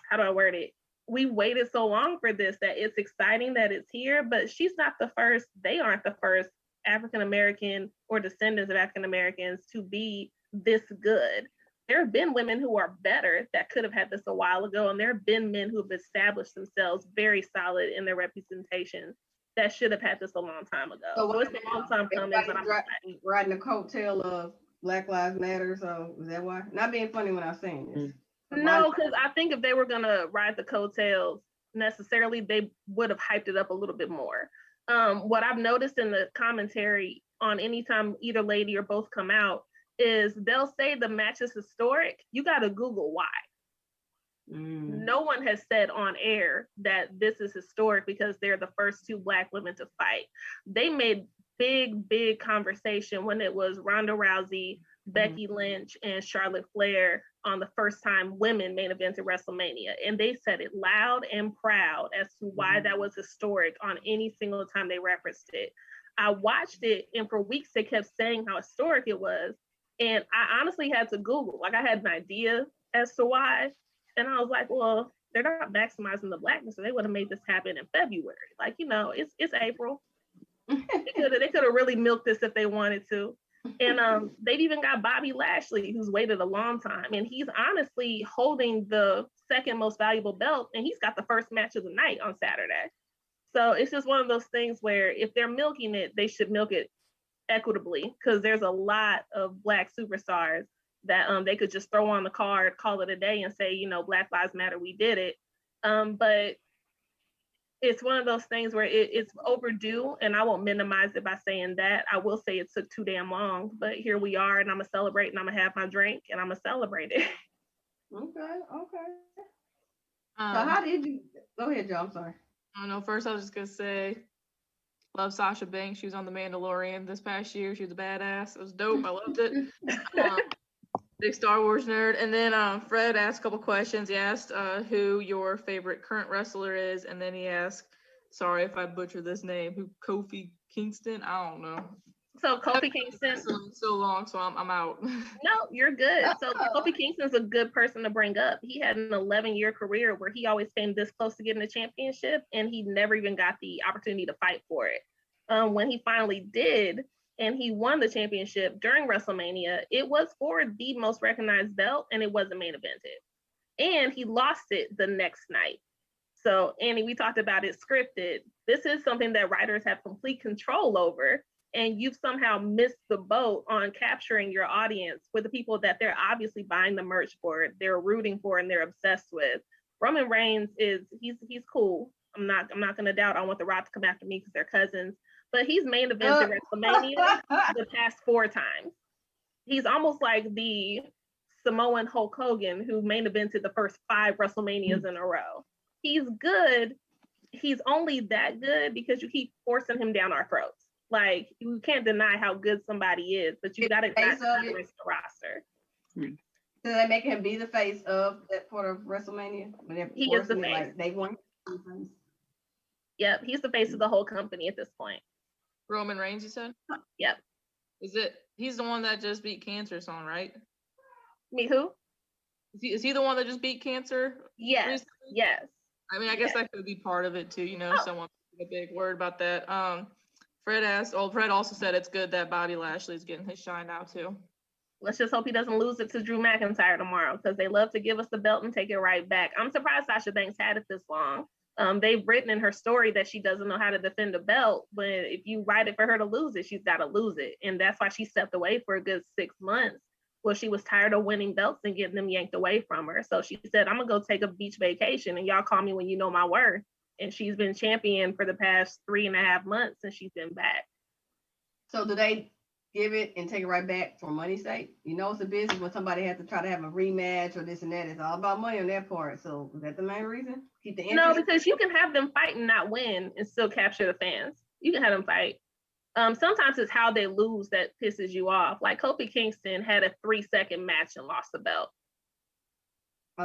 how do I word it? We waited so long for this that it's exciting that it's here, but she's not the first. They aren't the first African-American or descendants of African-Americans to be this good. There have been women who are better that could have had this a while ago, and there have been men who have established themselves very solid in their representation that should have had this a long time ago. So it's a long time coming, but I'm riding the coattail of Black Lives Matter. So is that why? Not being funny when I'm saying this. No, because I think if they were going to ride the coattails necessarily, they would have hyped it up a little bit more. What I've noticed in the commentary on any time either lady or both come out is they'll say the match is historic. You got to Google why. No one has said on air that this is historic because they're the first 2 Black women to fight. They made big conversation when it was Ronda Rousey, Becky Lynch, and Charlotte Flair on the first time women main evented WrestleMania. And they said it loud and proud as to why that was historic on any single time they referenced it. I watched it, and for weeks they kept saying how historic it was. And I honestly had to Google, like I had an idea as to why. And I was like, well, they're not maximizing the Blackness, so they would have made this happen in February. Like, you know, it's April. They could have really milked this if they wanted to. And they've even got Bobby Lashley, who's waited a long time, and he's honestly holding the 2nd most valuable belt, and he's got the first match of the night on Saturday. So it's just one of those things where if they're milking it, they should milk it equitably, because there's a lot of Black superstars that they could just throw on the card, call it a day, and say, you know, Black Lives Matter, we did it. But it's one of those things where it's overdue, and I won't minimize it by saying that. I will say it took too damn long, but here we are, and I'm gonna celebrate, and I'm gonna have my drink, and I'm gonna celebrate it. Okay. So how did you? Go ahead, Joe. I'm sorry. I don't know. First, I was just gonna say, love Sasha Banks. She was on The Mandalorian this past year. She was a badass. It was dope. I loved it. Big Star Wars nerd. And then Fred asked a couple questions. He asked who your favorite current wrestler is, and then he asked, sorry if I butcher this name, who Kofi Kingston? I don't know. So Kofi Kingston. So long, so I'm out. No, you're good. So Kofi Kingston's a good person to bring up. He had an 11-year career where he always came this close to getting a championship, and he never even got the opportunity to fight for it. When he finally did, and he won the championship during WrestleMania, it was for the most recognized belt, and it wasn't main evented. And he lost it the next night. So, Annie, we talked about it scripted. This is something that writers have complete control over, and you've somehow missed the boat on capturing your audience with the people that they're obviously buying the merch for, they're rooting for, and they're obsessed with. Roman Reigns he's cool. I'm not going to doubt I want The Rock to come after me because they're cousins. But he's main evented WrestleMania the past 4 times. He's almost like the Samoan Hulk Hogan who main evented the first 5 WrestleManias in a row. He's good. He's only that good because you keep forcing him down our throats. Like, you can't deny how good somebody is, but you got to not risk the roster. So they make him be the face of that part of WrestleMania? He is the face. Like, they won. Yep, he's the face of the whole company at this point. Roman Reigns, you said? Yep. He's the one that just beat cancer or something, right? Me who? Is he the one that just beat cancer? Yes. Recently? Yes. I mean, I guess that could be part of it too, someone a big word about that. Fred also said it's good that Bobby Lashley's getting his shine now too. Let's just hope he doesn't lose it to Drew McIntyre tomorrow, because they love to give us the belt and take it right back. I'm surprised Sasha Banks had it this long. They've written in her story that she doesn't know how to defend a belt, but if you write it for her to lose it, she's got to lose it. And that's why she stepped away for a good 6 months. Well, she was tired of winning belts and getting them yanked away from her. So she said, I'm gonna go take a beach vacation and y'all call me when you know my worth. And she's been champion for the past 3.5 months since she's been back. So do they give it and take it right back for money's sake? You know, it's a business when somebody has to try to have a rematch or this and that. It's all about money on their part. So is that the main reason? Keep the interest? No, because you can have them fight and not win and still capture the fans. You can have them fight. Sometimes it's how they lose that pisses you off. Like Kofi Kingston had a 3-second match and lost the belt.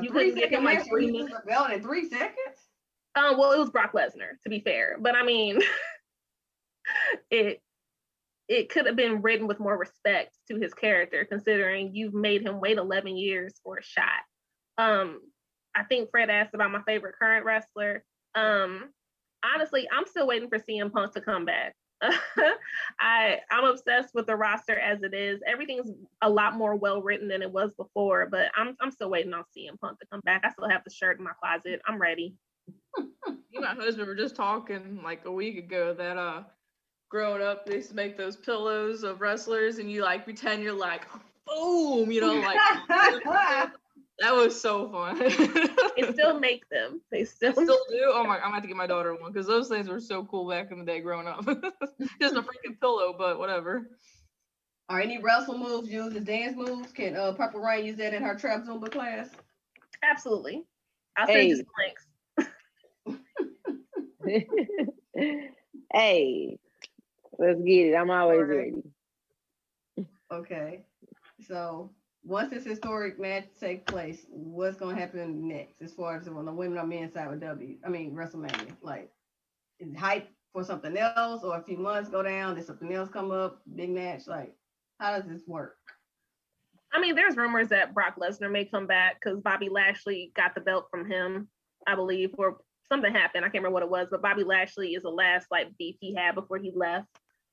You couldn't get him like 3 minutes. The belt in 3 seconds? Well, it was Brock Lesnar, to be fair. But I mean, it could have been written with more respect to his character, considering you've made him wait 11 years for a shot. I think Fred asked about my favorite current wrestler. Honestly, I'm still waiting for CM Punk to come back. I'm obsessed with the roster as it is. Everything's a lot more well written than it was before, but I'm still waiting on CM Punk to come back. I still have the shirt in my closet. I'm ready. You and my husband were just talking like a week ago that growing up they used to make those pillows of wrestlers and you like pretend you're like boom, you know, like that was so fun. They still make them. They still do. Oh my! I'm gonna have to get my daughter one because those things were so cool back in the day growing up. Just a freaking pillow, but whatever. Are any wrestle moves used as dance moves? Can Purple Rain use that in her trap Zumba class? Absolutely. I'll send you some links. Hey, let's get it. I'm always ready. Okay, so once this historic match takes place, what's gonna happen next as far as when the women or men side with WrestleMania? Like, is it hype for something else, or a few months go down, did something else come up, big match? Like, how does this work? I mean, there's rumors that Brock Lesnar may come back because Bobby Lashley got the belt from him, I believe, or something happened. I can't remember what it was, but Bobby Lashley is the last like beef he had before he left.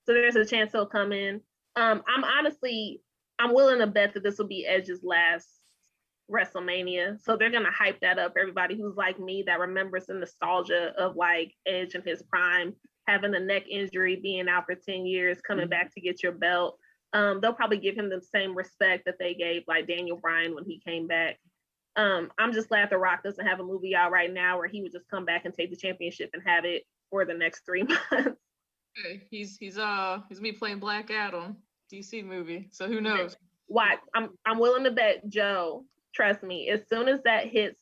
So there's a chance he'll come in. I'm willing to bet that this will be Edge's last WrestleMania. So they're going to hype that up. Everybody who's like me that remembers the nostalgia of like Edge in his prime, having a neck injury, being out for 10 years, coming back to get your belt. They'll probably give him the same respect that they gave like Daniel Bryan when he came back. I'm just glad The Rock doesn't have a movie out right now where he would just come back and take the championship and have it for the next 3 months. Okay. He's gonna be playing Black Adam. DC movie, so who knows? Why? I'm willing to bet Joe. Trust me, as soon as that hits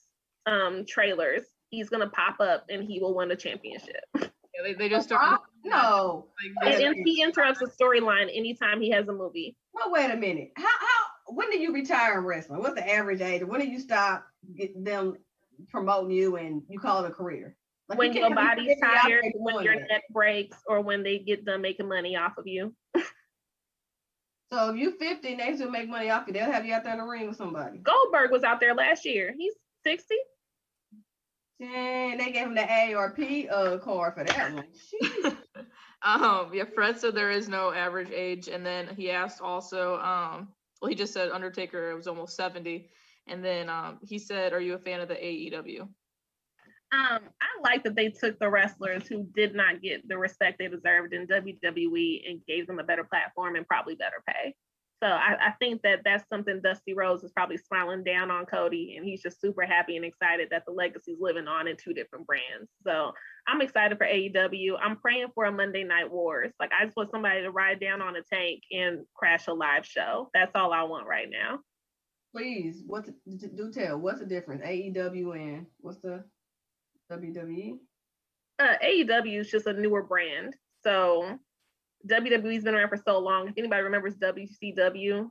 trailers, he's gonna pop up and he will win the championship. Yeah, they just start. No, and he interrupts the storyline anytime he has a movie. Well, wait a minute. How? When do you retire in wrestling? What's the average age? When do you stop them promoting you and you call it a career? Like, when your body's tired, when your neck breaks, or when they get done making money off of you. So if you're 50 and they still make money off you, they'll have you out there in the ring with somebody. Goldberg was out there last year. He's 60. Dang, they gave him the AARP card for that one. Yeah, Fred said there is no average age, and then he asked also, well, he just said Undertaker was almost 70, and then he said, "Are you a fan of the AEW?" I like that they took the wrestlers who did not get the respect they deserved in WWE and gave them a better platform and probably better pay. So I think that that's something Dusty Rhodes is probably smiling down on Cody, and he's just super happy and excited that the legacy's living on in 2 different brands. So I'm excited for AEW. I'm praying for a Monday Night Wars. Like, I just want somebody to ride down on a tank and crash a live show. That's all I want right now. Please, do tell. What's the difference? AEW and what's the WWE? AEW is just a newer brand. So WWE's been around for so long. If anybody remembers WCW,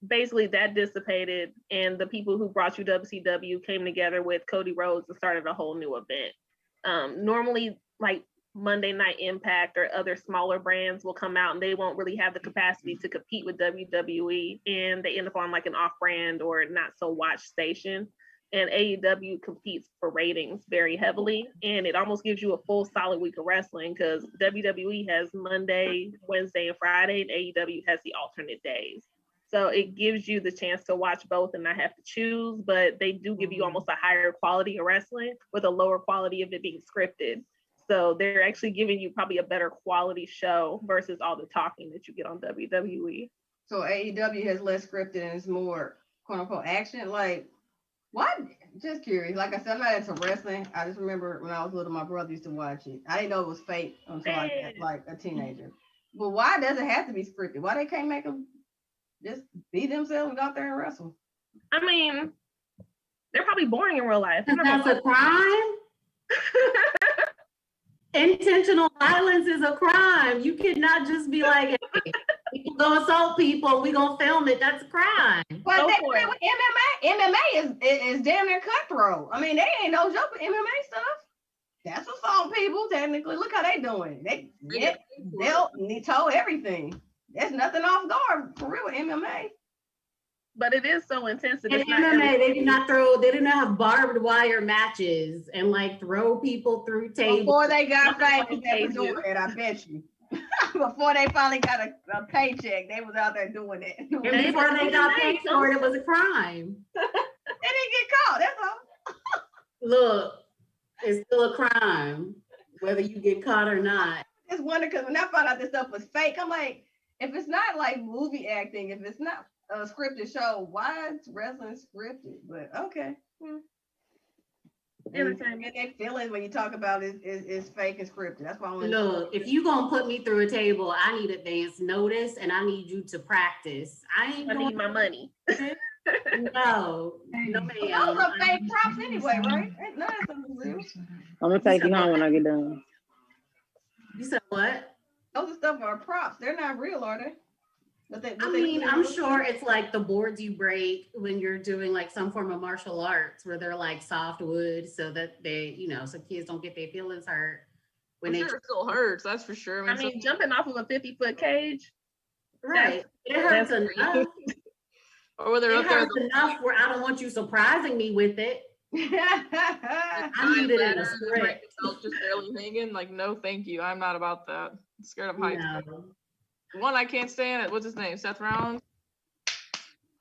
basically that dissipated, and the people who brought you WCW came together with Cody Rhodes and started a whole new event. Normally, like Monday Night Impact or other smaller brands will come out and they won't really have the capacity to compete with WWE, and they end up on like an off-brand or not so watched station. And AEW competes for ratings very heavily, and it almost gives you a full solid week of wrestling because WWE has Monday, Wednesday, and Friday, and AEW has the alternate days. So it gives you the chance to watch both and not have to choose, but they do give you almost a higher quality of wrestling with a lower quality of it being scripted. So they're actually giving you probably a better quality show versus all the talking that you get on WWE. So AEW has less scripted and it's more quote unquote action. Like, why? Just curious. Like I said, I'm not into wrestling. I just remember when I was little, my brother used to watch it. I didn't know it was fake until I got like a teenager. But why does it have to be scripted? Why they can't make them just be themselves and go out there and wrestle? I mean, they're probably boring in real life. That's a crime. Intentional violence is a crime. You cannot just be like, hey, people gonna assault people, we gonna film it. That's a crime. But they play with MMA is damn near cutthroat. I mean, they ain't no joke with MMA stuff. That's assault people, technically. Look how they doing. They'll toe everything. There's nothing off guard for real with MMA. But it is so intense. In MMA, they do not have barbed wire matches and like throw people through tables. Before they got famous, they was doing it, I bet you. Before they finally got a paycheck, they was out there doing it. And before they got paid for it, it was a crime. They didn't get caught, that's all. Look, it's still a crime, whether you get caught or not. I just wonder, because when I found out this stuff was fake, I'm like, if it's not like movie acting, if it's not a scripted show, why is wrestling scripted? But okay. Entertainment. Get their feelings when you talk about is fake and scripted. That's why I want to Look, if you gonna put me through a table, I need advance notice and I need you to practice. I need my money. No, ma'am. Those are fake props anyway, right? None of them is real. I'm gonna take you home when I get done. You said what? Those stuff are props. They're not real, are they? I'm sure it's like the boards you break when you're doing like some form of martial arts where they're like soft wood so that they, so kids don't get their feelings hurt. When it still hurts, that's for sure. I mean jumping off of a 50-foot cage. Right. It hurts enough. Or whether it hurts enough where I don't want you surprising me with it. I need it in a script. Just barely hanging. Like, no, thank you. I'm not about that. I'm scared of heights. No. One I can't stand it. What's his name? Seth Rollins.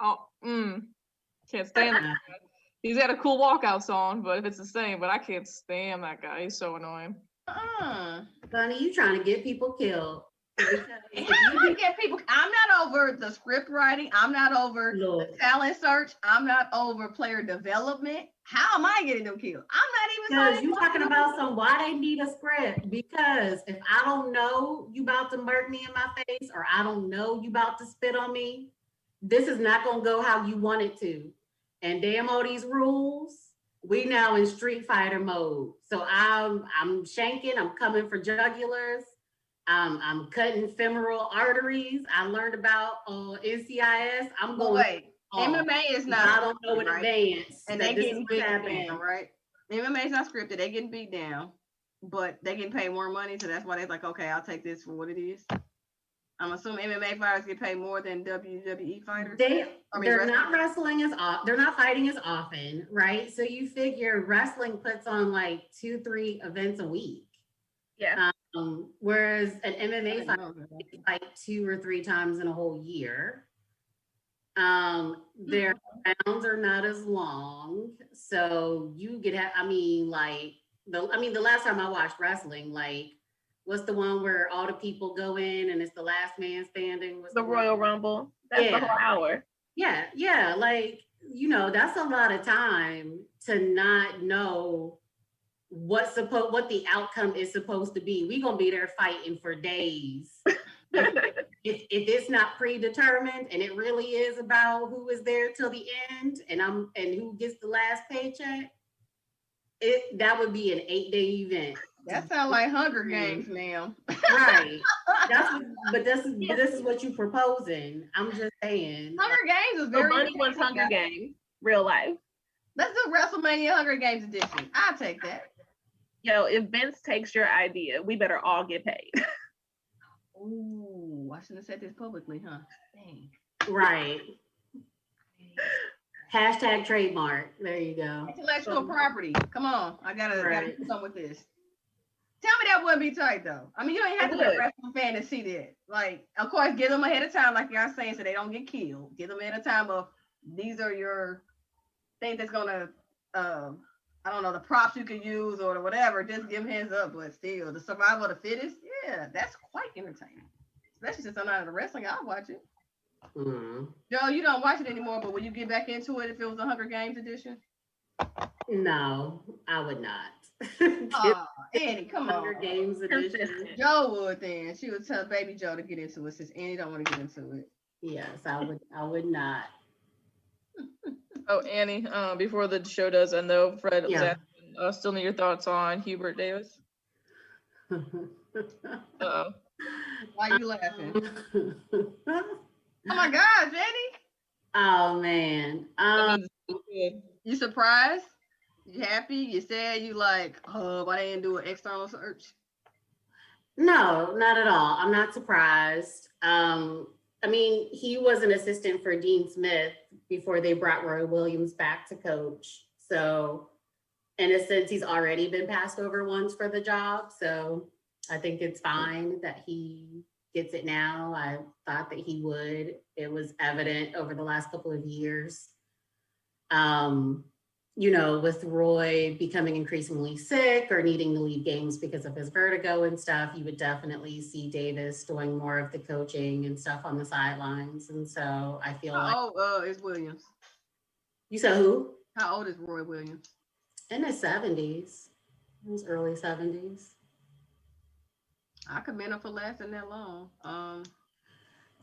Can't stand that guy. He's got a cool walkout song, but if it's the same, but I can't stand that guy. He's so annoying. Bunny, you trying to get people killed. I'm not over the script writing. I'm not over the talent search. I'm not over player development. How am I getting them killed? I'm not even. Because you talking about why they need a script. Because if I don't know you about to murk me in my face, or I don't know you about to spit on me, this is not gonna go how you want it to. And damn all these rules. We now in Street Fighter mode. So I'm shanking. I'm coming for jugulars. I'm cutting femoral arteries. I learned about NCIS. I'm going. Wait, MMA is not. I don't know in advance. And they getting beat down, right? MMA is not scripted. They getting beat down, but they getting paid more money, so that's why they're like, okay, I'll take this for what it is. I'm assuming MMA fighters get paid more than WWE fighters. They're not wrestling they're not fighting as often, right? So you figure wrestling puts on like 2-3 events a week. Yeah. Whereas an MMA fighter is like 2 or 3 times in a whole year. Their rounds are not as long, so you get. The last time I watched wrestling, like, what's the one where all the people go in and it's the last man standing? The Royal Rumble. That's the whole hour. Yeah. Like, that's a lot of time to not know what the outcome is supposed to be. We gonna be there fighting for days. if it's not predetermined and it really is about who is there till the end and who gets the last paycheck, that would be an 8-day event. That sounds like Hunger Games, ma'am. Right. This is what you proposing. I'm just saying. Hunger Games is very. Money wants Hunger Games, real life. Let's do WrestleMania Hunger Games edition. I'll take that. Yo, if Vince takes your idea, we better all get paid. Ooh, I shouldn't have said this publicly, huh? Dang. Right. Hashtag trademark. There you go. Intellectual property. Come on. I gotta do something with this. Tell me that wouldn't be tight though. I mean, you ain't have to be a wrestling fan to see that. Like, of course, give them ahead of time, like y'all saying, so they don't get killed. Give them ahead of time of these are your things that's gonna I don't know, the props you can use or whatever, just give them hands up, but still, the survival of the fittest, yeah, that's quite entertaining. Especially since I'm not into wrestling, I'll watch it. Joe, you don't watch it anymore, but will you get back into it if it was a Hunger Games edition? No, I would not. Oh, Annie, come Hunger on. Games edition. Consistent. Joe would then. She would tell baby Joe to get into it since Annie don't want to get into it. Yes, I would not. Oh, Annie, before the show does end though, Fred was Yeah. asking, still need your thoughts on Hubert Davis. Uh-oh. Why are you laughing? Oh my gosh, Annie. Oh man. That means it's good. You surprised? You happy? You sad? You like, oh, why they didn't do an external search? No, not at all. I'm not surprised. I mean, he was an assistant for Dean Smith before they brought Roy Williams back to coach. So in a sense, he's already been passed over once for the job. So I think it's fine that he gets it now. I thought that he would. It was evident over the last couple of years. You know, with Roy becoming increasingly sick or needing to leave games because of his vertigo and stuff, you would definitely see Davis doing more of the coaching and stuff on the sidelines. And so I feel like. How old is Williams? You said who? How old is Roy Williams? In his 70s. His early 70s. I commend him for lasting that long.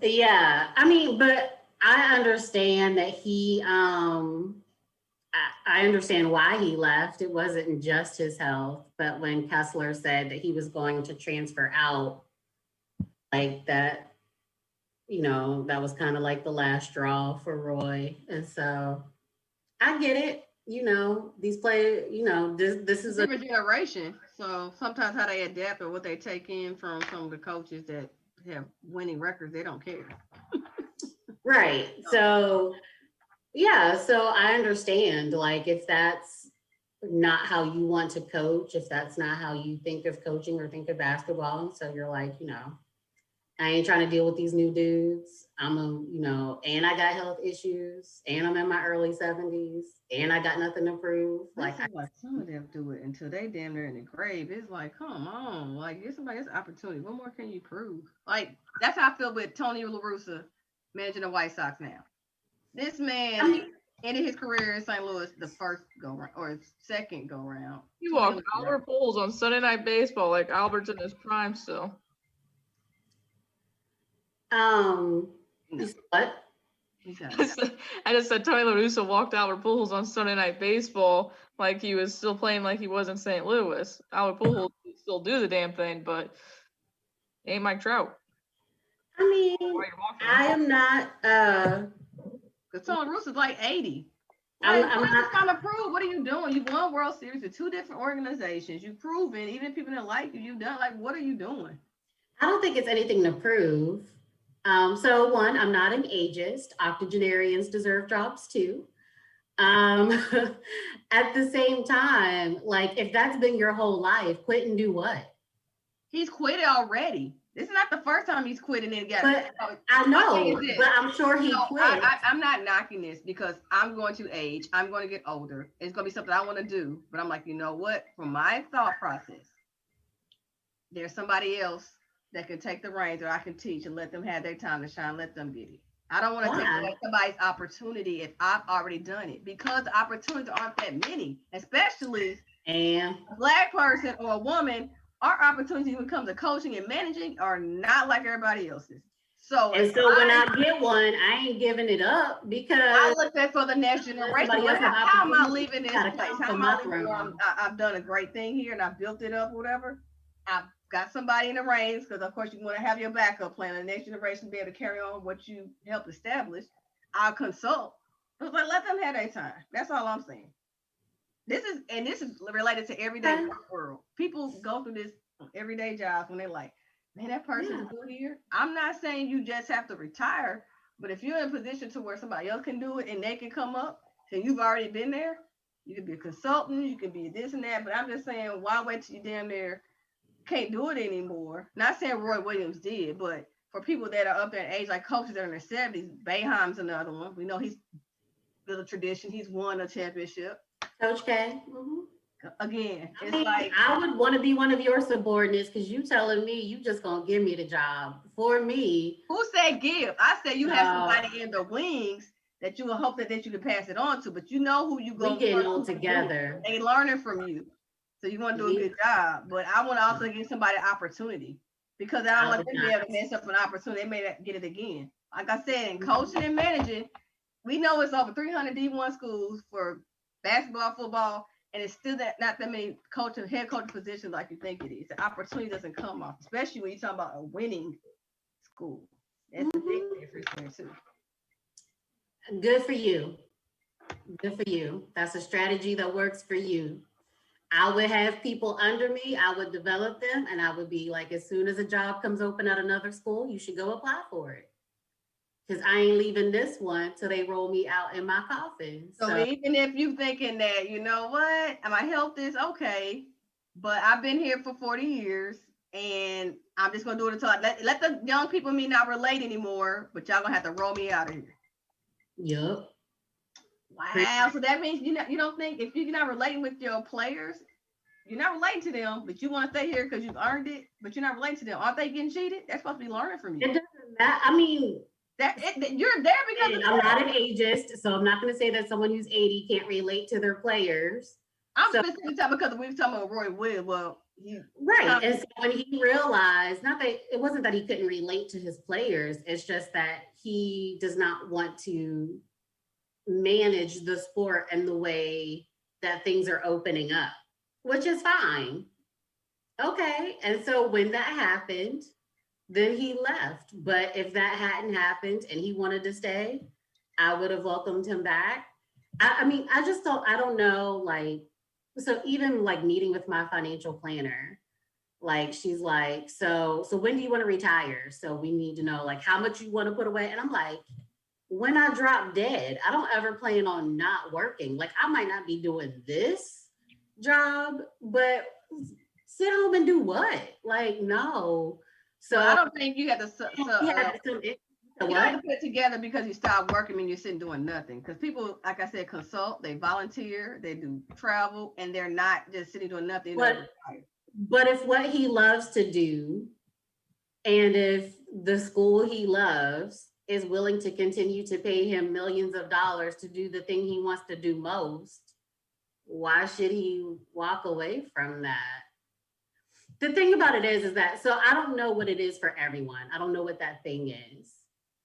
Yeah, I mean, but I understand that he, I understand why he left. It wasn't just his health, but when Kessler said that he was going to transfer out, like that, you know, that was kind of like the last straw for Roy. And so I get it. You know, these players, you know, this is a different generation. So sometimes how they adapt or what they take in from some of the coaches that have winning records, they don't care. right. So yeah, so I understand, like, if that's not how you want to coach, if that's not how you think of coaching or think of basketball, so you're like, you know, I ain't trying to deal with these new dudes. You know, and I got health issues, and I'm in my early 70s, and I got nothing to prove. Like some of them do it until they damn near in the grave. It's like, come on, like give somebody this opportunity. What more can you prove? Like that's how I feel with Tony La Russa managing the White Sox now. This man ended his career in St. Louis the first go round or second go round. He walked Albert Pujols on Sunday Night Baseball like Albert's in his prime still. What? I just said Tony La Russa walked Albert Pujols on Sunday Night Baseball like he was still playing like he was in St. Louis. Albert Pujols could still do the damn thing, but he ain't Mike Trout. I mean, I am not. Because Tony La Russa's like 80. I'm what not trying to prove. What are you doing? You won World Series with two different organizations. You've proven, even if people didn't like you, you've done. Like, what are you doing? I don't think it's anything to prove. So one, I'm not an ageist. Octogenarians deserve jobs too. At the same time, like if that's been your whole life, quit and do what? He's quit already. This is not the first time he's quit and then got. But I know, but I'm sure he quit. I'm not knocking this because I'm going to age. I'm going to get older. It's going to be something I want to do. But I'm like, you know what? From my thought process, there's somebody else that can take the reins or I can teach and let them have their time to shine. Let them get it. I don't want to take away somebody's opportunity if I've already done it because the opportunities aren't that many, especially a Black person or a woman. Our opportunities when it comes to coaching and managing are not like everybody else's. So when I get one, I ain't giving it up because I look at for the next generation. How am I leaving this place? How am I leaving I've done a great thing here and I've built it up, whatever. I've got somebody in the reins because of course you want to have your backup plan. The next generation to be able to carry on what you helped establish. I'll consult. But let them have their time. That's all I'm saying. This is related to everyday world. People go through this everyday jobs when they're like, man, that person's good here. I'm not saying you just have to retire, but if you're in a position to where somebody else can do it and they can come up, and you've already been there, you can be a consultant, you can be this and that, but I'm just saying, why wait till you damn there can't do it anymore? Not saying Roy Williams did, but for people that are up there in age, like coaches that are in their 70s, Boeheim's another one. We know he's built a tradition. He's won a championship. Coach K. Mm-hmm. Again, it's I would want to be one of your subordinates because you telling me you just gonna give me the job for me. Who said give? I said you have somebody in the wings that you will hope that you can pass it on to, but you know who you go. We getting all together. They learning from you, so you want to do a good job. But I want to also give somebody an opportunity because I don't want them to be able to mess up an opportunity. They may not get it again. Like I said, in coaching and managing, we know it's over 300 D1 schools for basketball, football. And it's still not that many head coach positions like you think it is. The opportunity doesn't come off, especially when you're talking about a winning school. That's the big difference there too. Good for you. Good for you. That's a strategy that works for you. I would have people under me. I would develop them, and I would be like, as soon as a job comes open at another school, you should go apply for it. Because I ain't leaving this one till they roll me out in my coffin. So even if you thinking that, you know what, my health is okay, but I've been here for 40 years and I'm just gonna do it until let the young people me not relate anymore, but y'all gonna have to roll me out of here. Yep. Wow. So that means you don't think if you're not relating with your players, you're not relating to them, but you want to stay here because you've earned it, but you're not relating to them. Aren't they getting cheated? They're supposed to be learning from you. It doesn't matter. I mean, you're there because I'm not an ageist, so I'm not going to say that someone who's 80 can't relate to their players. I'm specifically talking because we were talking about Roy Wood. Well, right. And so when he realized, not that it wasn't that he couldn't relate to his players, it's just that he does not want to manage the sport and the way that things are opening up, which is fine. Okay. And so when that happened, then he left. But if that hadn't happened and he wanted to stay, I would have welcomed him back. I mean, I don't know, like, so even like meeting with my financial planner, like she's like, so when do you want to retire? So we need to know like how much you want to put away. And I'm like, when I drop dead, I don't ever plan on not working. Like I might not be doing this job, but sit home and do what? Like, no. So I don't think you have to. You have to put it together because you stop working and you're sitting doing nothing. Because people, like I said, consult, they volunteer, they do travel, and they're not just sitting doing nothing. But if what he loves to do, and if the school he loves is willing to continue to pay him millions of dollars to do the thing he wants to do most, why should he walk away from that? The thing about it is that, so I don't know what it is for everyone. I don't know what that thing is,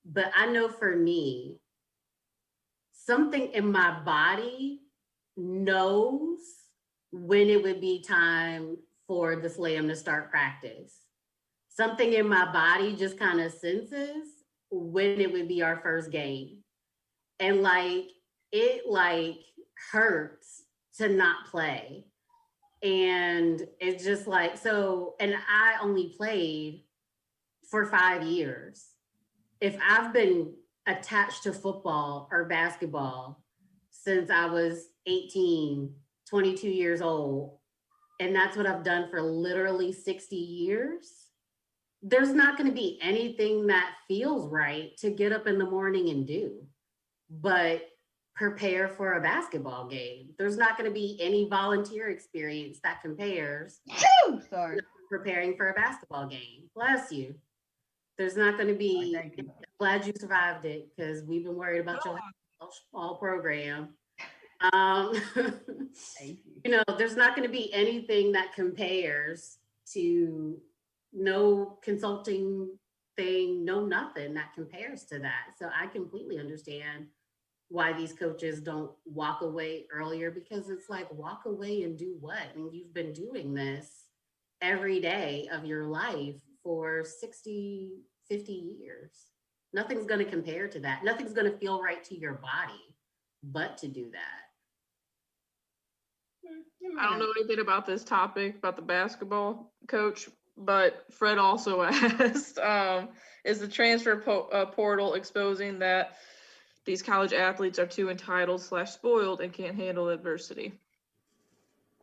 but I know for me, something in my body knows when it would be time for the slam to start practice. Something in my body just kind of senses when it would be our first game. And like, it like hurts to not play. And it's just like, so, and I only played for 5 years. If I've been attached to football or basketball since I was 18, 22 years old, and that's what I've done for literally 60 years, there's not going to be anything that feels right to get up in the morning and do, but prepare for a basketball game. There's not going to be any volunteer experience that compares to preparing for a basketball game. Bless you. There's not going to be, I'm glad you survived it because we've been worried about your all program. You know, there's not going to be anything that compares to no consulting thing, no nothing that compares to that. So I completely understand why these coaches don't walk away earlier, because it's like, walk away and do what? And you've been doing this every day of your life for 60, 50 years. Nothing's going to compare to that. Nothing's going to feel right to your body but to do that. I don't know anything about this topic, about the basketball coach, but Fred also asked, is the transfer portal exposing that these college athletes are too entitled / spoiled and can't handle adversity?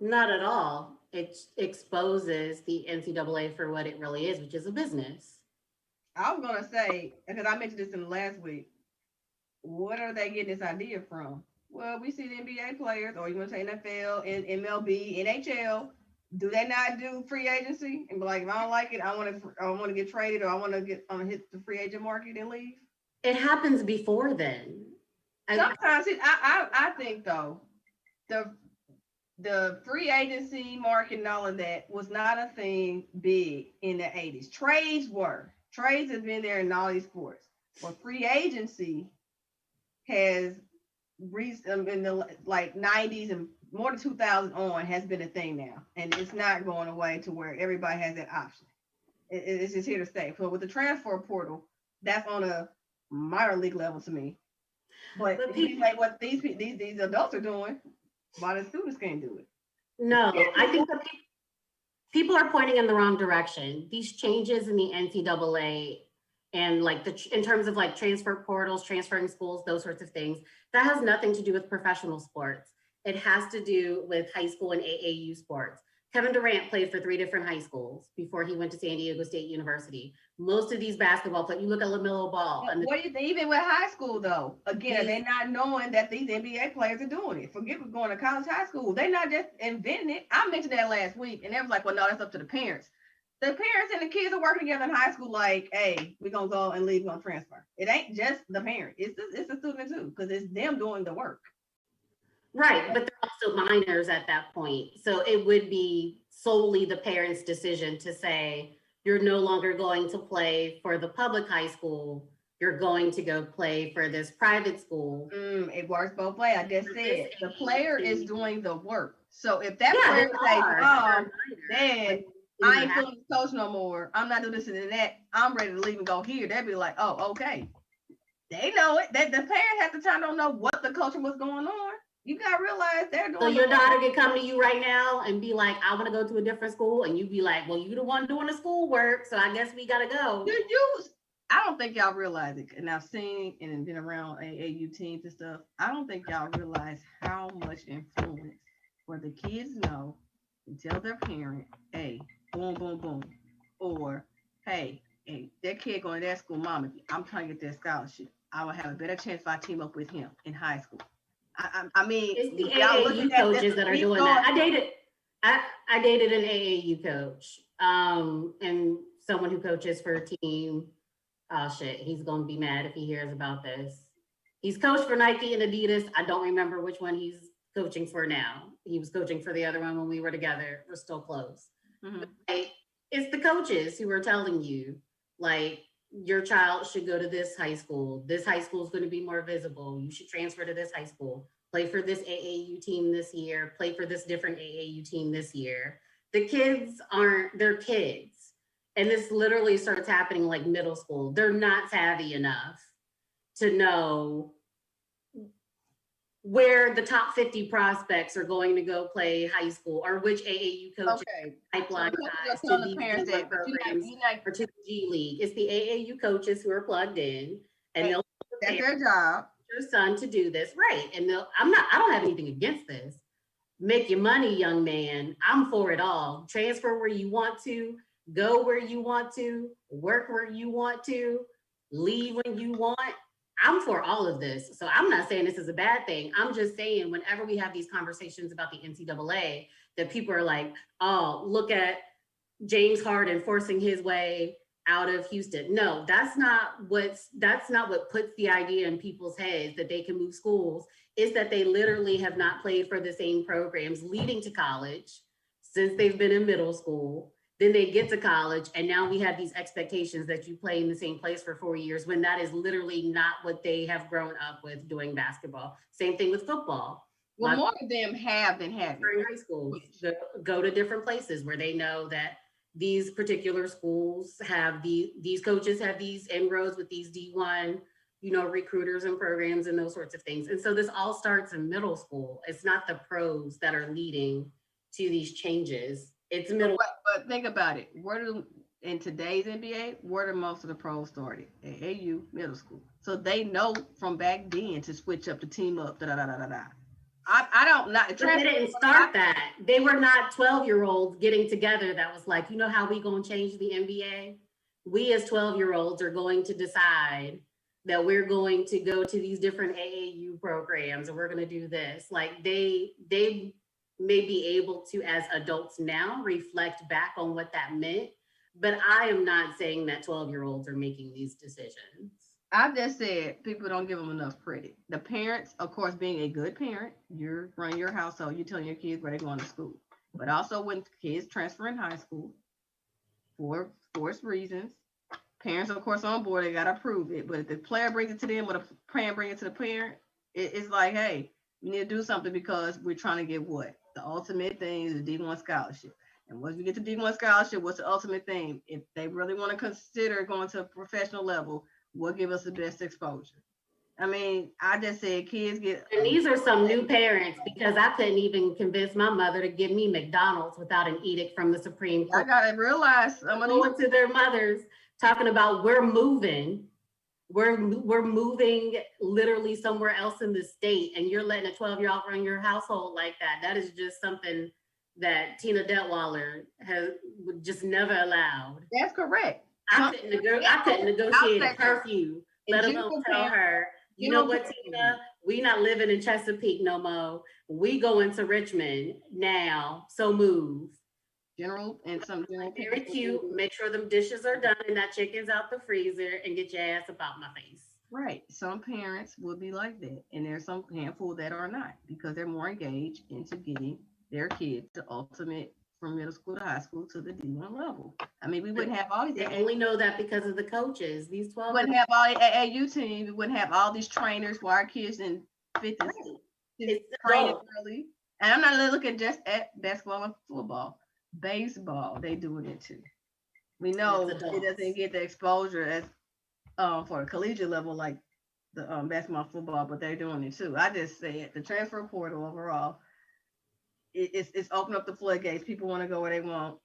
Not at all. It exposes the NCAA for what it really is, which is a business. I was going to say, because I mentioned this in the last week, what are they getting this idea from? well, we see the NBA players, or you want to say NFL and MLB, NHL. Do they not do free agency and be like, if I don't like it, I want to get traded, or I want to hit the free agent market and leave? It happens before then. Sometimes I think though, the free agency market and all of that was not a thing big in the 80s. Trades have been there in all these sports. But free agency has in the like 90s and more than 2000 on has been a thing now. And it's not going away to where everybody has that option. It's just here to stay. So with the transfer portal, that's on a minor league level to me. But like what these adults are doing, why the students can't do it? No, I think that people are pointing in the wrong direction. These changes in the NCAA and like in terms of like transfer portals, transferring schools, those sorts of things, that has nothing to do with professional sports. It has to do with high school and AAU sports. Kevin Durant played for 3 different high schools before he went to San Diego State University. Most of these basketball players, you look at LaMelo Ball. What do you think, even with high school though? Again, they're not knowing that these NBA players are doing it. Forget what's going to college, high school. They're not just inventing it. I mentioned that last week, and they was like, well, no, that's up to the parents. The parents and the kids are working together in high school like, hey, we're going to go and leave, we're going to transfer. It ain't just the parent. It's the student too, because it's them doing the work. Right, but they're also minors at that point. So it would be solely the parents' decision to say, you're no longer going to play for the public high school. You're going to go play for this private school. It works both ways. I just said the player is doing the work. So if that player says, man, I ain't feeling the coach no more. I'm not doing this and that. I'm ready to leave and go here. They'd be like, oh, okay. They know it. That the parents at the time don't know what the culture was going on. You gotta realize they're doing. So your daughter can come to you right now and be like, I want to go to a different school, and you be like, well, you the one doing the schoolwork, so I guess we gotta go. I don't think y'all realize it, and I've seen and been around AAU teams and stuff. I don't think y'all realize how much influence where the kids know and tell their parent, hey, boom, boom, boom, or hey, that kid going to that school, mom, I'm trying to get that scholarship. I will have a better chance if I team up with him in high school. I mean, it's the AAU coaches that are doing that. I dated an AAU coach, and someone who coaches for a team. Oh shit, he's gonna be mad if he hears about this. He's coached for Nike and Adidas. I don't remember which one he's coaching for now. He was coaching for the other one when we were together. We're still close. Mm-hmm. Like, it's the coaches who are telling you, like, your child should go to this high school. This high school is going to be more visible. You should transfer to this high school. Play for this AAU team this year. Play for this different AAU team this year. The kids they're kids. And this literally starts happening like middle school. They're not savvy enough to know where the top 50 prospects are going to go play high school, or which AAU coaches pipeline ties to these programs or to the G League. It's the AAU coaches who are plugged in, and they'll that's their job. Your son to do this, right? And I don't have anything against this. Make your money, young man. I'm for it all. Transfer where you want to, go where you want to, work where you want to, leave when you want. I'm for all of this. So I'm not saying this is a bad thing. I'm just saying whenever we have these conversations about the NCAA, that people are like, oh, look at James Harden forcing his way out of Houston. No, that's not what puts the idea in people's heads that they can move schools, is that they literally have not played for the same programs leading to college since they've been in middle school. Then they get to college, and now we have these expectations that you play in the same place for 4 years, when that is literally not what they have grown up with doing basketball. Same thing with football. Well, more of them have than haven't. In high school, go to different places where they know that these particular schools have these coaches have these inroads with these D1, recruiters and programs and those sorts of things. And so this all starts in middle school. It's not the pros that are leading to these changes. It's middle. But think about it. In today's NBA, where do most of the pros started? At AU, middle school. So they know from back then to switch up, to team up, I don't know. They didn't start that. They were not 12-year-olds getting together that was like, how we going to change the NBA? We as 12-year-olds are going to decide that we're going to go to these different AAU programs and we're going to do this. Like they may be able to, as adults now, reflect back on what that meant. But I am not saying that 12-year-olds are making these decisions. I just said people don't give them enough credit. The parents, of course, being a good parent, you're running your household, you're telling your kids where they're going to school. But also when kids transfer in high school for sports reasons, parents, of course, on board, they got to approve it. But if the player brings it to them or the parent brings it to the parent, it's like, hey, we need to do something because we're trying to get what? The ultimate thing is the D1 scholarship. And once we get to D1 scholarship, what's the ultimate thing? If they really want to consider going to a professional level, what give us the best exposure? I mean, I just said kids get. And these are some new parents because I couldn't even convince my mother to give me McDonald's without an edict from the Supreme Court. I gotta realize some of going to their mothers talking about we're moving literally somewhere else in the state, and you're letting a 12-year-old run your household like that. That is just something that Tina Detweiler would just never allowed. That's correct. I couldn't negotiate a curfew, let alone tell her, you know what, Tina, we not living in Chesapeake no more. We going to Richmond now, so move. Very cute. Make sure them dishes are done and that chicken's out the freezer and get your ass about my face. Right. Some parents will be like that, and there's some handful that are not because they're more engaged into getting their kids the ultimate from middle school to high school to the D1 level. I mean, we wouldn't have all these. They only know that because of the coaches. These 12 wouldn't have all the AAU teams. We wouldn't have all these trainers for our kids in fitness. It's training early. And I'm not looking just at basketball and football. Baseball, they doing it too. We know it doesn't get the exposure as for a collegiate level like the basketball and football, but they're doing it too. I just said the transfer portal overall, it's opened up the floodgates. People want to go where they want.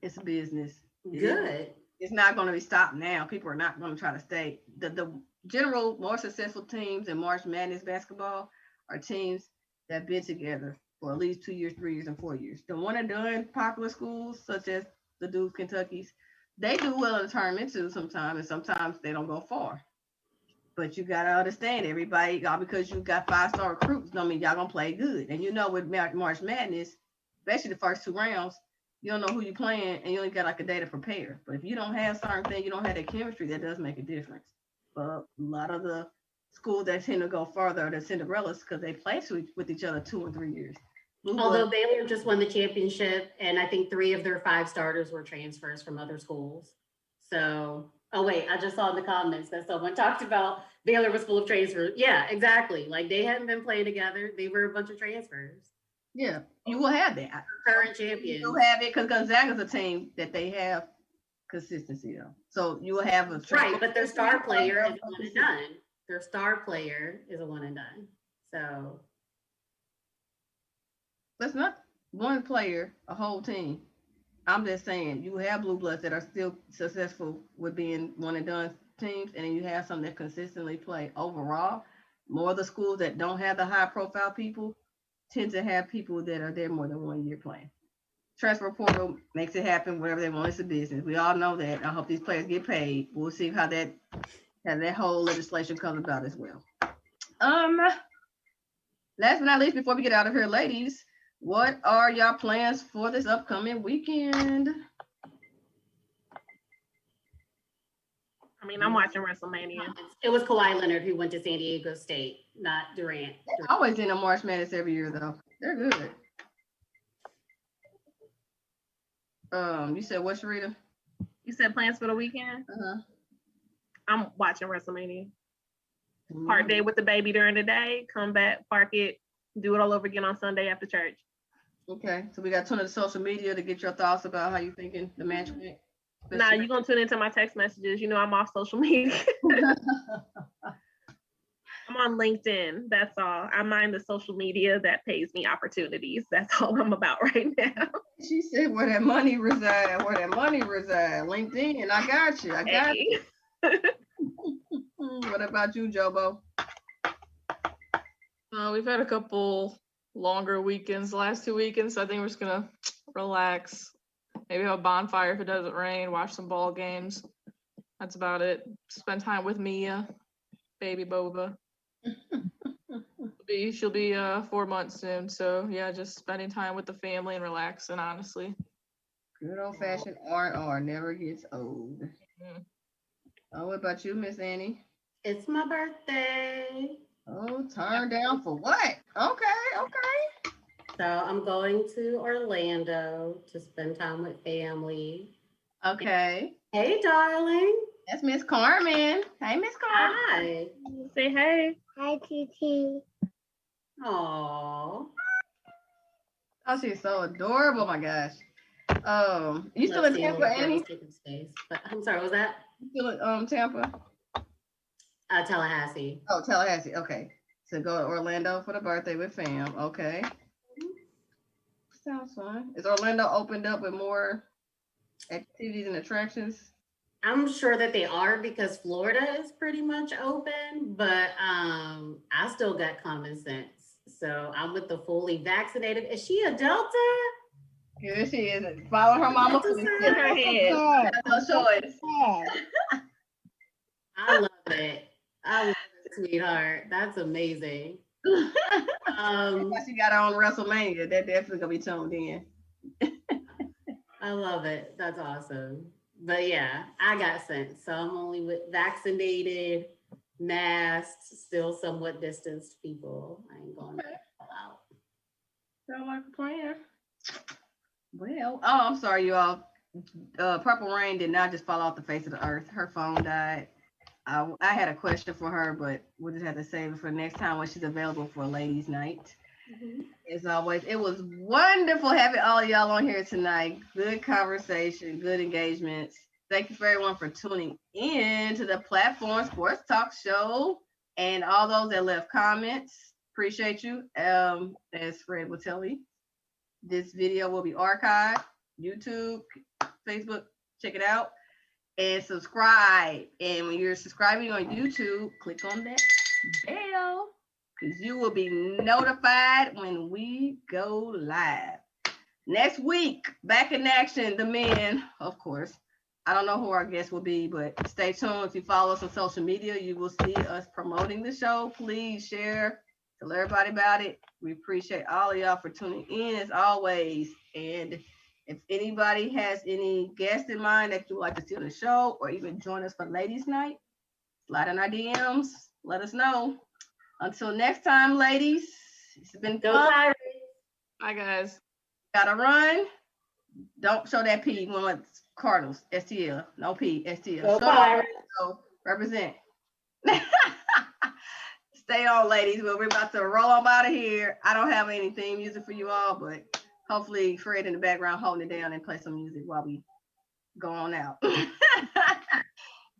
It's a business. Good. It's not going to be stopped now. People are not going to try to stay. The general more successful teams in March Madness basketball are teams that have been together for at least 2 years, 3 years, and 4 years. The one and done popular schools, such as the Dukes, Kentucky's, they do well in the tournament too sometimes, and sometimes they don't go far. But you got to understand, everybody, y'all, because you got 5-star recruits, don't mean y'all going to play good. And you know, with March Madness, especially the first 2 rounds, you don't know who you're playing, and you only got like a day to prepare. But if you don't have certain things, you don't have that chemistry, that does make a difference. But a lot of the schools that tend to go further are the Cinderellas because they play with each other 2 and 3 years. Although Baylor just won the championship, and I think 3 of their 5 starters were transfers from other schools. So, oh wait, I just saw in the comments that someone talked about Baylor was full of transfers. Yeah, exactly. Like they hadn't been playing together. They were a bunch of transfers. Yeah, you will have that. Current champions. You'll have it because Gonzaga's a team that they have consistency though. So you will have a right, but their star player is a one and done. Their star player is a one and done. So that's not one player, a whole team. I'm just saying you have blue bloods that are still successful with being one and done teams, and then you have some that consistently play. Overall, more of the schools that don't have the high profile people tend to have people that are there more than 1 year playing. Transfer portal makes it happen wherever they want. It's a business. We all know that. I hope these players get paid. We'll see how that whole legislation comes about as well. Last but not least, before we get out of here, ladies, what are y'all plans for this upcoming weekend? I mean, I'm watching WrestleMania. It was Kawhi Leonard who went to San Diego State, not Durant. They're always in a March Madness every year, though. They're good. You said what, Cherita? You said plans for the weekend? Uh-huh. I'm watching WrestleMania. Park day with the baby during the day, come back, park it, do it all over again on Sunday after church. Okay, so we got to tune into social media to get your thoughts about how you thinking the match went. Nah, you're going to tune into my text messages. You know I'm off social media. I'm on LinkedIn. That's all. I mind the social media that pays me opportunities. That's all I'm about right now. She said where that money reside, LinkedIn, I got you. You. What about you, Jobo? We've had a couple longer weekends, last 2 weekends. So I think we're just going to relax. Maybe have a bonfire if it doesn't rain, watch some ball games. That's about it. Spend time with Mia. baby Bova. She'll be 4 months soon. So yeah, just spending time with the family and relaxing, honestly. Good old fashioned R&R never gets old. Oh, what about you, Miss Annie? It's my birthday. Oh, turn down for what? Okay. So I'm going to Orlando to spend time with family. Okay. Hey, darling. That's Miss Carmen. Hey, Miss Carmen. Hi. Say hey. Hi, TT. Aww. Oh, she's so adorable. Oh my gosh. You still in Tampa, Annie? Space. But I'm sorry, what was that? You still in Tampa? Tallahassee. Oh, Tallahassee. Okay. So go to Orlando for the birthday with fam. Okay. Sounds fun. Is Orlando opened up with more activities and attractions? I'm sure that they are because Florida is pretty much open, but I still got common sense. So I'm with the fully vaccinated. Is she a Delta? Here she is. Follow her mama. In her head. No choice. I love it. I love it, sweetheart. That's amazing. She got her own WrestleMania. That definitely gonna be tuned in. I love it. That's awesome. But yeah, I got sense. So I'm only with vaccinated, masked, still somewhat distanced people. I ain't going out. Sound like a plan. Well, oh, I'm sorry, you all. Purple Rain did not just fall off the face of the earth. Her phone died. I had a question for her, but we'll just have to save it for next time when she's available for ladies' night. As always, it was wonderful having all of y'all on here tonight. Good conversation, good engagements. Thank you for everyone for tuning in to the Platform Sports Talk Show and all those that left comments. Appreciate you. As Fred will tell me, this video will be archived, YouTube, Facebook. Check it out and subscribe. And when you're subscribing on YouTube, click on that bell, because you will be notified when we go live. Next week, back in action, the men, of course. I don't know who our guest will be, but stay tuned. If you follow us on social media, you will see us promoting the show. Please share, tell everybody about it. We appreciate all of y'all for tuning in as always. And if anybody has any guests in mind that you would like to see on the show or even join us for ladies' night, slide in our DMs. Let us know. Until next time, ladies, it's been fun. Bye, guys. Gotta run. Don't show that P when it's Cardinals. STL. No P. STL. So represent. Stay on, ladies. Well, we're about to roll on out of here. I don't have any theme music for you all, but hopefully Fred in the background holding it down and play some music while we go on out.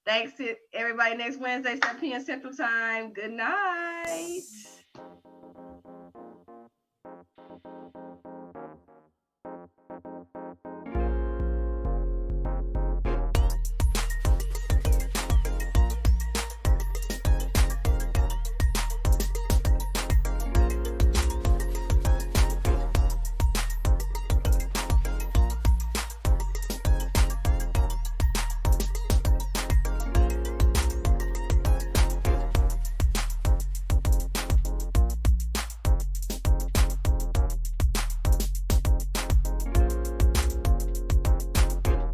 Thanks to everybody. Next Wednesday, 7 p.m. Central Time. Good night.